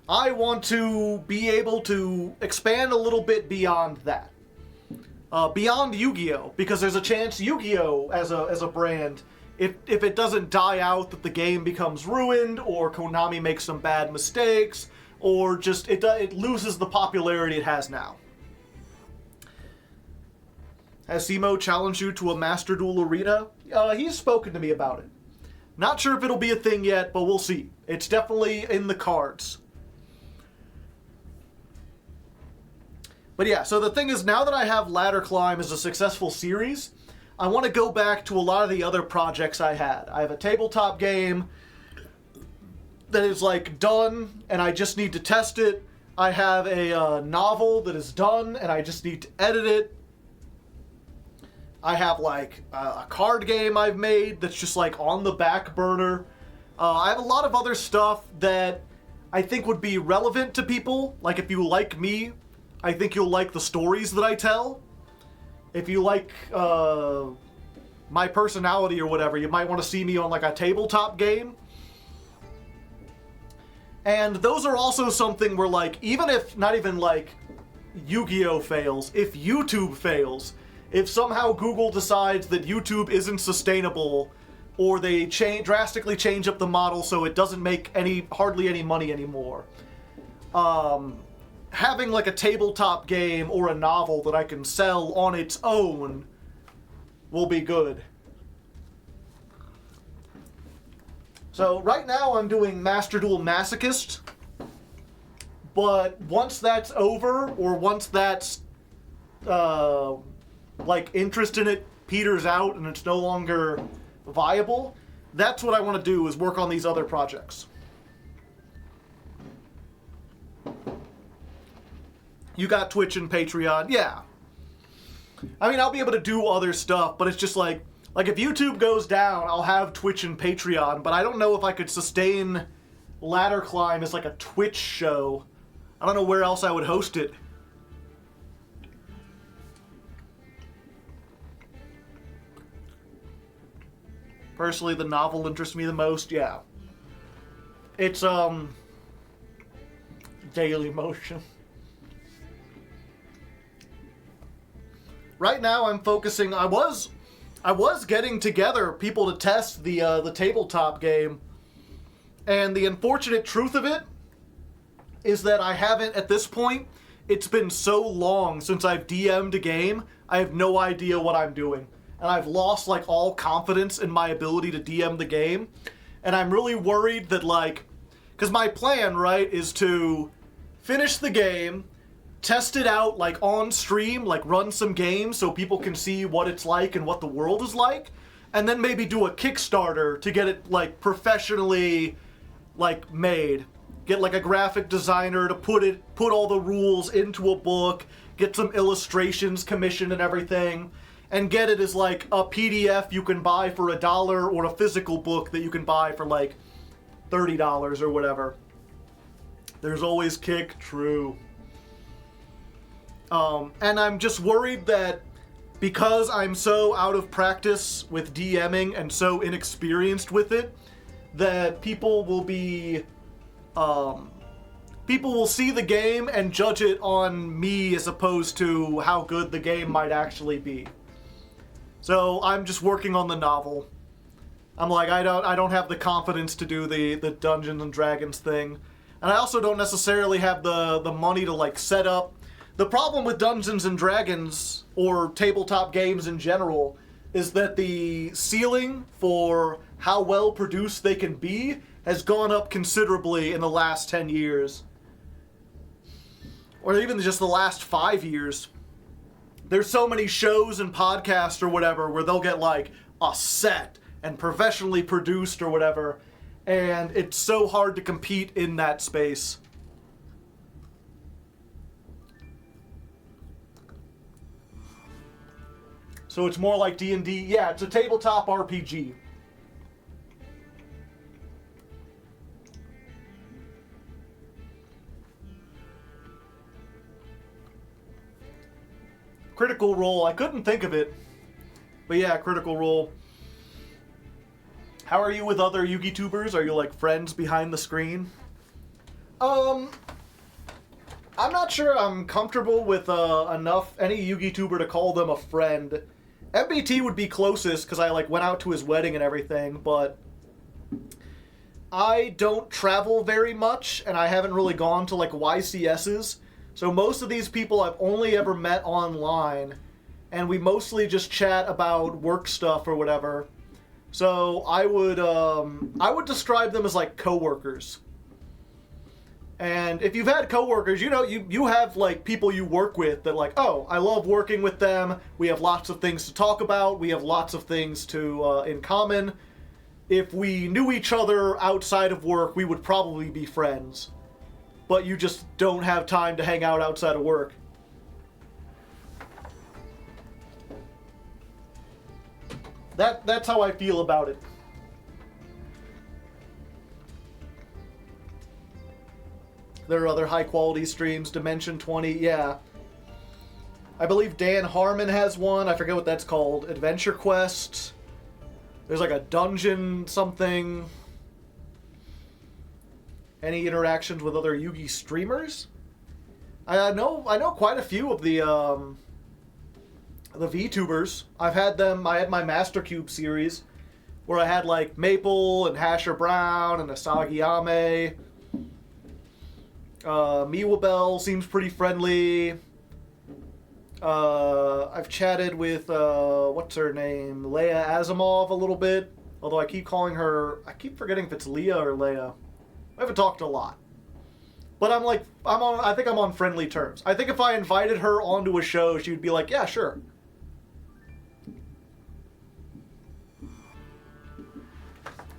I want to be able to expand a little bit beyond that. Beyond Yu-Gi-Oh! Because there's a chance Yu-Gi-Oh! as a brand, if it doesn't die out, that the game becomes ruined, or Konami makes some bad mistakes, or just it loses the popularity it has now. Has Simo challenged you to a Master Duel arena? He's spoken to me about it. Not sure if it'll be a thing yet, but we'll see. It's definitely in the cards. But yeah, so the thing is, now that I have Ladder Climb as a successful series, I want to go back to a lot of the other projects I had. I have a tabletop game that is, like, done, and I just need to test it. I have a novel that is done, and I just need to edit it. I have, like, a card game I've made that's just, like, on the back burner. I have a lot of other stuff that I think would be relevant to people. Like, if you like me, I think you'll like the stories that I tell. If you like my personality or whatever, you might want to see me on, like, a tabletop game. And those are also something where, like, even if not even, like, Yu-Gi-Oh! Fails, if YouTube fails, if somehow Google decides that YouTube isn't sustainable, or they drastically change up the model so it doesn't make hardly any money anymore, having, like, a tabletop game or a novel that I can sell on its own will be good. So right now I'm doing Master Duel Masochist, but once that's over, or once that's, like, interest in it peters out and it's no longer viable, that's what I want to do, is work on these other projects. You got Twitch and Patreon, yeah. I mean, I'll be able to do other stuff, but it's just like if YouTube goes down, I'll have Twitch and Patreon, but I don't know if I could sustain Ladder Climb as like a Twitch show. I don't know where else I would host it. Personally, the novel interests me the most, yeah. It's, Daily Motion. Right now, I'm focusing. I was getting together people to test the tabletop game, and the unfortunate truth of it is that I haven't at this point. It's been so long since I've DM'd a game. I have no idea what I'm doing, and I've lost like all confidence in my ability to DM the game, and I'm really worried that because my plan, right, is to finish the game. Test it out, like, on stream, like, run some games so people can see what it's like and what the world is like, and then maybe do a Kickstarter to get it, like, professionally, like, made. Get, like, a graphic designer to put all the rules into a book, get some illustrations commissioned and everything, and get it as, like, a PDF you can buy for $1 or a physical book that you can buy for, like, $30 or whatever. There's always Kick, true. And I'm just worried that because I'm so out of practice with DMing and so inexperienced with it, that people will see the game and judge it on me as opposed to how good the game might actually be. So I'm just working on the novel. I'm like, I don't have the confidence to do the Dungeons and Dragons thing. And I also don't necessarily have the money to like set up. The problem with Dungeons and Dragons, or tabletop games in general, is that the ceiling for how well produced they can be has gone up considerably in the last 10 years. Or even just the last 5 years. There's so many shows and podcasts or whatever where they'll get like a set and professionally produced or whatever, and it's so hard to compete in that space. So it's more like D&D. Yeah, it's a tabletop RPG. Critical Role. I couldn't think of it. But yeah, Critical Role. How are you with other Yugi-tubers? Are you like friends behind the screen? I'm not sure I'm comfortable with any Yugi-tuber to call them a friend. MBT would be closest because I like went out to his wedding and everything, but I don't travel very much and I haven't really gone to like YCSs. So most of these people I've only ever met online, and we mostly just chat about work stuff or whatever. So I would describe them as like coworkers. And if you've had coworkers, you know, you have like people you work with that like, oh, I love working with them. We have lots of things to talk about. We have lots of things in common. If we knew each other outside of work, we would probably be friends. But you just don't have time to hang out outside of work. That's how I feel about it. There are other high-quality streams. Dimension 20, yeah. I believe Dan Harmon has one. I forget what that's called. Adventure Quest. There's like a dungeon something. Any interactions with other Yugi streamers? I know quite a few of the VTubers. I've had them. I had my Master Cube series where I had like Maple and Hasher Brown and Asagi Ame. Miwabel seems pretty friendly. I've chatted with, what's her name? Leia Asimov a little bit. Although I keep forgetting if it's Leah or Leia. I haven't talked a lot. But I think I'm on friendly terms. I think if I invited her onto a show, she would be like, yeah, sure.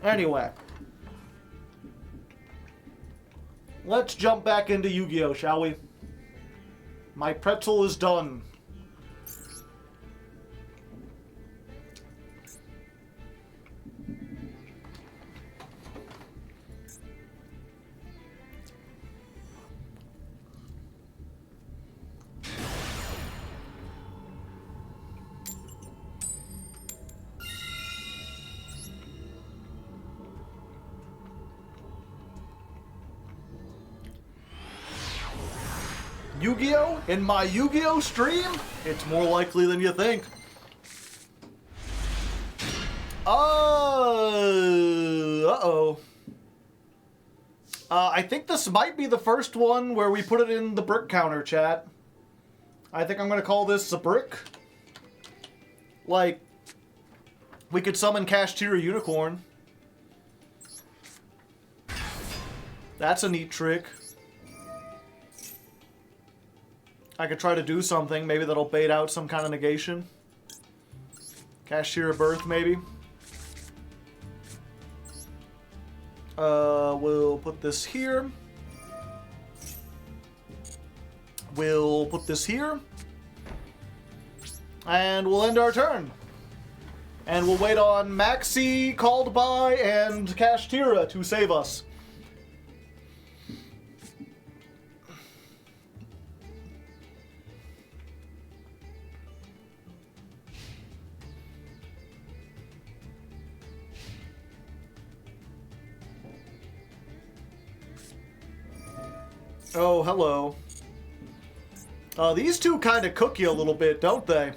Anyway. Let's jump back into Yu-Gi-Oh, shall we? My pretzel is done. Yu-Gi-Oh? In my Yu-Gi-Oh stream? It's more likely than you think. Uh-oh. I think this might be the first one where we put it in the brick counter, chat. I think I'm gonna call this a brick. Like, we could summon Kashtira Unicorn. That's a neat trick. I could try to do something. Maybe that'll bait out some kind of negation. Kashtira Birth, maybe. We'll put this here. We'll put this here. And we'll end our turn. And we'll wait on Maxi, Called By, and Kashtira to save us. Oh, hello. These two kind of cook you a little bit, don't they?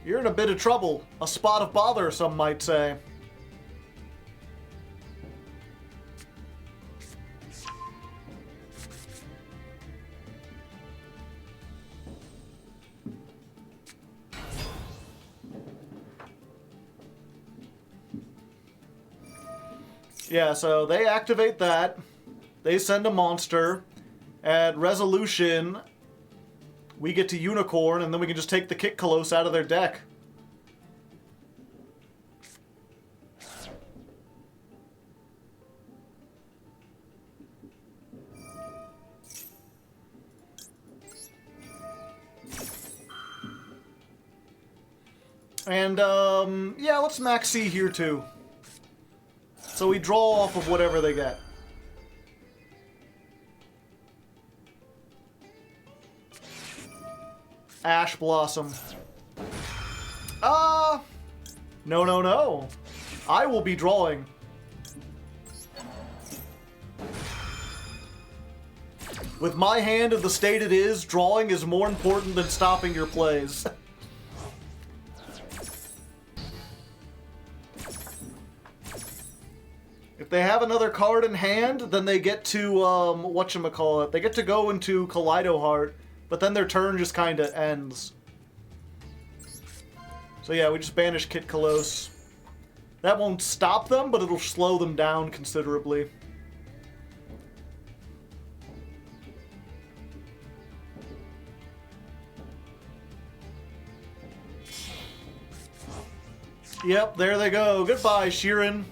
You're in a bit of trouble. A spot of bother, some might say. Yeah, so they activate that. They send a monster. At resolution, we get to Unicorn, and then we can just take the Kick Colosse out of their deck. And, yeah, let's max C here, too. So we draw off of whatever they get. Ash Blossom. No, no, no. I will be drawing. With my hand in the state it is, drawing is more important than stopping your plays. If they have another card in hand, then they get to, whatchamacallit, they get to go into Kaleido Heart, but then their turn just kind of ends. So yeah, we just banish Kit Colosse. That won't stop them, but it'll slow them down considerably. Yep, there they go. Goodbye, Sheeran.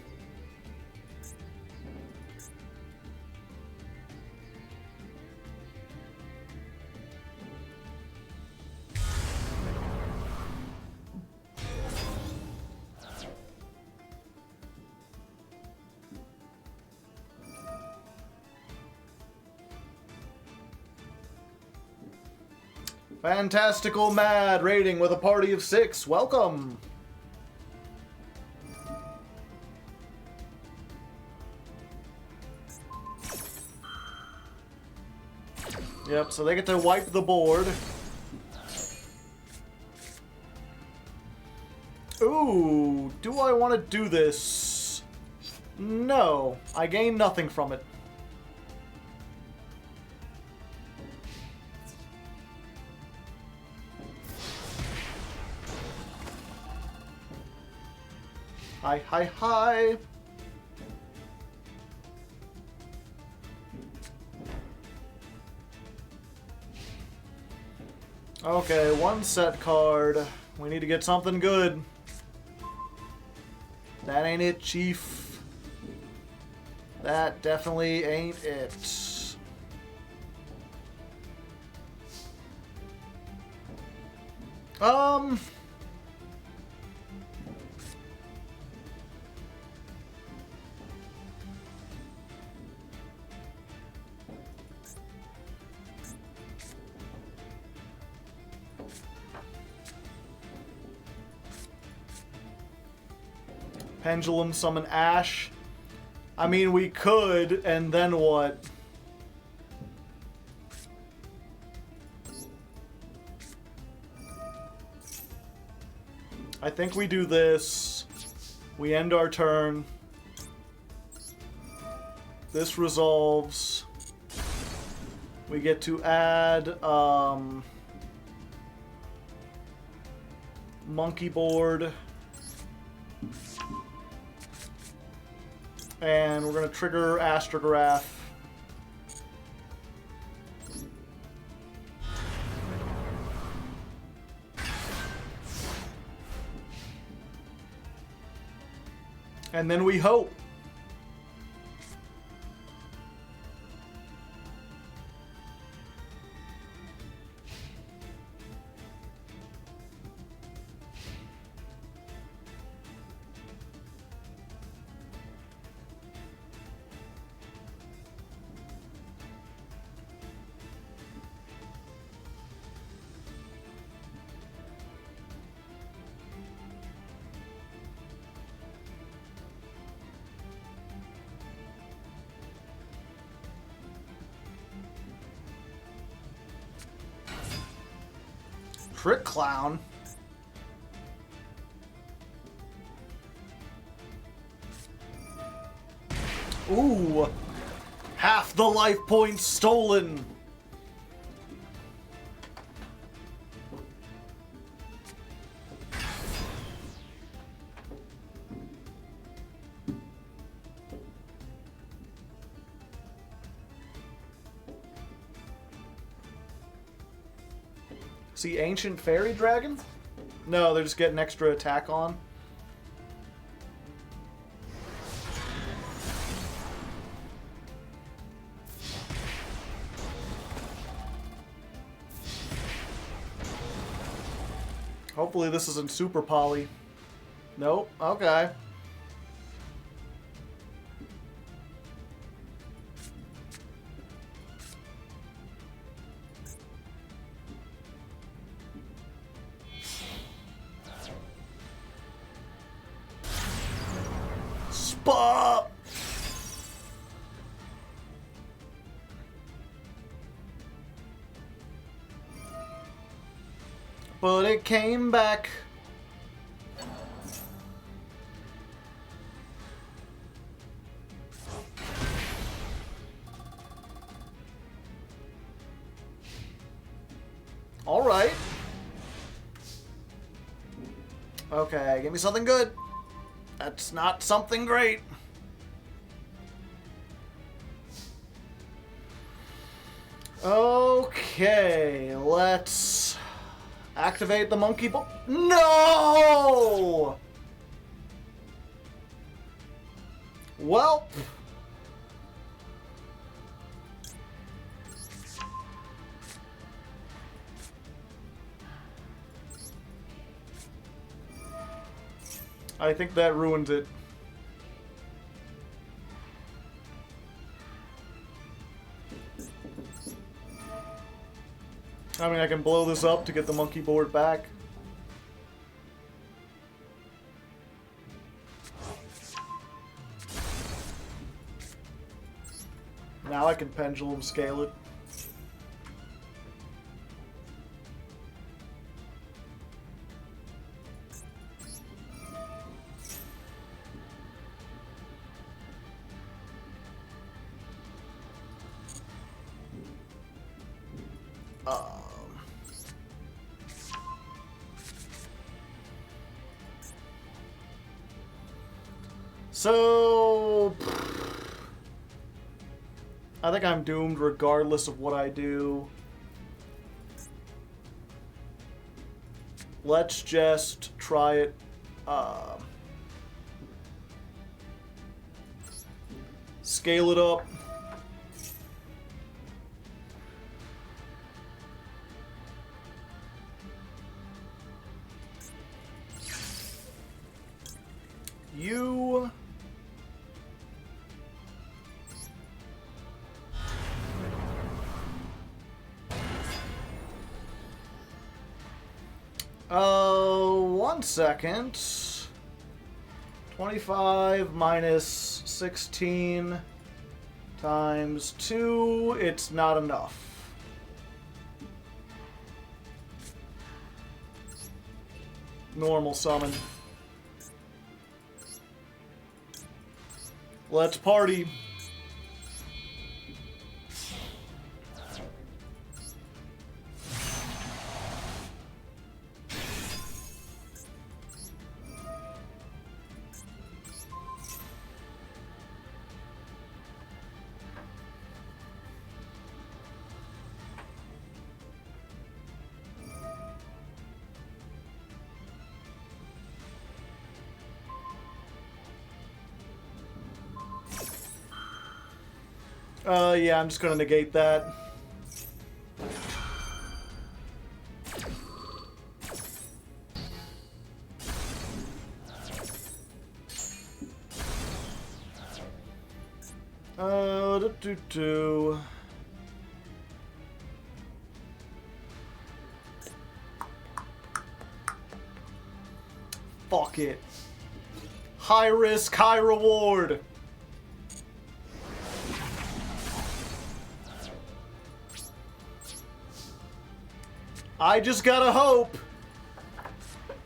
Fantastical Mad rating with a party of 6. Welcome. Yep, so they get to wipe the board. Ooh, do I want to do this? No, I gain nothing from it. Hi, hi, hi. Okay, one set card. We need to get something good. That ain't it, Chief. That definitely ain't it. Um... Pendulum summon Ash. I mean, we could, and then what? I think we do this. We end our turn. This resolves. We get to add, monkey board. And we're going to trigger Astrograph. And then we hope. Trick Clown. Ooh. Half the life points stolen. See, Ancient Fairy Dragon? No, they're just getting extra attack on. Hopefully this isn't super poly. Nope, okay. Spa! But it came back. All right. Okay, give me something good. That's not something great. Okay, let's activate the monkey ball. No! Well. I think that ruins it. I mean, I can blow this up to get the monkey board back. Now I can pendulum scale it. So, I think I'm doomed regardless of what I do. Let's just try it. Scale it up. You. Oh, 1 second. 25 minus 16 times 2. It's not enough. Normal summon. Let's party. Yeah, I'm just gonna negate that. Do. Fuck it. High risk, high reward. I just gotta hope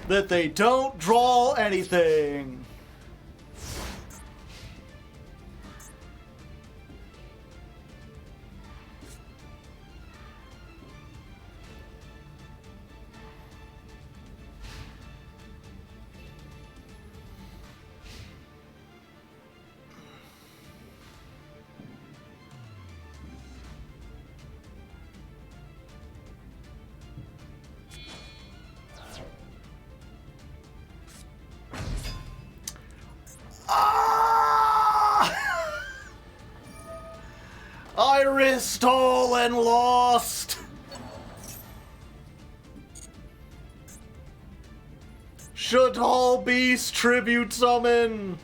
that they don't draw anything. I risked all and lost. Should all beast tribute summon?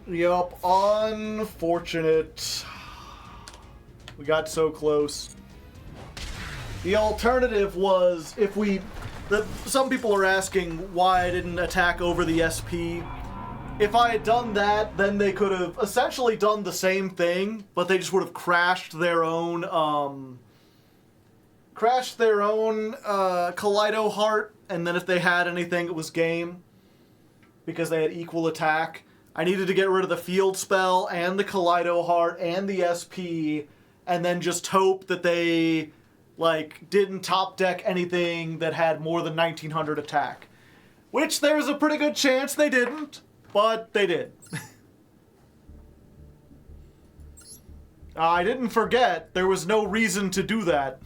Yup, unfortunate. We got so close. The alternative was if we... some people are asking why I didn't attack over the SP. If I had done that, then they could have essentially done the same thing, but they just would have crashed their own, Kaleido Heart, and then if they had anything, it was game. Because they had equal attack. I needed to get rid of the field spell, and the Kaleido Heart, and the SP, and then just hope that they... like, didn't top deck anything that had more than 1900 attack. Which there's a pretty good chance they didn't, but they did. I didn't forget, there was no reason to do that.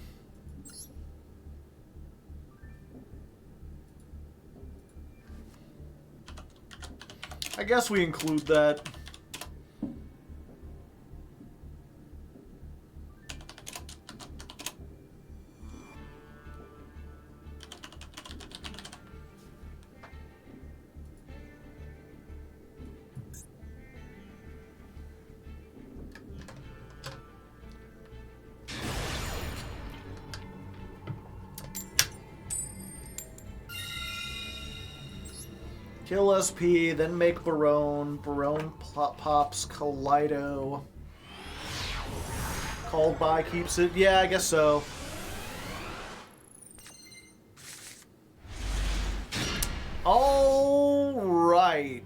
I guess we include that. Kill SP, then make Barone. Barone pops Kaleido. Called by keeps it. Yeah, I guess so. Alright.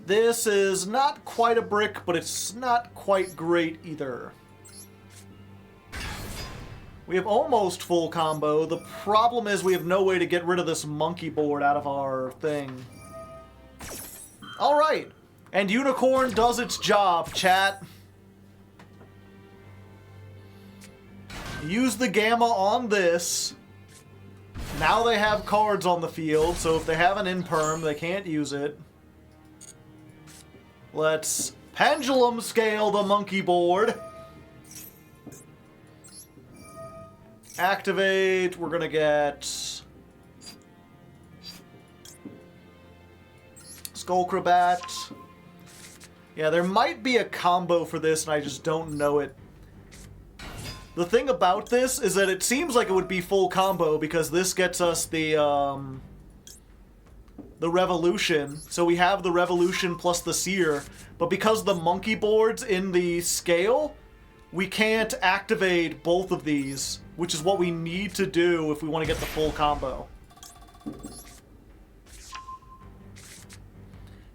This is not quite a brick, but it's not quite great either. We have almost full combo. The problem is we have no way to get rid of this monkey board out of our thing. Alright. And Unicorn does its job, chat. Use the Gamma on this. Now they have cards on the field, so if they have an imperm, they can't use it. Let's pendulum scale the monkey board. Activate. We're gonna get Skullcrabat. Yeah, there might be a combo for this, and I just don't know it. The thing about this is that it seems like it would be full combo because this gets us the Revolution. So we have the Revolution plus the Seer, but because the monkey board's in the scale, we can't activate both of these, which is what we need to do if we want to get the full combo.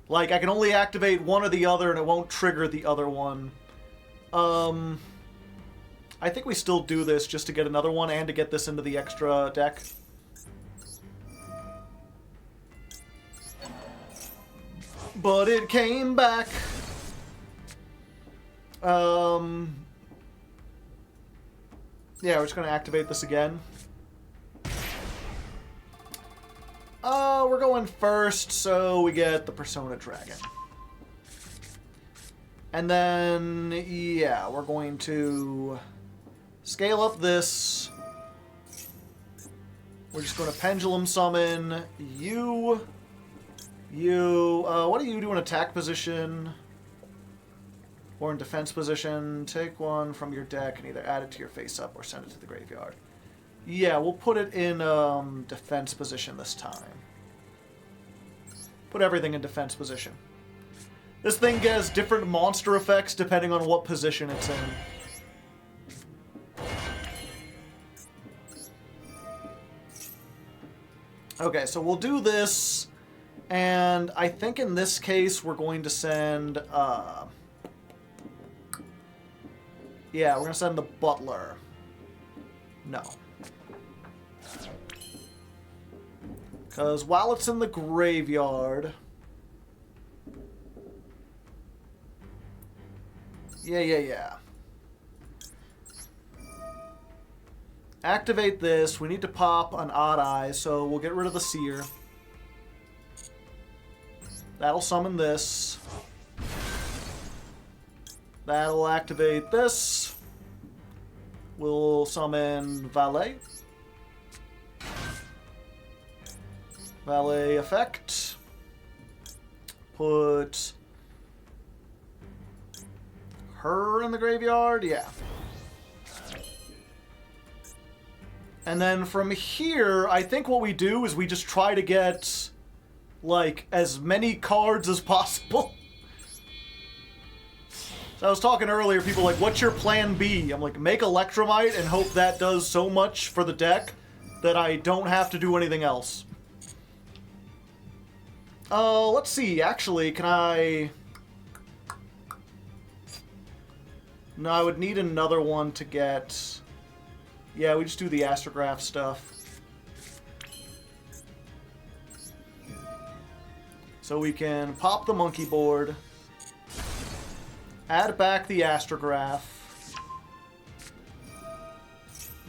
Like, I can only activate one or the other, and it won't trigger the other one. I think we still do this just to get another one and to get this into the extra deck. But it came back. Yeah, we're just going to activate this again. We're going first, so we get the Persona Dragon. And then, yeah, we're going to scale up this. We're just going to Pendulum Summon you. What do you do in attack position? Or in defense position? Take one from your deck and either add it to your face-up or send it to the graveyard. Yeah, we'll put it in defense position this time. Put everything in defense position. This thing gets different monster effects depending on what position it's in. Okay, so we'll do this, and I think in this case we're going to send, yeah, we're going to send the Butler. No. Because while it's in the graveyard... Yeah. Activate this. We need to pop an Odd Eye, so we'll get rid of the Seer. That'll summon this. That'll activate this. We'll summon Valet. Valet effect. Put her in the graveyard? Yeah. And then from here, I think what we do is we just try to get, like, as many cards as possible. So I was talking earlier, people were like, what's your plan B? I'm like, make Electromite and hope that does so much for the deck that I don't have to do anything else. Let's see, actually, can I... No, I would need another one to get... Yeah, we just do the Astrograph stuff. So we can pop the monkey board, add back the Astrograph.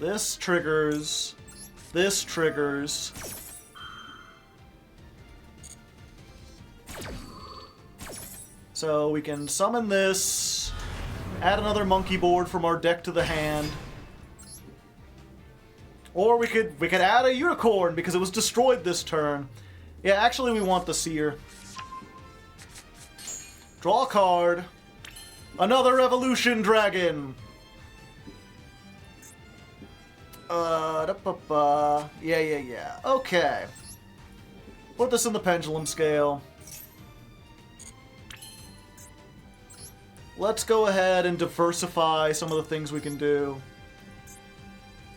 This triggers. This triggers. So we can summon this, add another monkey board from our deck to the hand. Or we could add a unicorn because it was destroyed this turn. Yeah, actually we want the Seer. Draw a card. Another Evolution Dragon. Yeah. Okay. Put this in the pendulum scale. Let's go ahead and diversify some of the things we can do.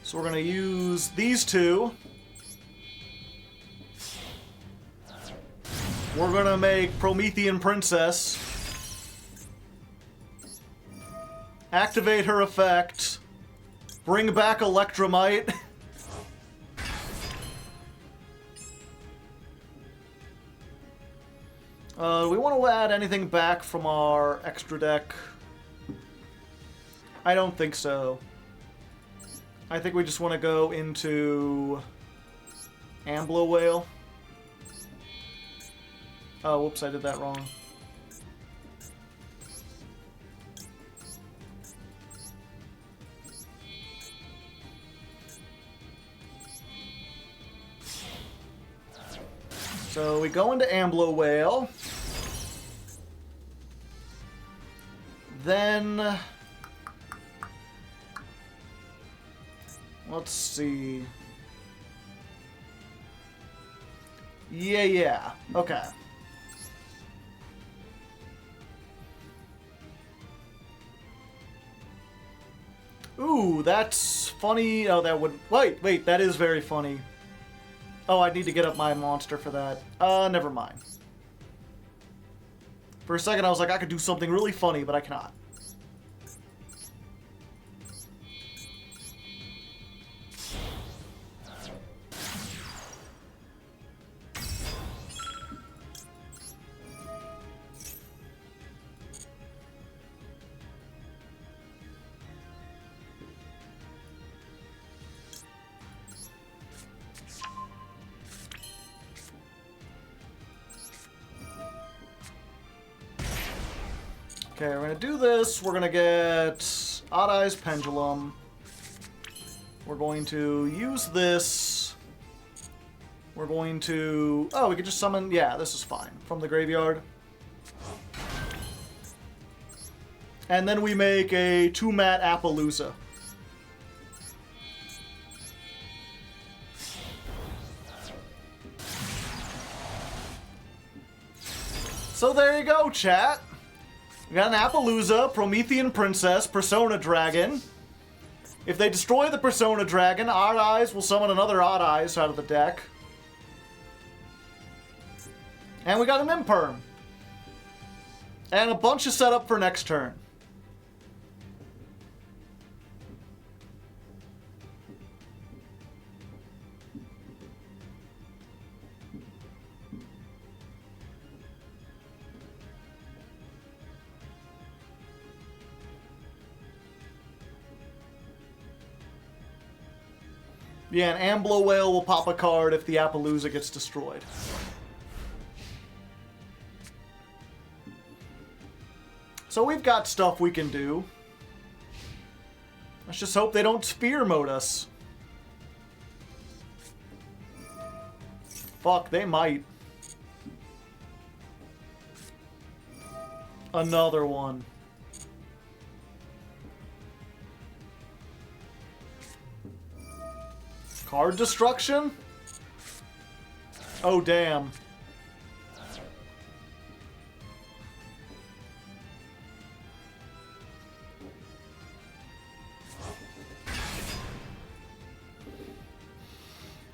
So we're going to use these two. We're going to make Promethean Princess. Activate her effect. Bring back Electromite. We want to add anything back from our extra deck? I don't think so. I think we just want to go into Amblo Whale. Oh, whoops, I did that wrong. So we go into Amblo Whale. Then... let's see... Yeah. Okay. Ooh, that's funny. Oh, that would... Wait, that is very funny. Oh, I need to get up my monster for that. Never mind. For a second, I was like, I could do something really funny, but I cannot. Okay, we're gonna do this. We're gonna get Odd Eyes Pendulum. We're going to use this. We're going to... oh, we could just summon... yeah, this is fine. From the graveyard. And then we make a 2-mat Appaloosa. So there you go, chat. We got an Appaloosa, Promethean Princess, Persona Dragon. If they destroy the Persona Dragon, Odd Eyes will summon another Odd Eyes out of the deck. And we got an Imperm. And a bunch of setup for next turn. Yeah, an Amblo Whale will pop a card if the Appaloosa gets destroyed. So we've got stuff we can do. Let's just hope they don't spear mode us. Fuck, they might. Another one. Card destruction? Oh, damn.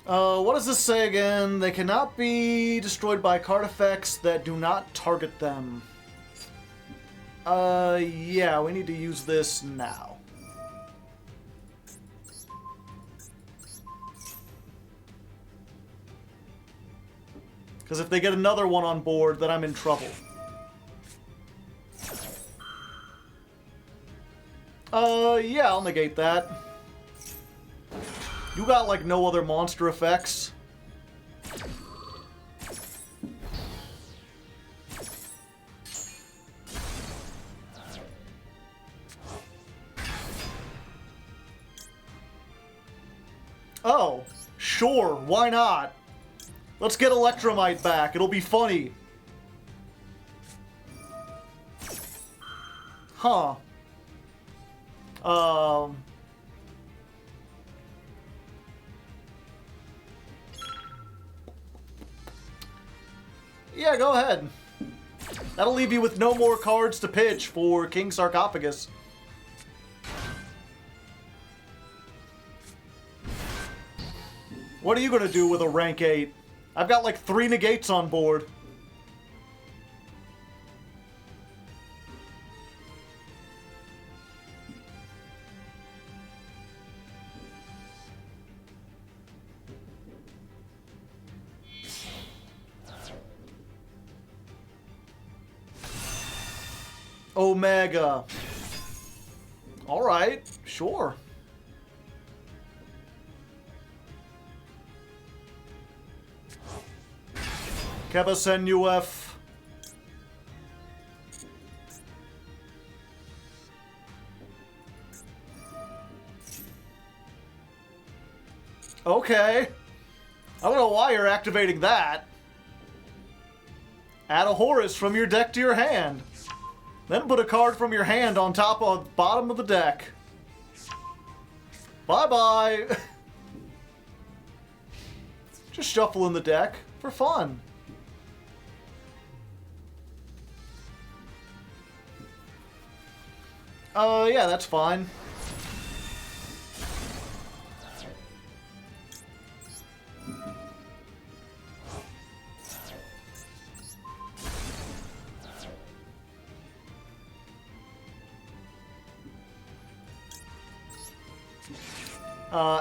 What does this say again? They cannot be destroyed by card effects that do not target them. Yeah, we need to use this now. Because if they get another one on board, then I'm in trouble. Yeah, I'll negate that. You got, like, no other monster effects. Oh, sure, why not? Let's get Electromite back. It'll be funny. Huh. Yeah, go ahead. That'll leave you with no more cards to pitch for King Sarcophagus. What are you gonna do with a rank 8? I've got like 3 negates on board. Omega. Alright, sure. Kebasen UF. Okay. I don't know why you're activating that. Add a Horus from your deck to your hand. Then put a card from your hand on top of the bottom of the deck. Bye-bye. Just shuffle in the deck for fun. Yeah, that's fine.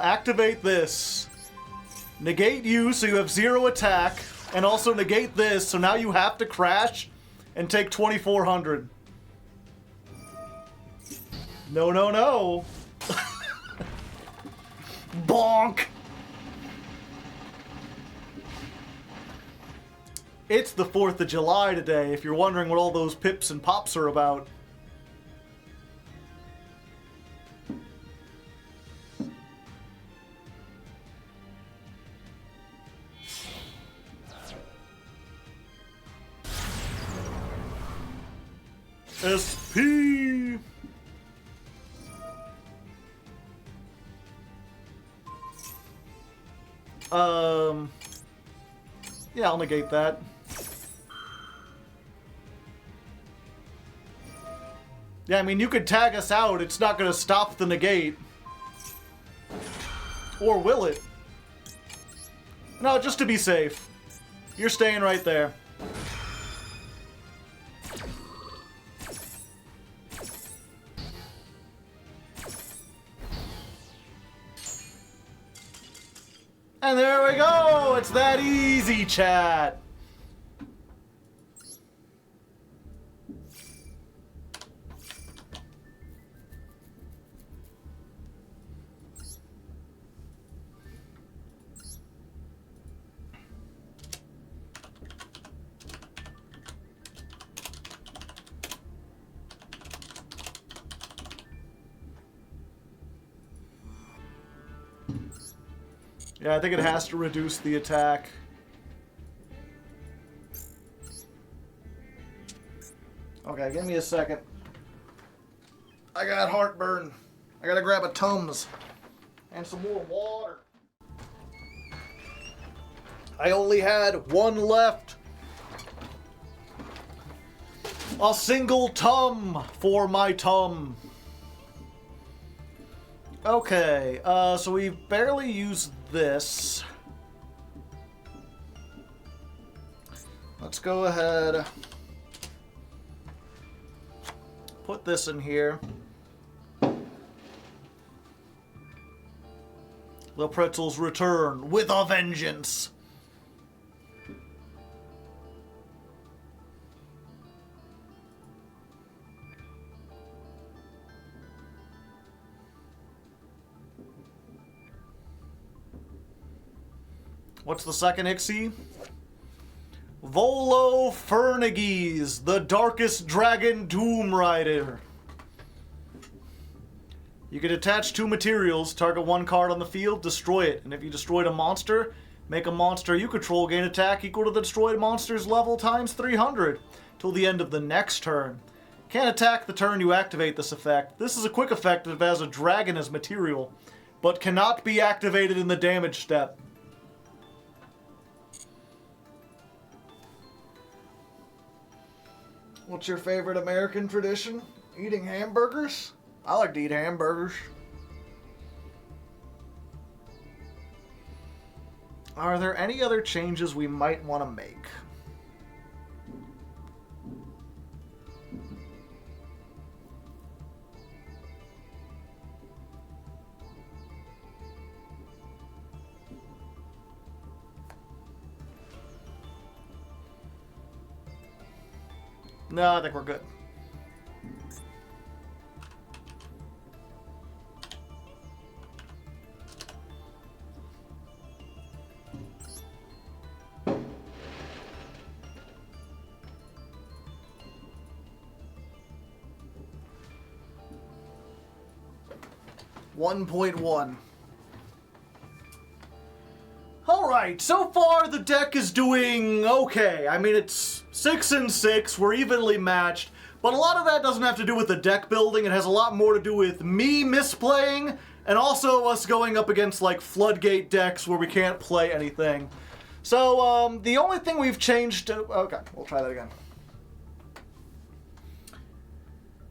Activate this. Negate you so you have 0 attack, and also negate this so now you have to crash and take 2,400. No, no, no. Bonk! It's the 4th of July today, if you're wondering what all those pips and pops are about. SP! Yeah, I'll negate that. Yeah, I mean, you could tag us out, it's not gonna stop the negate. Or will it? No, just to be safe. You're staying right there. And there we go! It's that easy, chat! Yeah, I think it has to reduce the attack. Okay, give me a second. I got heartburn. I gotta grab a Tums and some more water. I only had one left. A single Tum for my Tum. Okay, so we've barely used this. Let's go ahead. Put this in here. The pretzels return with a vengeance. What's the second Ixie? Volo Ferniges, the Darkest Dragon Doom Rider. You can attach 2 materials, target 1 card on the field, destroy it. And if you destroyed a monster, make a monster you control gain attack equal to the destroyed monster's level times 300 till the end of the next turn. Can't attack the turn you activate this effect. This is a quick effect that has a dragon as material, but cannot be activated in the damage step. What's your favorite American tradition? Eating hamburgers? I like to eat hamburgers. Are there any other changes we might want to make? No, I think we're good. $1.1. All right. Alright, so far the deck is doing okay. I mean, it's 6-6, we're evenly matched, but a lot of that doesn't have to do with the deck building. It has a lot more to do with me misplaying, and also us going up against, like, floodgate decks where we can't play anything. So, the only thing we've changed to... Okay, we'll try that again.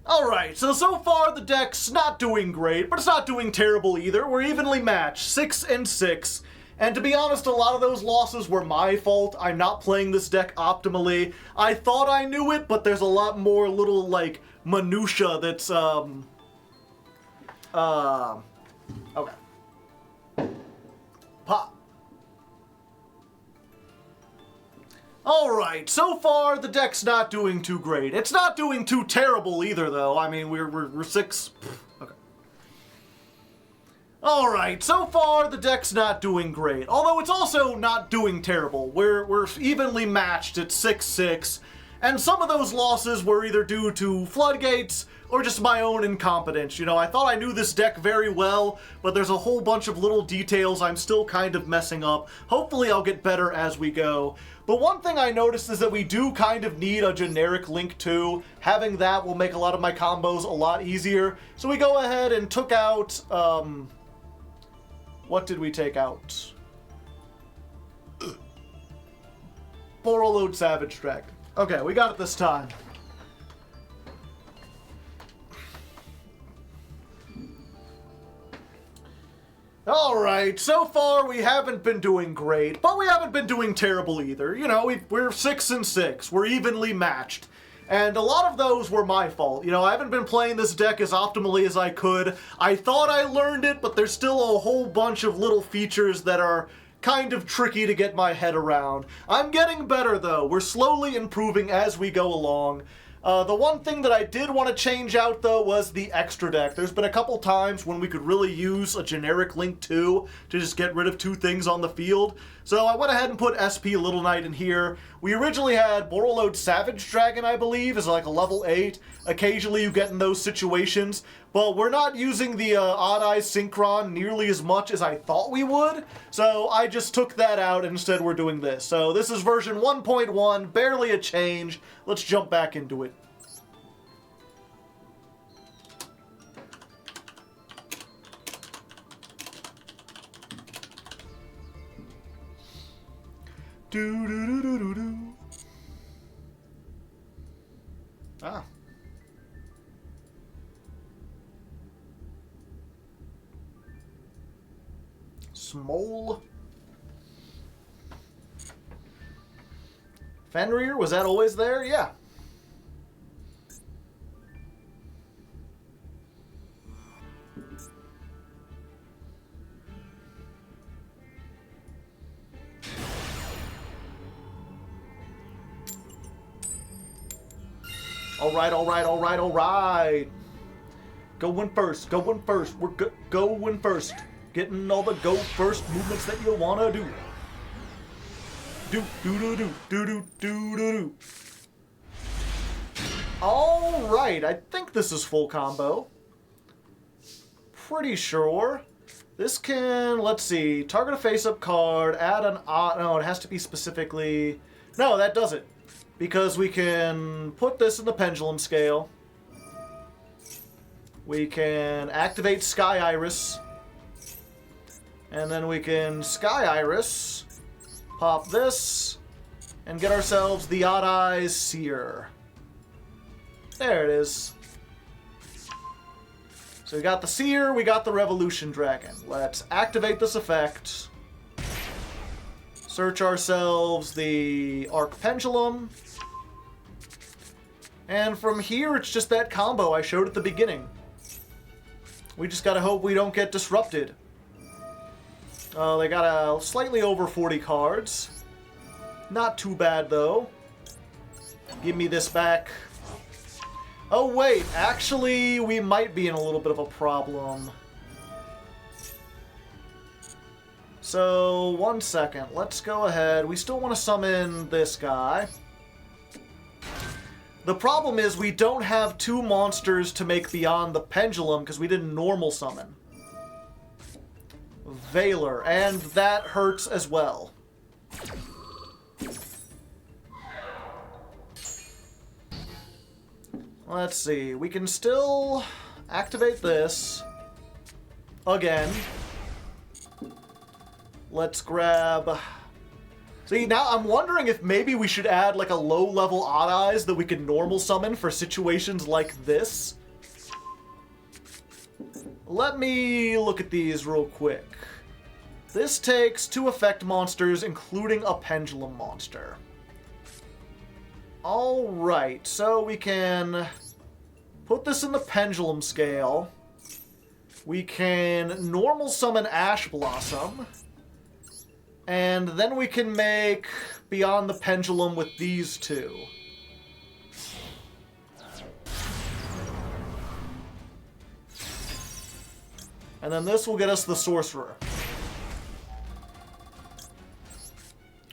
Alright, so far the deck's not doing great, but it's not doing terrible either. We're evenly matched, 6-6. And to be honest, a lot of those losses were my fault. I'm not playing this deck optimally. I thought I knew it, but there's a lot more little, like, minutia that's, okay. Pop. Alright, so far the deck's not doing too great. It's not doing too terrible either, though. I mean, we're 6... Okay. Alright, so far the deck's not doing great. Although it's also not doing terrible. We're evenly matched at 6-6. And some of those losses were either due to floodgates or just my own incompetence. You know, I thought I knew this deck very well, but there's a whole bunch of little details I'm still kind of messing up. Hopefully I'll get better as we go. But one thing I noticed is that we do kind of need a generic Link 2. Having that will make a lot of my combos a lot easier. So we go ahead and took out, what did we take out? Borrowload Savage Dragon. Okay, we got it this time. Alright, so far we haven't been doing great, but we haven't been doing terrible either. You know, we're 6-6. We're evenly matched. And a lot of those were my fault. You know, I haven't been playing this deck as optimally as I could. I thought I learned it, but there's still a whole bunch of little features that are kind of tricky to get my head around. I'm getting better, though. We're slowly improving as we go along. The one thing that I did want to change out, though, was the extra deck. There's been a couple times when we could really use a generic Link 2 to just get rid of 2 things on the field. So I went ahead and put SP Little Knight in here. We originally had Borrowload Savage Dragon, I believe, as like a level 8. Occasionally you get in those situations. But we're not using the Odd Eyes Synchron nearly as much as I thought we would. So I just took that out and instead we're doing this. So this is version 1.1, barely a change. Let's jump back into it. Do do do do do do. Ah. Small. Fenrir, was that always there? Yeah. All right. Going first. We're going first. Getting all the go first movements that you wanna do. Do. All right, I think this is full combo. Pretty sure. This can, let's see, target a face-up card, add an no, it has to be specifically, no, that doesn't. Because we can put this in the pendulum scale. We can activate Sky Iris. And then we can Sky Iris, pop this, and get ourselves the Odd Eyes Seer. There it is. So we got the Seer, we got the Revolution Dragon. Let's activate this effect. Search ourselves the Arc Pendulum. And from here, it's just that combo I showed at the beginning. We just gotta hope we don't get disrupted. They got a slightly over 40 cards. Not too bad, though. Give me this back. Oh, wait. Actually, we might be in a little bit of a problem. So, 1 second. Let's go ahead. We still want to summon this guy. The problem is we don't have 2 monsters to make beyond the pendulum because we didn't normal summon. Valor, and that hurts as well. Let's see. We can still activate this. Again. Let's grab... See, now I'm wondering if maybe we should add like a low-level Odd Eyes that we can normal summon for situations like this. Let me look at these real quick. This takes 2 effect monsters, including a pendulum monster. Alright, so we can put this in the pendulum scale. We can normal summon Ash Blossom. And then we can make Beyond the Pendulum with these 2. And then this will get us the Sorcerer.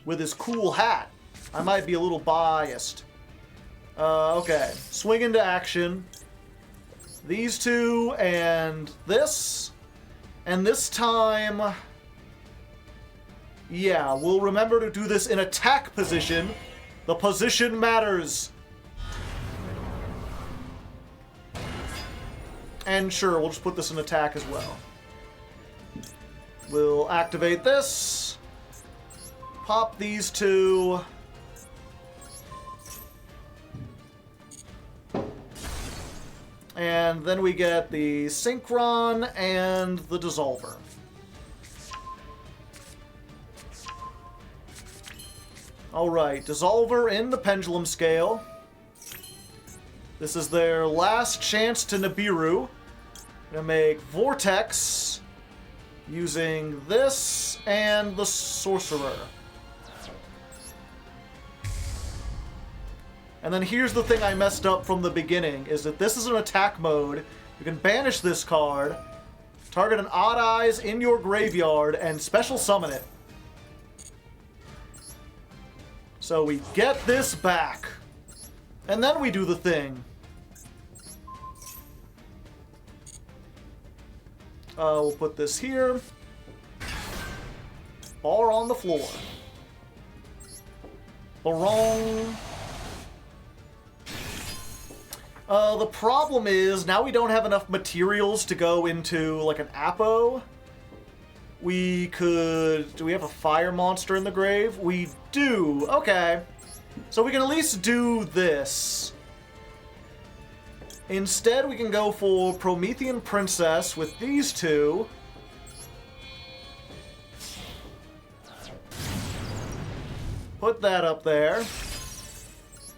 With his cool hat. I might be a little biased. Okay. Swing into action. These 2 and this. And this time... Yeah, we'll remember to do this in attack position. The position matters. And sure, we'll just put this in attack as well. We'll activate this. Pop these 2. And then we get the Synchron and the Dissolver. Alright, Dissolver in the Pendulum Scale. This is their last chance to Nibiru. Gonna make Vortex using this and the Sorcerer. And then here's the thing I messed up from the beginning, is that this is an attack mode. You can banish this card, target an Odd Eyes in your graveyard, and special summon it. So we get this back. And then we do the thing. We'll put this here. Bar on the floor. Barong. The problem is, now we don't have enough materials to go into, like, an Apo. We could... Do we have a fire monster in the grave? We do. Okay. So we can at least do this. Instead, we can go for Promethean Princess with these 2. Put that up there.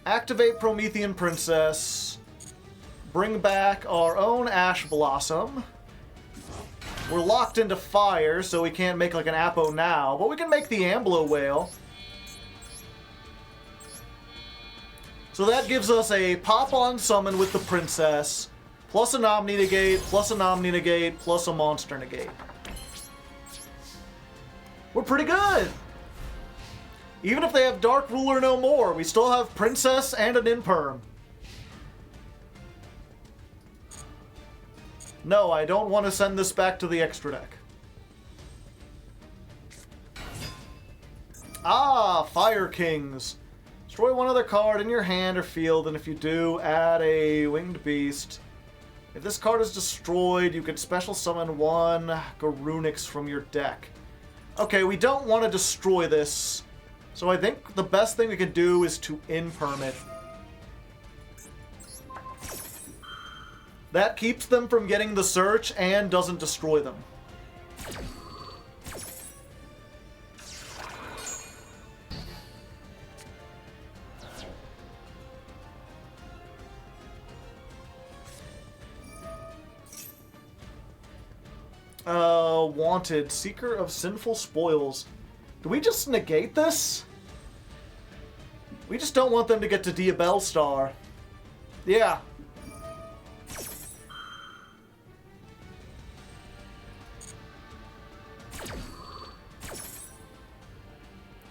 Activate Promethean Princess. Bring back our own Ash Blossom. We're locked into fire, so we can't make like an Apo now, but we can make the Amblo Whale. So that gives us a pop-on summon with the Princess, plus an Omni Negate, plus an Omni Negate, plus a Monster Negate. We're pretty good! Even if they have Dark Ruler no more, we still have Princess and an Imperm. No, I don't want to send this back to the extra deck. Ah, Fire Kings. Destroy one other card in your hand or field, and if you do, add a Winged Beast. If this card is destroyed, you can special summon 1 Garunix from your deck. Okay, we don't want to destroy this, so I think the best thing we can do is to Imperm it. That keeps them from getting the search and doesn't destroy them. Wanted. Seeker of Sinful Spoils. Do we just negate this? We just don't want them to get to Diabell Star. Yeah.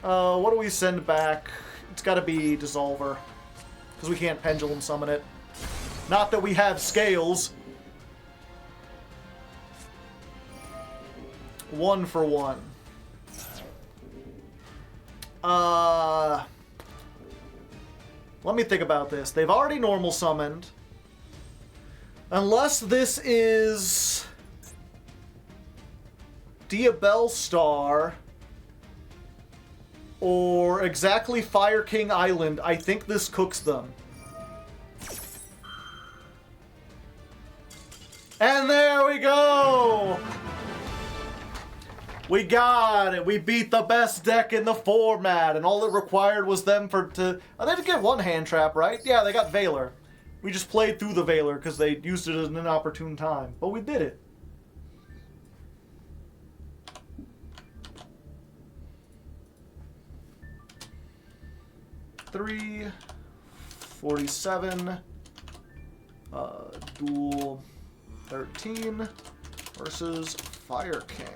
What do we send back? It's gotta be Dissolver. Because we can't Pendulum Summon it. Not that we have Scales. 1 for 1. Let me think about this. They've already normal summoned. Unless this is Diabell Star or exactly Fire King Island, I think this cooks them. And there we go! We got it! We beat the best deck in the format, and all it required was them to... Oh, they did get one hand trap, right? Yeah, they got Valor. We just played through the Valor because they used it at an inopportune time. But we did it. $347. Duel 13 versus Fire King.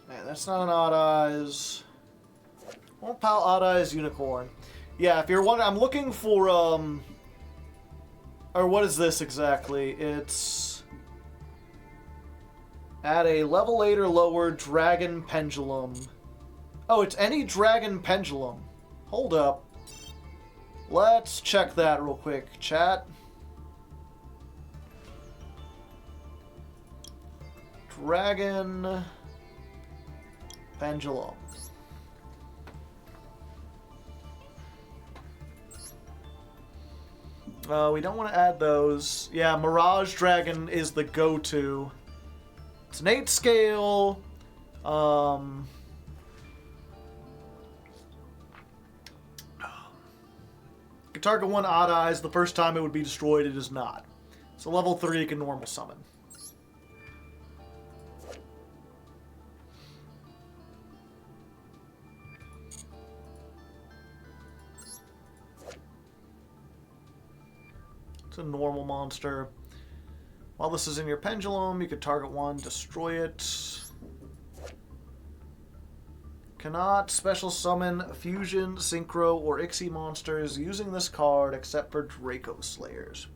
Man, that's not an Odd Eyes. Won't pal Odd Eyes Unicorn. Yeah, if you're wondering, I'm looking for, or what is this exactly? It's at a level 8 or lower Dragon Pendulum. Oh, it's any Dragon Pendulum. Hold up. Let's check that real quick, chat. Dragon Pendulum. We don't want to add those. Yeah, Mirage Dragon is the go-to. It's an 8 scale. You can target one Odd Eyes. The first time it would be destroyed, it is not. So level 3, you can normal summon. It's a normal monster. While this is in your pendulum, you could target one, destroy it. Cannot special summon fusion, synchro, or Ixie monsters using this card except for Draco Slayers.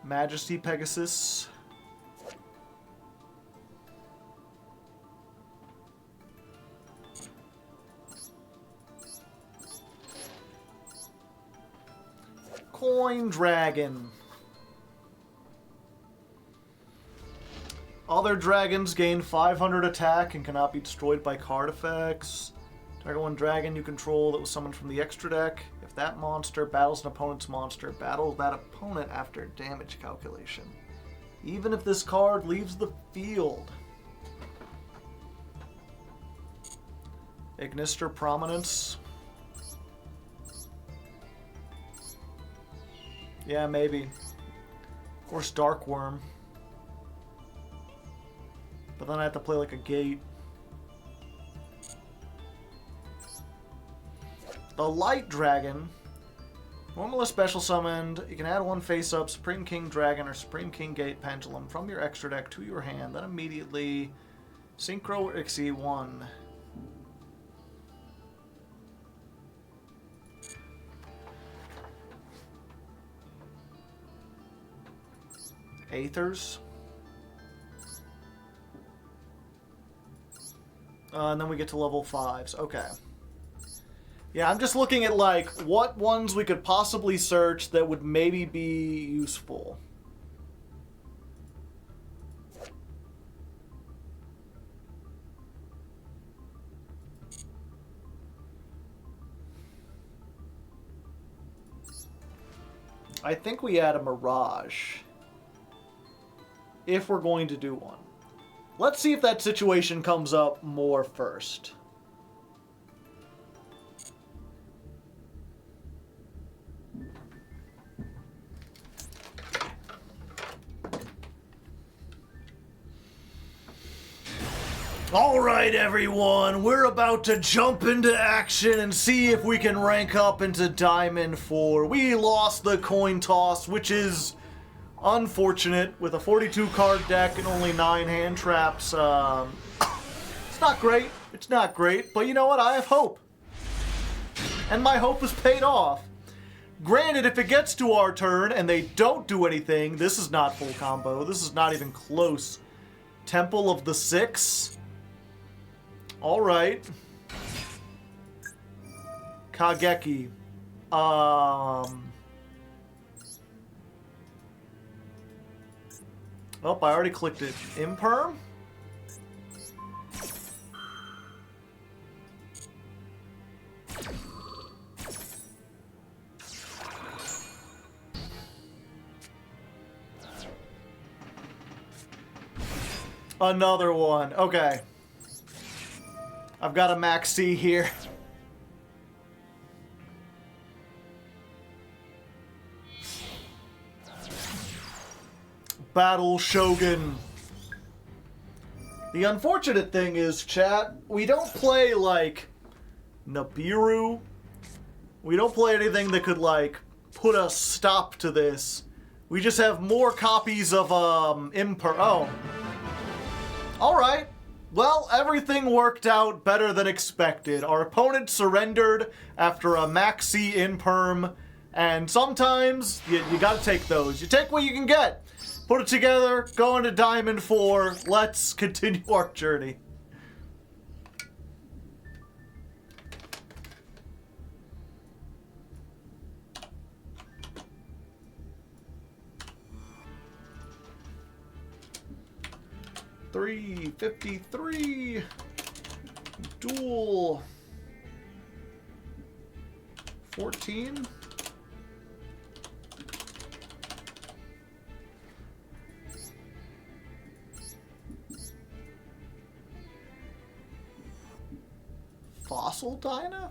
Majesty Pegasus. Coin Dragon. Other dragons gain 500 attack and cannot be destroyed by card effects. Target one dragon you control that was summoned from the extra deck. If that monster battles an opponent's monster, battle that opponent after damage calculation. Even if this card leaves the field. Ignister Prominence. Yeah, maybe. Of course, Dark Worm. But then I have to play like a gate. The Light Dragon. Normally special summoned. You can add one face-up Supreme King Dragon or Supreme King Gate Pendulum from your extra deck to your hand. Then immediately Synchro or Ixie 1. Aethers. And then we get to level 5s. Okay. Yeah, I'm just looking at, like, what ones we could possibly search that would maybe be useful. I think we add a Mirage. If we're going to do one. Let's see if that situation comes up more first. Alright everyone, we're about to jump into action and see if we can rank up into Diamond 4. We lost the coin toss, which is unfortunate with a 42 card deck and only 9 hand traps. It's not great, it's not great, but you know what, I have hope. And my hope is paid off. Granted, if it gets to our turn and they don't do anything, this is not full combo, this is not even close. Temple of the Six. Alright. Kageki. Oh, I already clicked it. Imperm? Another one. Okay. I've got a Max C here. Battle Shogun. The unfortunate thing is, chat, we don't play, like, Nibiru. We don't play anything that could, like, put a stop to this. We just have more copies of, Oh. Alright. Well, everything worked out better than expected. Our opponent surrendered after a Maxi Imperm, and sometimes you gotta take those. You take what you can get. Put it together, go into Diamond 4, let's continue our journey. $353 duel 14. Fossil Dyna?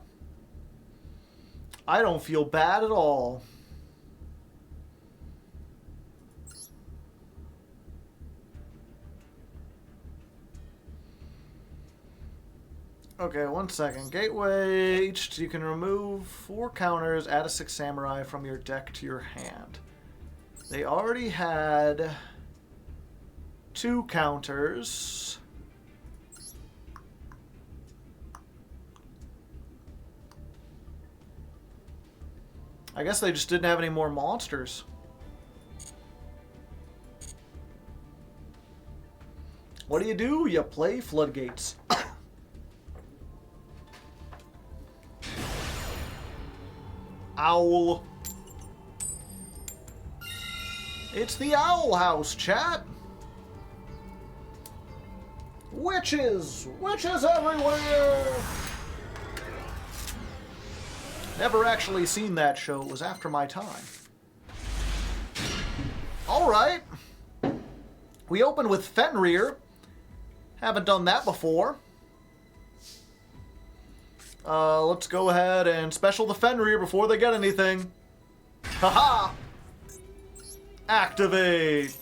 I don't feel bad at all. Okay, 1 second. Gateway, you can remove 4 counters, add a 6 samurai from your deck to your hand. They already had 2 counters. I guess they just didn't have any more monsters. What do? You play floodgates. Owl. It's the Owl House, chat. Witches! Witches everywhere! Never actually seen that show. It was after my time. Alright. We open with Fenrir. Haven't done that before. Let's go ahead and special the Fenrir before they get anything. Haha! Activate!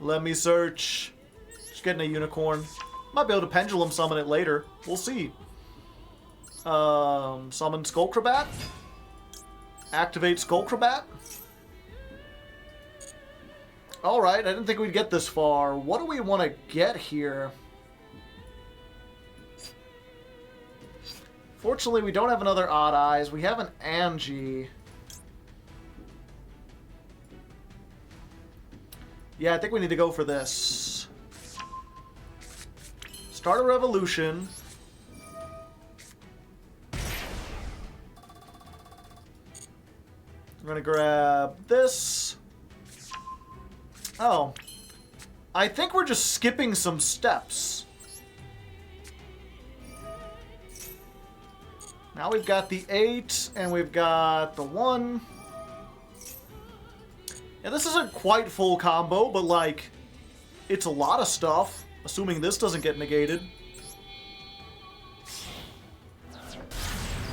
Let me search. Just getting a unicorn. Might be able to pendulum summon it later. We'll see. Summon Skullcrabat. Activate Skullcrabat. Alright, I didn't think we'd get this far. What do we want to get here? Fortunately, we don't have another Odd Eyes. We have an Angie. Yeah, I think we need to go for this. Start a revolution. I'm gonna grab this. Oh. I think we're just skipping some steps. Now we've got the 8, and we've got the 1. Yeah, this isn't quite full combo, but, like, it's a lot of stuff, assuming this doesn't get negated.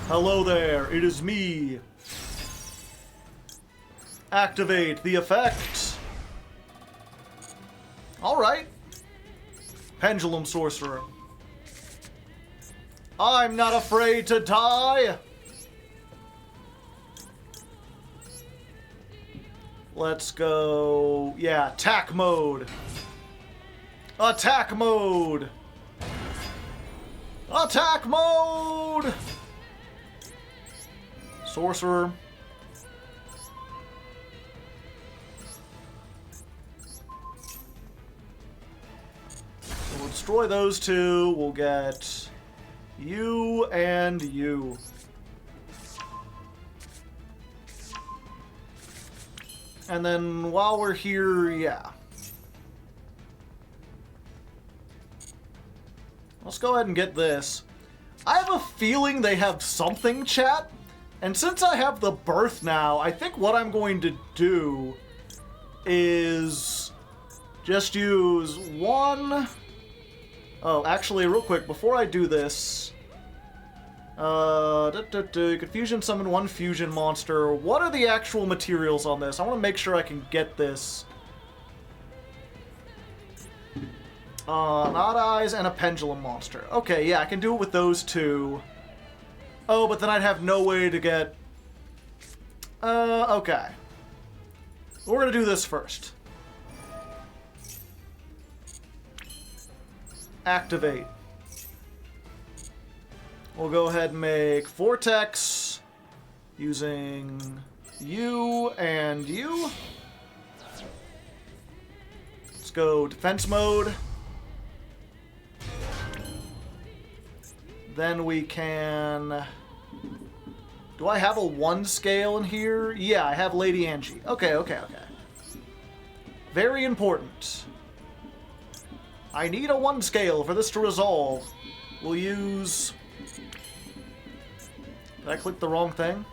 Hello there, it is me. Activate the effect. Alright. Pendulum Sorcerer. I'm not afraid to die! Let's go... yeah, attack mode. Attack mode! Attack mode! Sorcerer. So we'll destroy those two. We'll get you and you. And then while we're here, yeah. Let's go ahead and get this. I have a feeling they have something, chat. And since I have the birth now, I think what I'm going to do is just use one... oh, actually, real quick, before I do this... Confusion summon one fusion monster. What are the actual materials on this? I want to make sure I can get this. Odd Eyes and a Pendulum monster. Okay, yeah, I can do it with those two. Oh, but then I'd have no way to get... okay. We're gonna do this first. Activate. We'll go ahead and make Vortex using you and you. Let's go defense mode. Then we can... do I have a 1 scale in here? Yeah, I have Lady Angie. Okay. Very important. I need a 1 scale for this to resolve. We'll use... did I click the wrong thing?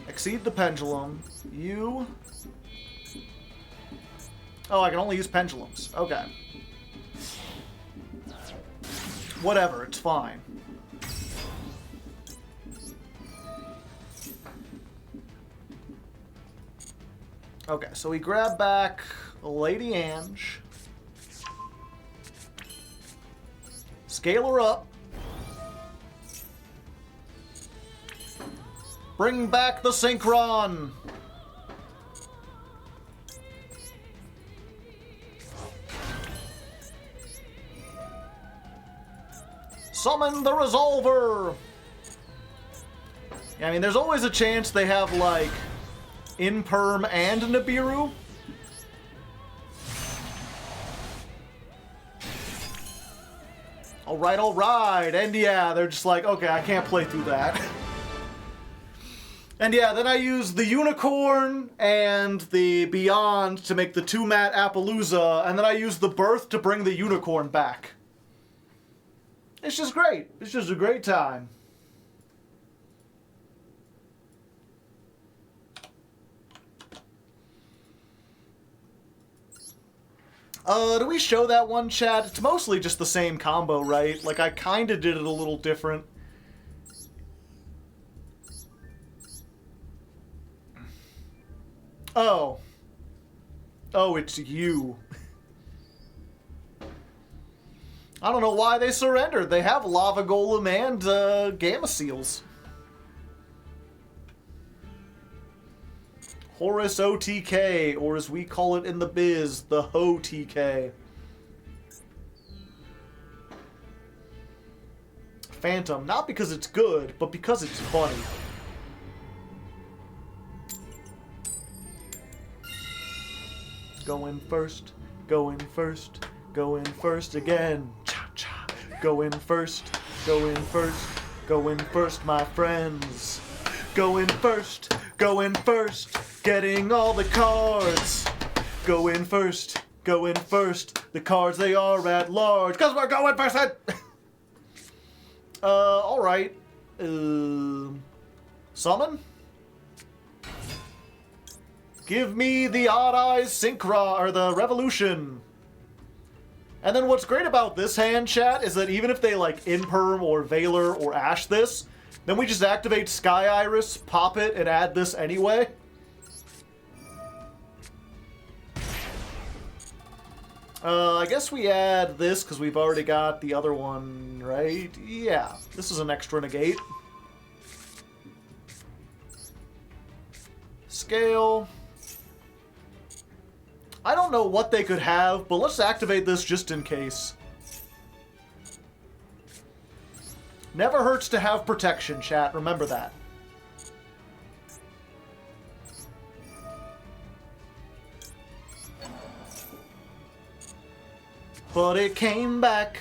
Exceed the pendulum. You... oh, I can only use pendulums. Okay. Whatever, it's fine. Okay, so we grab back Lady Ange. Scale her up. Bring back the Synchron! Summon the Resolver! Yeah, I mean, there's always a chance they have, like, Imperm and Nibiru. Alright, and yeah, they're just like, okay, I can't play through that. And yeah, then I use the Unicorn and the Beyond to make the 2-mat Appaloosa, and then I use the Birth to bring the Unicorn back. It's just great. It's just a great time. Do we show that one, chat? It's mostly just the same combo, right? Like, I kinda did it a little different. Oh. Oh, it's you. I don't know why they surrendered. They have Lava Golem and Gamma Seals. Horus OTK, or as we call it in the biz, the Ho-TK. Phantom, not because it's good, but because it's funny. Go in first, go in first, go in first again. Cha-cha. Go in first, go in first, go in first, my friends. Go in first, go in first. Getting all the cards. Go in first. Go in first. The cards, they are at large. Because we're going first. Alright. Summon? Give me the Odd Eyes Synchra, or the Revolution. And then what's great about this hand, chat, is that even if they, like, Imperm or Valor or Ash this, then we just activate Sky Iris, pop it, and add this anyway. I guess we add this because we've already got the other one, right? Yeah, this is an extra negate. Scale. I don't know what they could have, but let's activate this just in case. Never hurts to have protection, chat. Remember that. But it came back.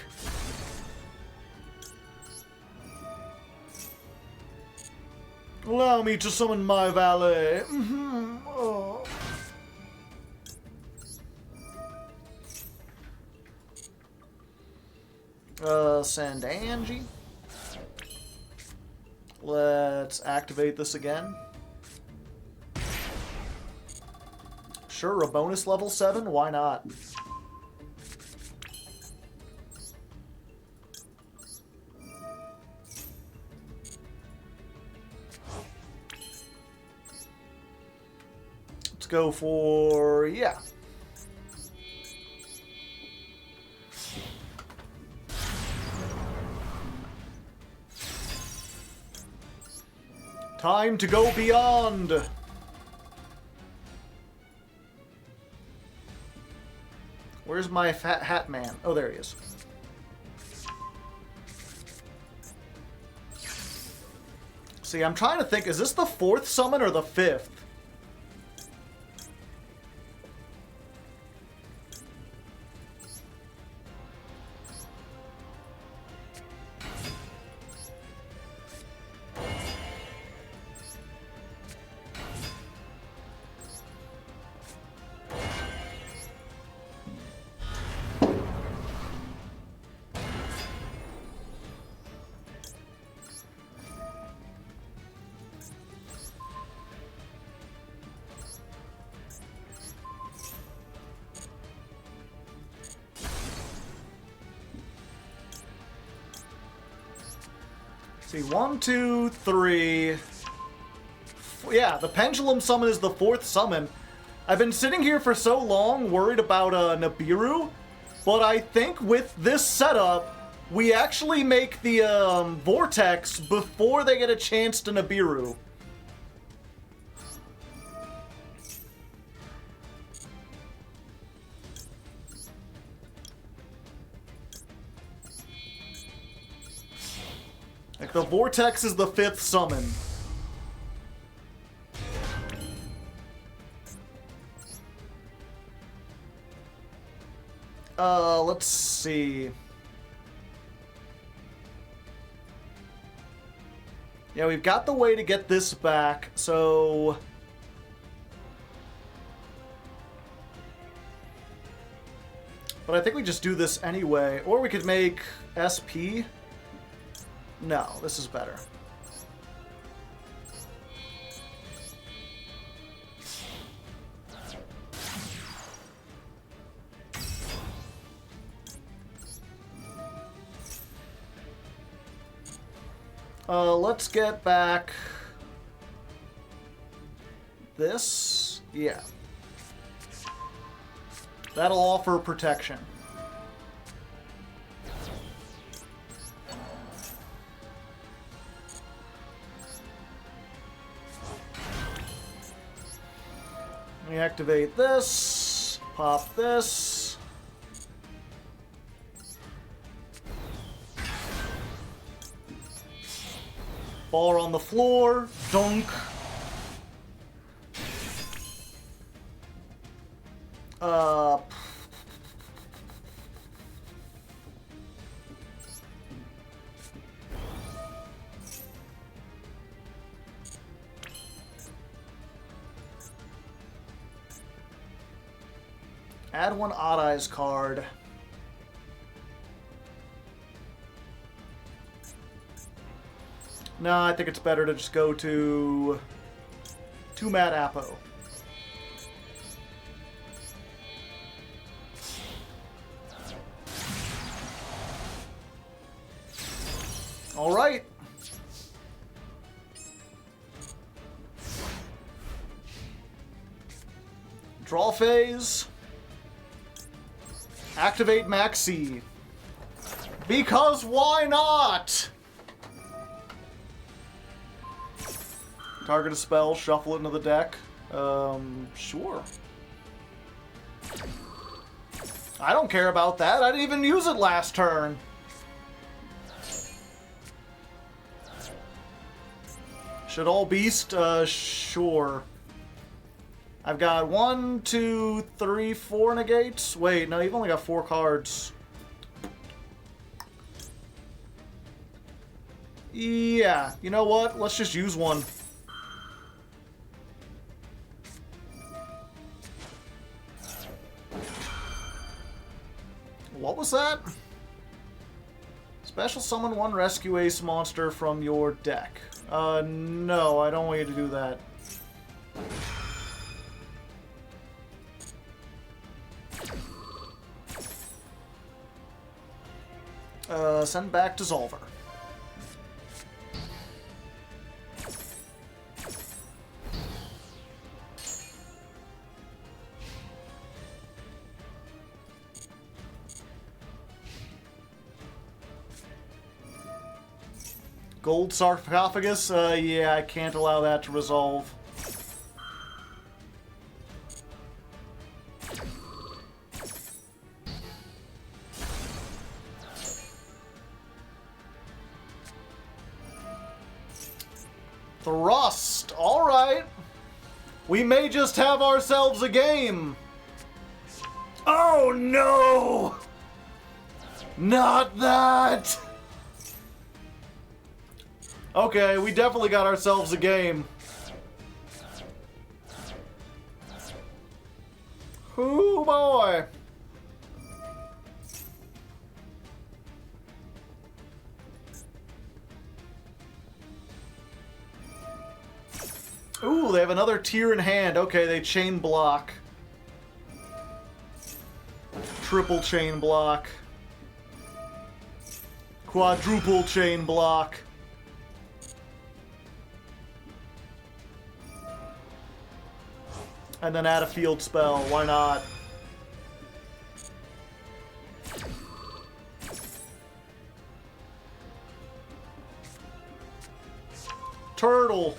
Allow me to summon my valet. Oh. Send Angie. Let's activate this again. Sure, a bonus level 7? Why not? Let's go for... yeah. Time to go beyond! Where's my fat hat man? Oh, there he is. See, I'm trying to think, is this the 4th summon or the 5th? See, 1, 2, 3. Yeah, the pendulum summon is the 4th summon. I've been sitting here for so long worried about Nibiru, but I think with this setup, we actually make the vortex before they get a chance to Nibiru. Like, the vortex is the 5th summon. Let's see. Yeah, we've got the way to get this back, so... But I think we just do this anyway. Or we could make SP. No, this is better. Let's get back this. Yeah. That'll offer protection. We activate this, pop this. Bar on the floor, dunk. Add one Odd Eyes card. No, I think it's better to just go to Mad Apo. All right. Draw phase. Activate Maxi. Because why not? Target a spell, shuffle it into the deck. Sure. I don't care about that. I didn't even use it last turn. Should all beast? Sure. I've got 1, 2, 3, 4 negates. Wait, no, you've only got 4 cards. Yeah, you know what? Let's just use one. What was that? Special summon 1 rescue ace monster from your deck. No, I don't want you to do that. Send back Dissolver. Gold sarcophagus? Yeah, I can't allow that to resolve. Thrust! Alright! We may just have ourselves a game! Oh no! Not that! Okay, we definitely got ourselves a game. Ooh boy! Ooh, they have another tier in hand. Okay, they chain block. Triple chain block. Quadruple chain block. And then add a field spell. Why not? Turtle.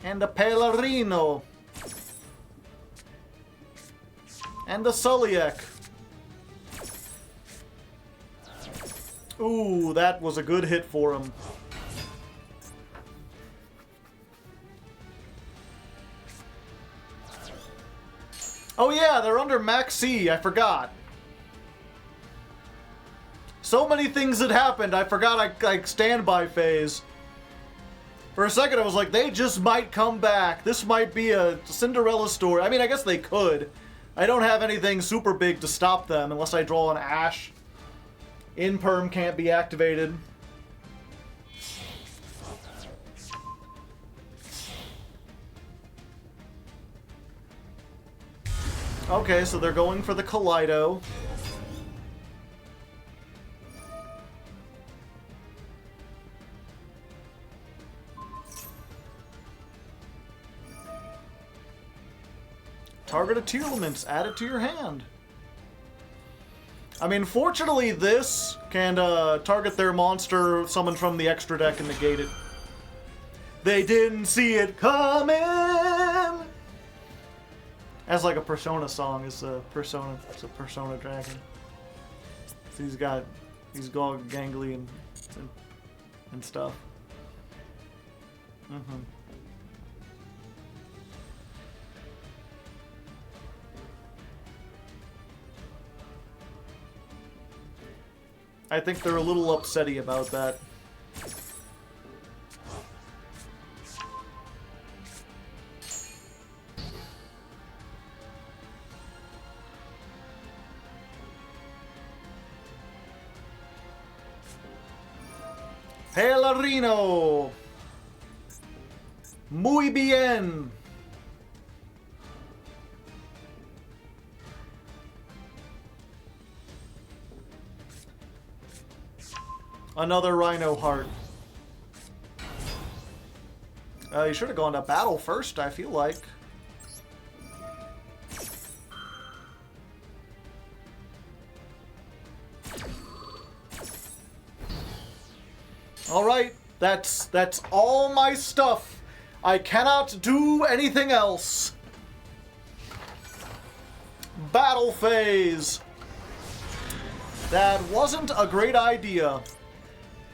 And a Pelarino. And a Sulliek. Ooh, that was a good hit for him. Oh yeah, they're under Max C. I forgot. So many things had happened, I forgot I standby phase. For a second, I was like, they just might come back. This might be a Cinderella story. I mean, I guess they could. I don't have anything super big to stop them unless I draw an Ash. Imperm can't be activated. Okay, so they're going for the Kaleido. Target a Tearlaments, add it to your hand. I mean, fortunately this can target their monster summoned from the extra deck and negate it. They didn't see it coming! As like a Persona song, it's a Persona dragon. So he's got gangly and stuff. I think they're a little upsetty about that. Pelarino! Muy bien! Another Rhino Heart. You should have gone to battle first, I feel like. Alright, that's all my stuff. I cannot do anything else. Battle phase. That wasn't a great idea.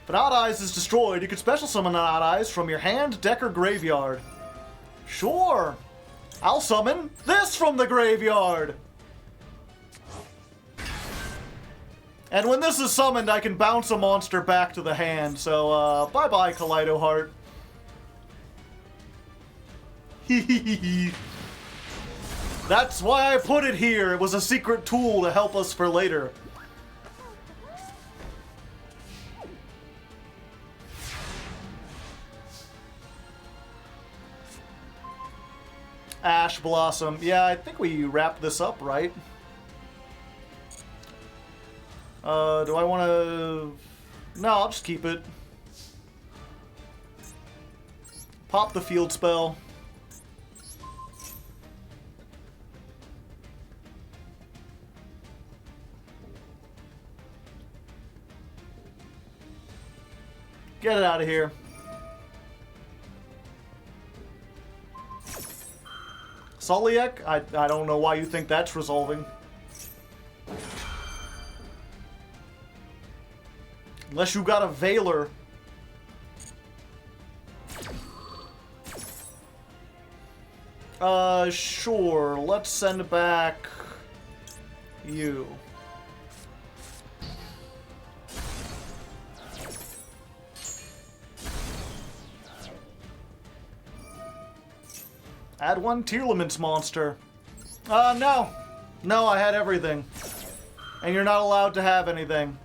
If an Odd Eyes is destroyed, you can special summon an Odd Eyes from your hand, deck, or graveyard. Sure. I'll summon this from the graveyard. And when this is summoned, I can bounce a monster back to the hand. So, bye-bye, Kaleido Heart. That's why I put it here. It was a secret tool to help us for later. Ash Blossom. Yeah, I think we wrapped this up, right? Do I want to... No, I'll just keep it. Pop the field spell. Get it out of here. Soliek? I don't know why you think that's resolving. Unless you got a Veiler. Sure. Let's send back you. Add one Tearlaments monster. No. No, I had everything. And you're not allowed to have anything.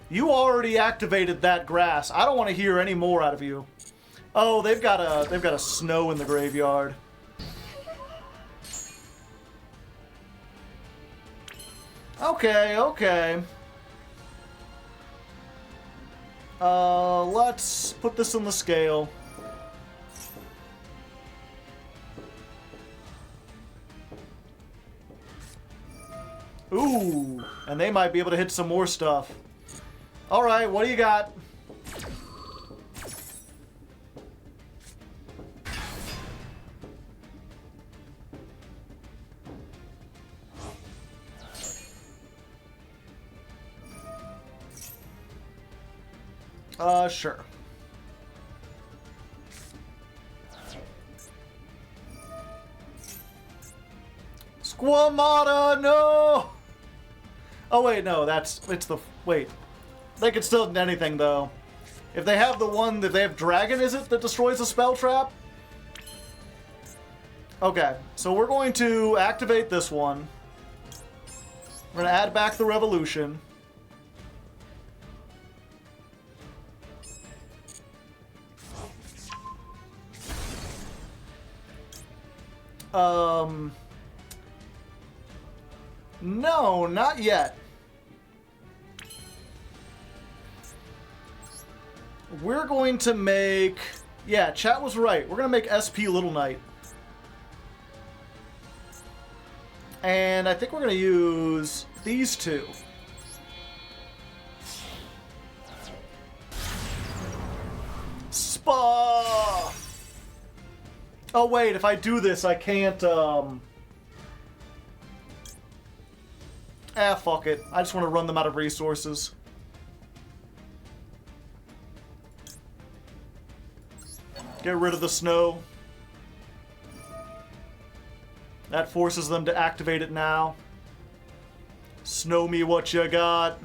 You already activated that grass. I don't want to hear any more out of you. Oh, they've got a snow in the graveyard. Okay, okay. Let's put this in the scale. Ooh, and they might be able to hit some more stuff. Alright, what do you got? Sure. Squamata, no! Oh wait, no, wait. They can still do anything though. If they have the one that they have Dragon, is it, that destroys the spell trap? Okay, so we're going to activate this one. We're gonna add back the Revolution. No, not yet. We're going to make... Yeah, chat was right. We're going to make SP Little Knight. And I think we're going to use these two. Spa! Oh, wait, if I do this, I can't, fuck it. I just want to run them out of resources. Get rid of the snow. That forces them to activate it now. Snow me what you got.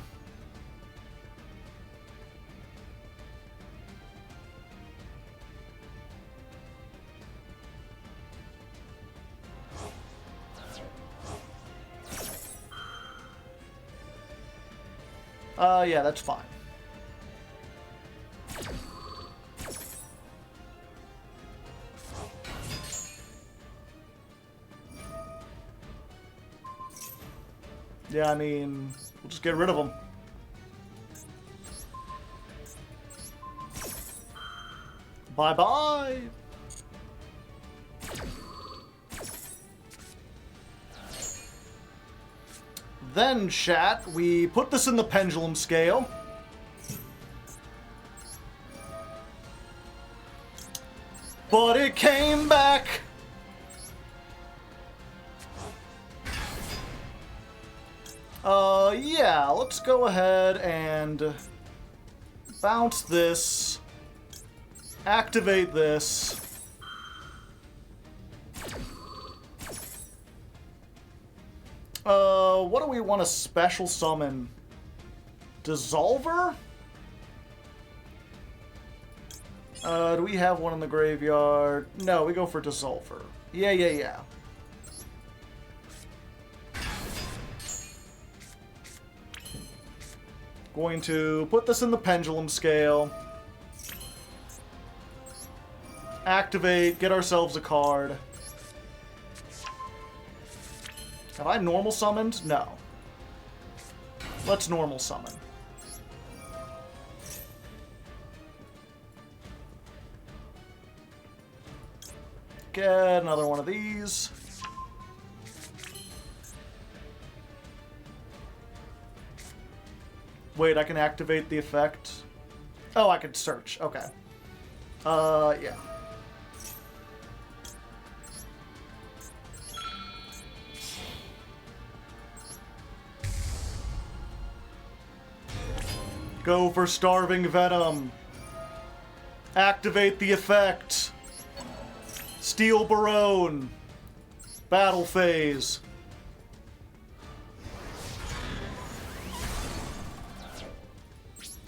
Yeah, that's fine. Yeah, I mean, we'll just get rid of them. Bye-bye! Then, chat, we put this in the pendulum scale. came back. Yeah, let's go ahead and bounce this, activate this. What do we want to special summon? Dissolver? Do we have one in the graveyard? No, we go for Dissolver. Yeah. Going to put this in the pendulum scale. Activate, get ourselves a card. Have I normal summoned? No. Let's normal summon. Get another one of these. Wait, I can activate the effect. Oh, I can search. Okay. Yeah. Go for Starving Venom. Activate the effect. Steel Barone. Battle phase.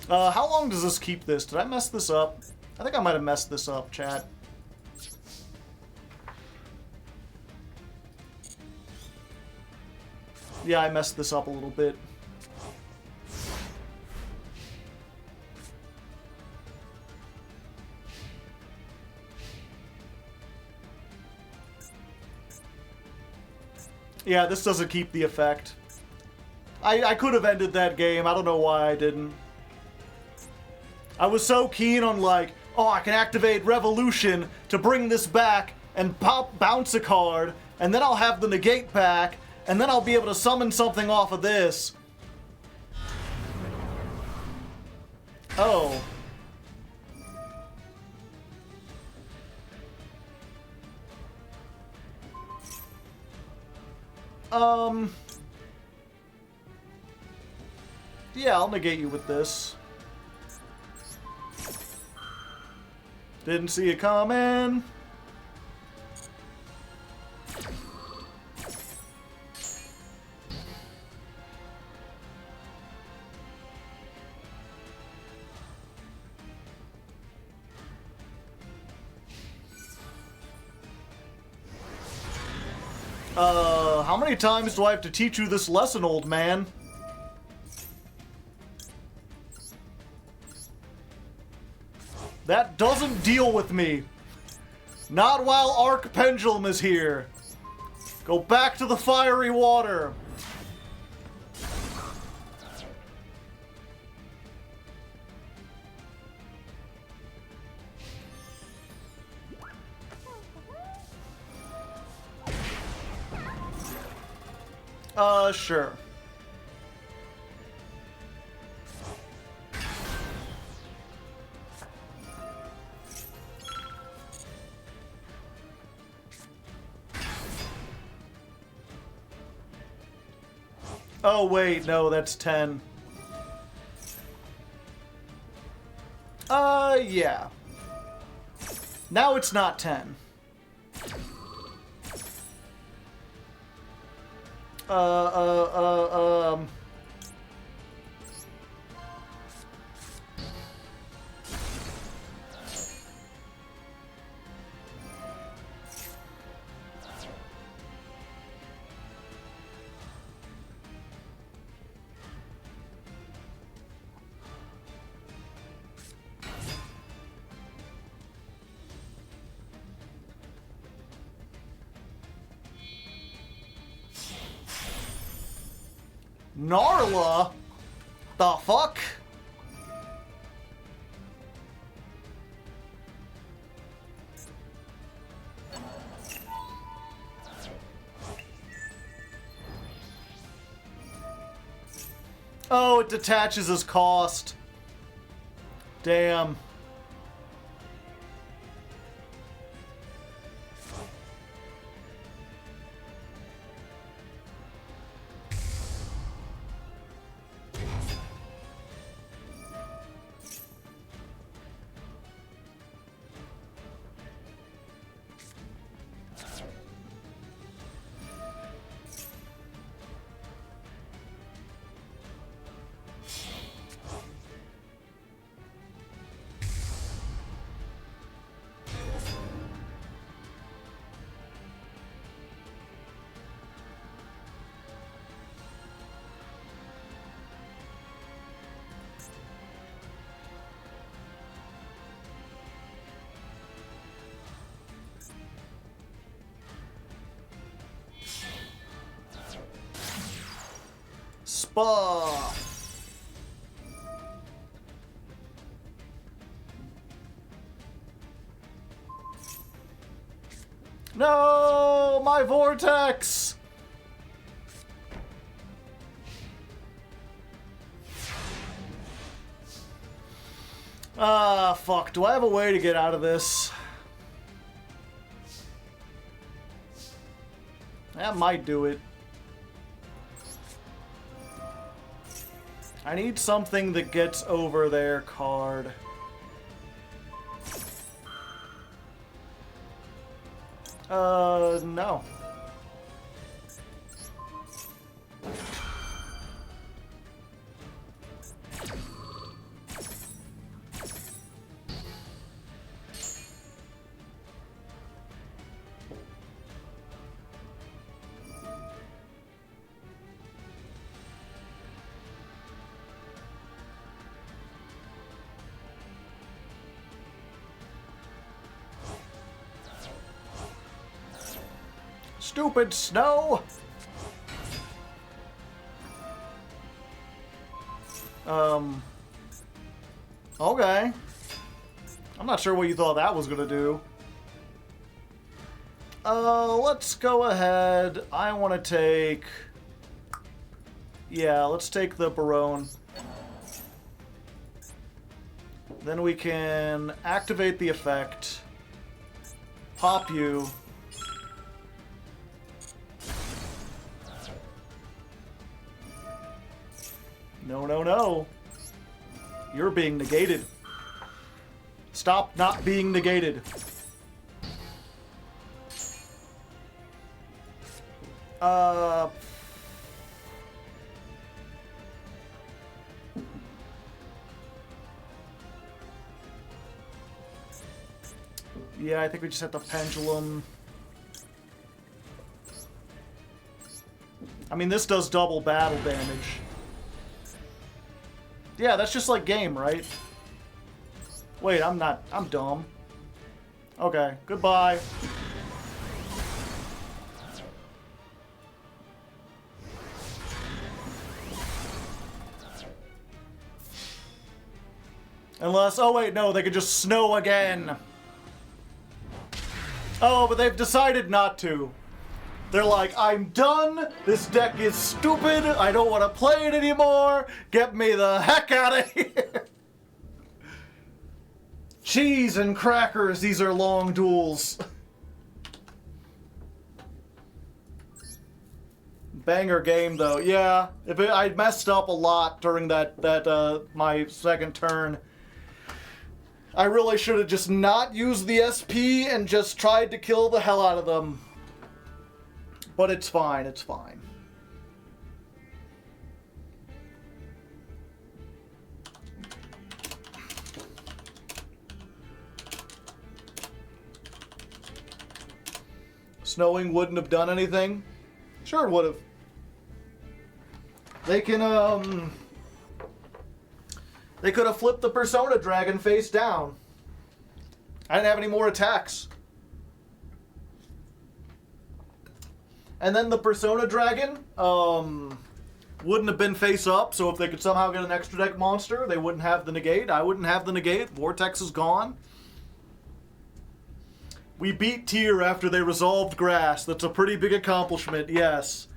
How long does this keep this? Did I mess this up? I think I might have messed this up, chat. Yeah, I messed this up a little bit. Yeah, this doesn't keep the effect. I could have ended that game. I don't know why I didn't. I was so keen on like, oh, I can activate Revolution to bring this back and bounce a card, and then I'll have the negate back, and then I'll be able to summon something off of this. Oh. Yeah, I'll negate you with this. Didn't see it coming. How many times do I have to teach you this lesson, old man? That doesn't deal with me. Not while Arc Pendulum is here. Go back to the fiery water. Sure. Oh, wait, no, that's 10. Yeah. Now it's not 10. Gnarla? The fuck? Oh, it detaches as cost. Damn. Bah. No, my vortex. Ah, fuck. Do I have a way to get out of this? That might do it. I need something that gets over their card. No. Stupid snow! Okay. I'm not sure what you thought that was gonna do. Let's go ahead. I want to take... Yeah, let's take the Barone. Then we can activate the effect. Pop you. No, no, no. You're being negated. Stop not being negated. Yeah, I think we just have the pendulum. I mean, this does double battle damage. Yeah, that's just like game, right? Wait, I'm dumb. Okay, goodbye. Unless, oh wait, no, they could just snow again. Oh, but they've decided not to. They're like, I'm done. This deck is stupid. I don't want to play it anymore. Get me the heck out of here. Cheese and crackers. These are long duels. Banger game, though. Yeah, I messed up a lot during that my second turn. I really should have just not used the SP and just tried to kill the hell out of them. But it's fine, it's fine. Snowing wouldn't have done anything? Sure it would have. They can, they could have flipped the Persona Dragon face down. I didn't have any more attacks. And then the Persona Dragon wouldn't have been face up, so if they could somehow get an extra deck monster, they wouldn't have the negate. I wouldn't have the negate. Vortex is gone. We beat Tier after they resolved grass. That's a pretty big accomplishment, yes.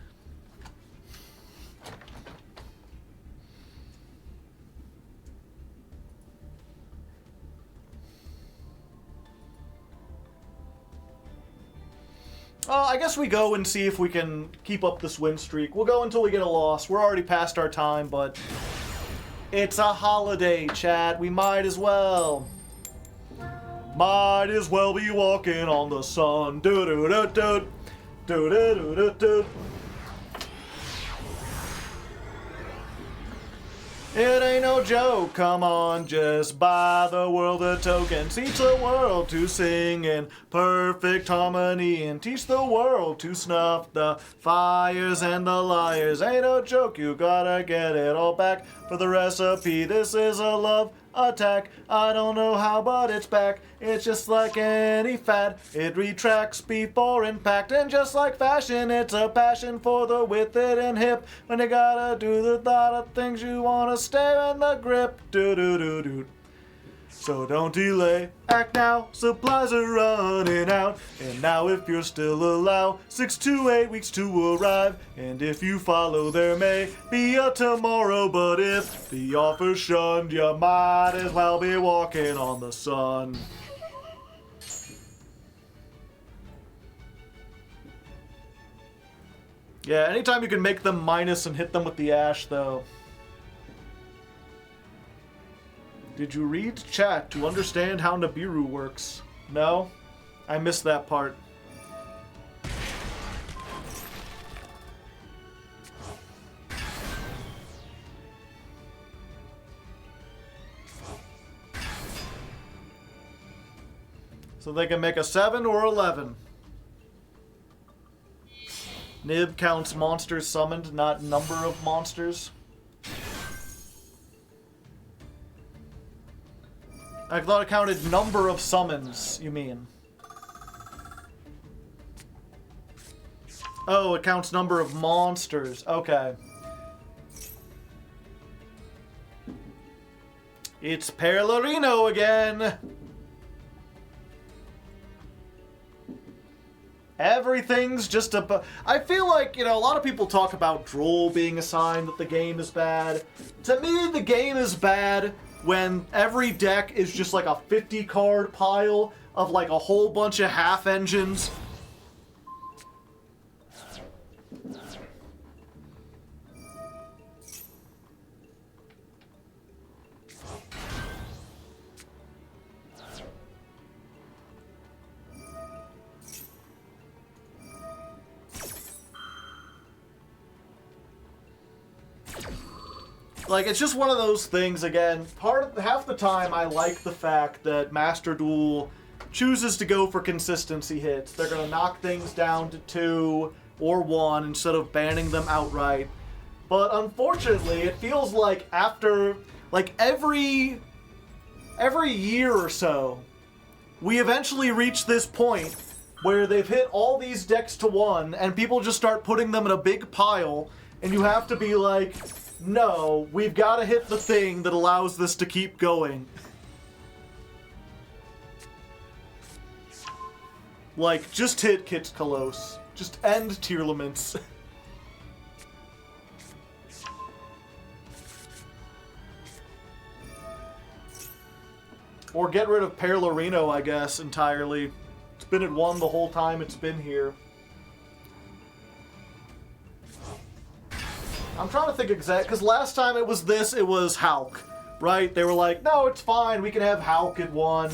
I guess we go and see if we can keep up this win streak. We'll go until we get a loss. We're already past our time, but it's a holiday, chat. We might as well. Might as well be walking on the sun. Do-do-do-do. Do-do-do-do-do. It ain't no joke, come on, just buy the world a token. Teach the world to sing in perfect harmony and teach the world to snuff the fires and the liars. Ain't no joke, you gotta get it all back for the recipe. This is a love attack. I don't know how, but it's back. It's just like any fad. It retracts before impact, and just like fashion, it's a passion for the with it and hip. When you gotta do the thought of things you wanna stay in the grip. Do do do do. So don't delay, act now, supplies are running out. And now if you're still alive, 6 to 8 weeks to arrive. And if you follow, there may be a tomorrow. But if the offer's shunned, you might as well be walking on the sun. Yeah, anytime you can make them minus and hit them with the ash, though. Did you read chat to understand how Nibiru works? No? I missed that part. So they can make a 7 or 11. Nib counts monsters summoned, not number of monsters. I thought it counted number of summons, you mean. Oh, it counts number of monsters. Okay. It's Perlarino again! Everything's just a... I feel like, you know, a lot of people talk about Droll being a sign that the game is bad. To me, the game is bad when every deck is just like a 50 card pile of like a whole bunch of half engines. Like, it's just one of those things, again, half the time I like the fact that Master Duel chooses to go for consistency hits. They're going to knock things down to 2 or 1 instead of banning them outright. But unfortunately, it feels like after, like, every year or so, we eventually reach this point where they've hit all these decks to 1, and people just start putting them in a big pile, and you have to be like... No, we've got to hit the thing that allows this to keep going. Like, just hit Kit's Kalos. Just end Tearlaments. Or get rid of Perlarino, I guess, entirely. It's been at 1 the whole time it's been here. I'm trying to think exact, because last time it was Hulk, right? They were like, no, it's fine, we can have Hulk at 1.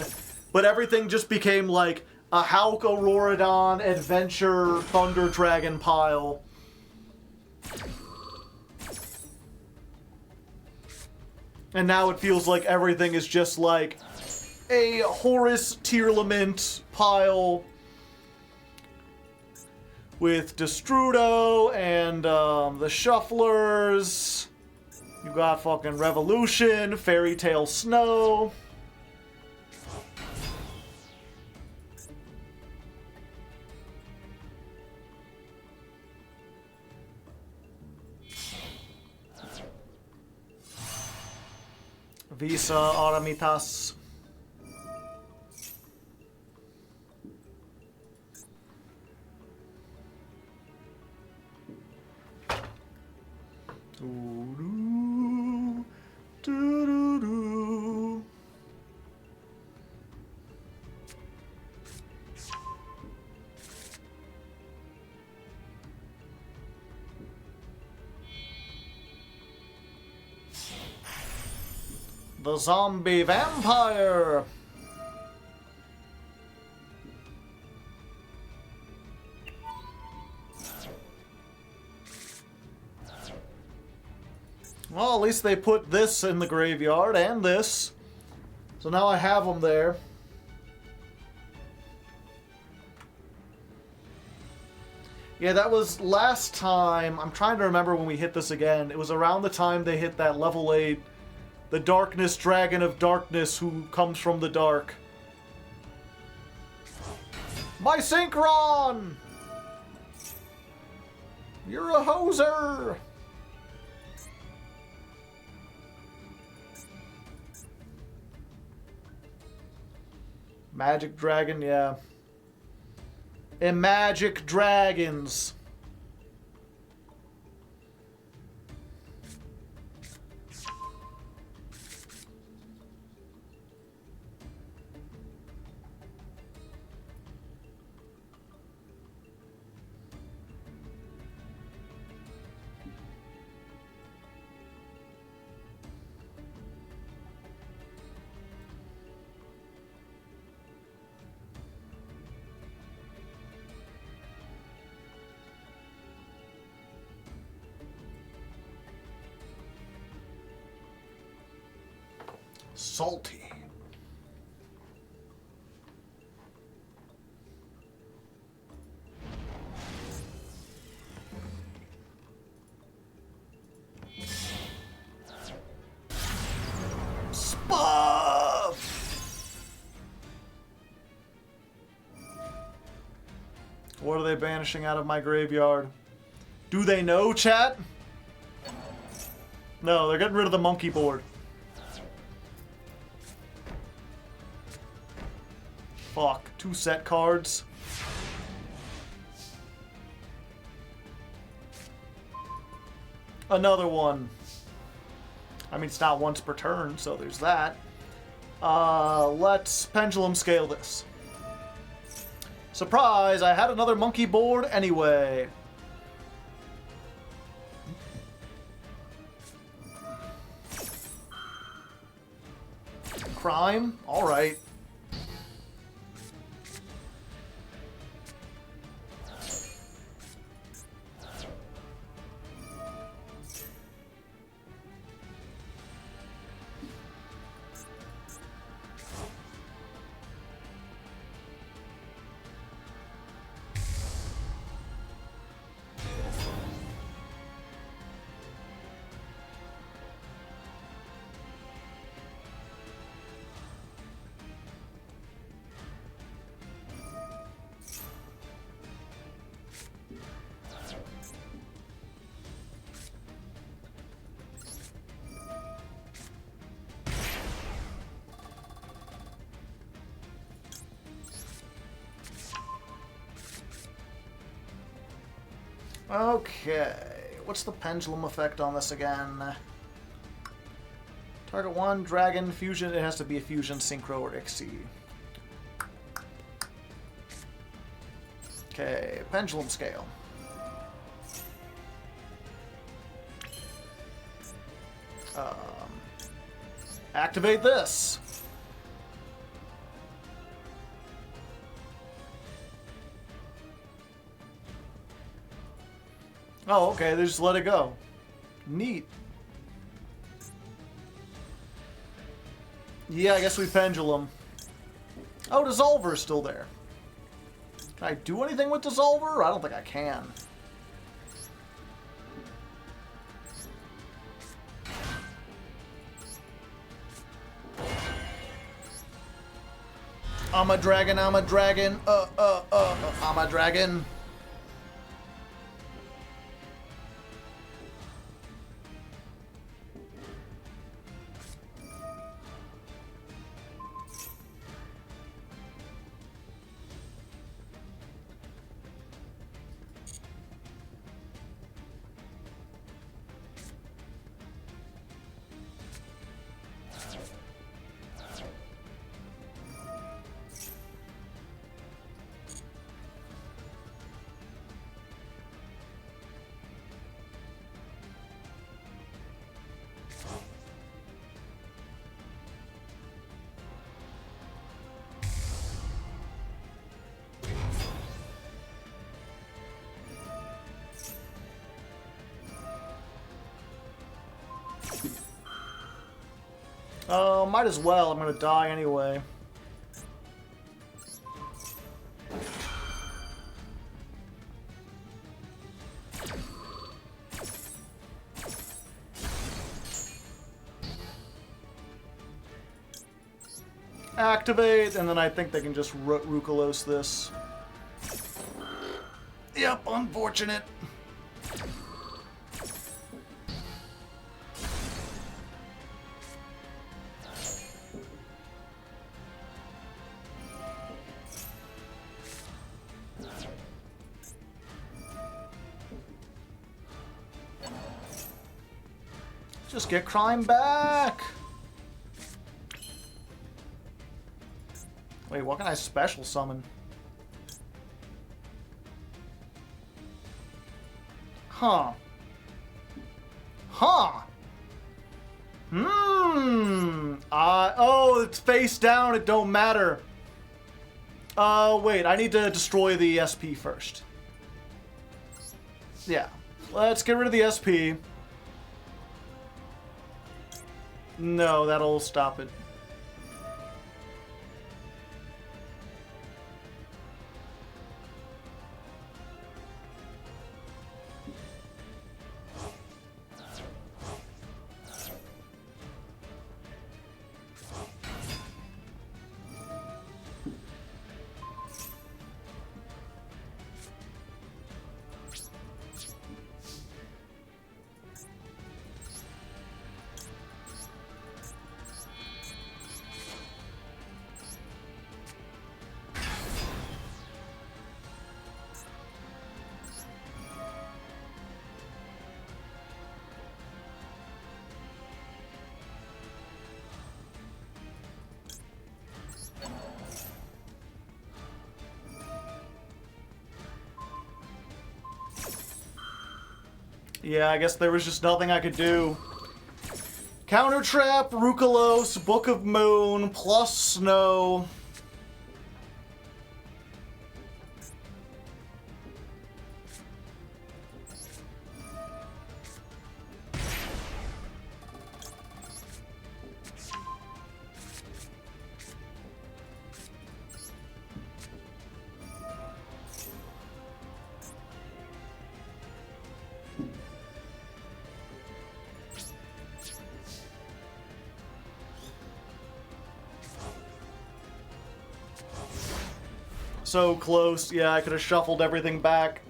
But everything just became like a Hulk Auroradon Adventure Thunder Dragon pile. And now it feels like everything is just like a Horus Tearlament pile with Destrudo and the Shufflers. You got fucking Revolution, Fairy Tale Snow. Visa Aramitas. Doo-doo, doo-doo-doo. The zombie vampire. Well, at least they put this in the graveyard, and this. So now I have them there. Yeah, that was last time. I'm trying to remember when we hit this again. It was around the time they hit that level 8 The darkness dragon of darkness who comes from the dark. My Synchron! You're a hoser! Magic dragon, yeah. And magic dragons. Salty. Spuff! What are they banishing out of my graveyard? Do they know, chat? No, they're getting rid of the monkey board. Fuck, 2 set cards. Another one. I mean, it's not once per turn, so there's that. Let's pendulum scale this. Surprise, I had another monkey board anyway. Crime? Alright. Okay, what's the pendulum effect on this again? Target 1, dragon, fusion, it has to be a fusion, synchro, or XC. Okay, pendulum scale. Activate this. Oh, okay, they just let it go. Neat. Yeah, I guess we pendulum. Oh, Dissolver's still there. Can I do anything with Dissolver? I don't think I can. I'm a dragon, I'm a dragon, I'm a dragon. Might as well. I'm gonna die anyway. activate, and then I think they can just Rukalos this. Yep, unfortunate. Just get crime back. Wait, what can I special summon? Huh. Huh. Oh, it's face down. It don't matter. Wait. I need to destroy the SP first. Yeah. Let's get rid of the SP. No, that'll stop it. Yeah, I guess there was just nothing I could do. Counter Trap, Rukalos, Book of Moon, plus Snow. So close. Yeah, I could have shuffled everything back.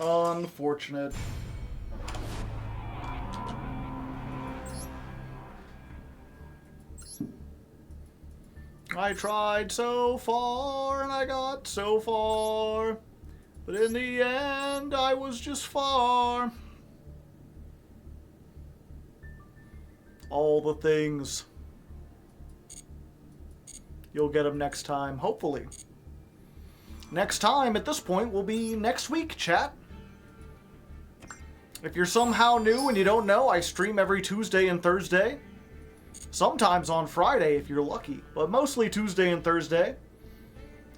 Unfortunate. I tried so far and I got so far, but in the end I was just far. All the things. You'll get them next time, hopefully. Next time at this point will be next week, chat. If you're somehow new and you don't know, I stream every Tuesday and Thursday. Sometimes on Friday if you're lucky, but mostly Tuesday and Thursday.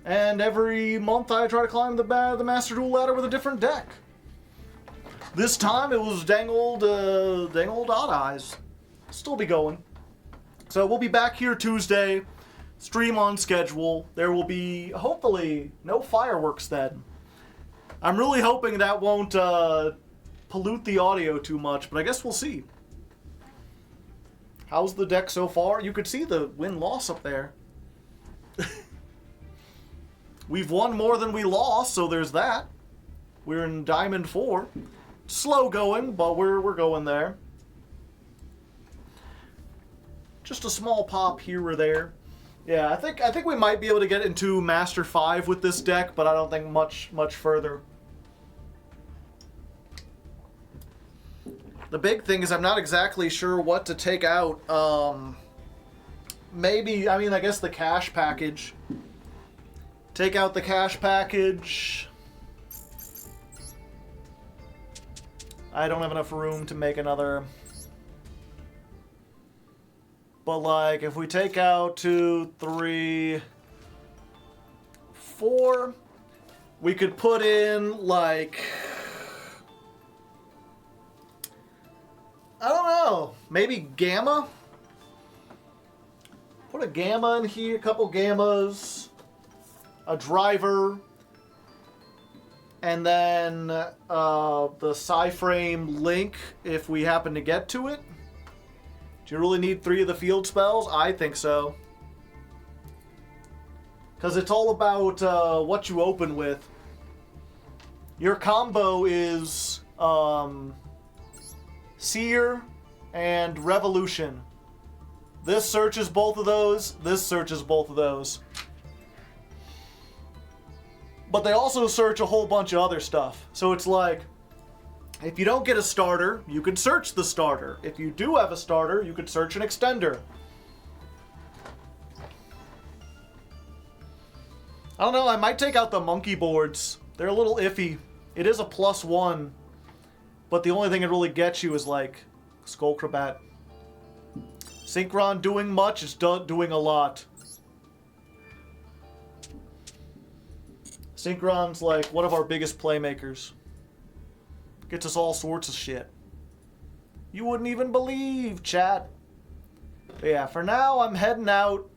And every month I try to climb the Master Duel ladder with a different deck. This time it was dang old Odd Eyes. Still be going. So we'll be back here Tuesday. Stream on schedule. There will be, hopefully, no fireworks then. I'm really hoping that won't pollute the audio too much, but I guess we'll see. How's the deck so far? You could see the win-loss up there. We've won more than we lost, so there's that. We're in Diamond 4. Slow going, but we're going there. Just a small pop here or there. Yeah, I think we might be able to get into Master 5 with this deck, but I don't think much further. The big thing is I'm not exactly sure what to take out. Maybe, I mean, I guess the cash package. Take out the cash package. I don't have enough room to make another. But like, if we take out 2, 3, 4, we could put in like, I don't know, maybe Gamma? Put a Gamma in here, a couple Gammas, a Driver, and then the Psyframe Link if we happen to get to it. Do you really need 3 of the field spells? I think so. Because it's all about what you open with. Your combo is Seer and Revolution. This searches both of those. This searches both of those. But they also search a whole bunch of other stuff. So it's like, if you don't get a starter, you can search the starter. If you do have a starter, you can search an extender. I don't know, I might take out the monkey boards. They're a little iffy. It is a +1, but the only thing it really gets you is like Skullcrabat. Synchron doing much is doing a lot. Synchron's like one of our biggest playmakers. Gets us all sorts of shit. You wouldn't even believe, chat. But yeah, for now I'm heading out.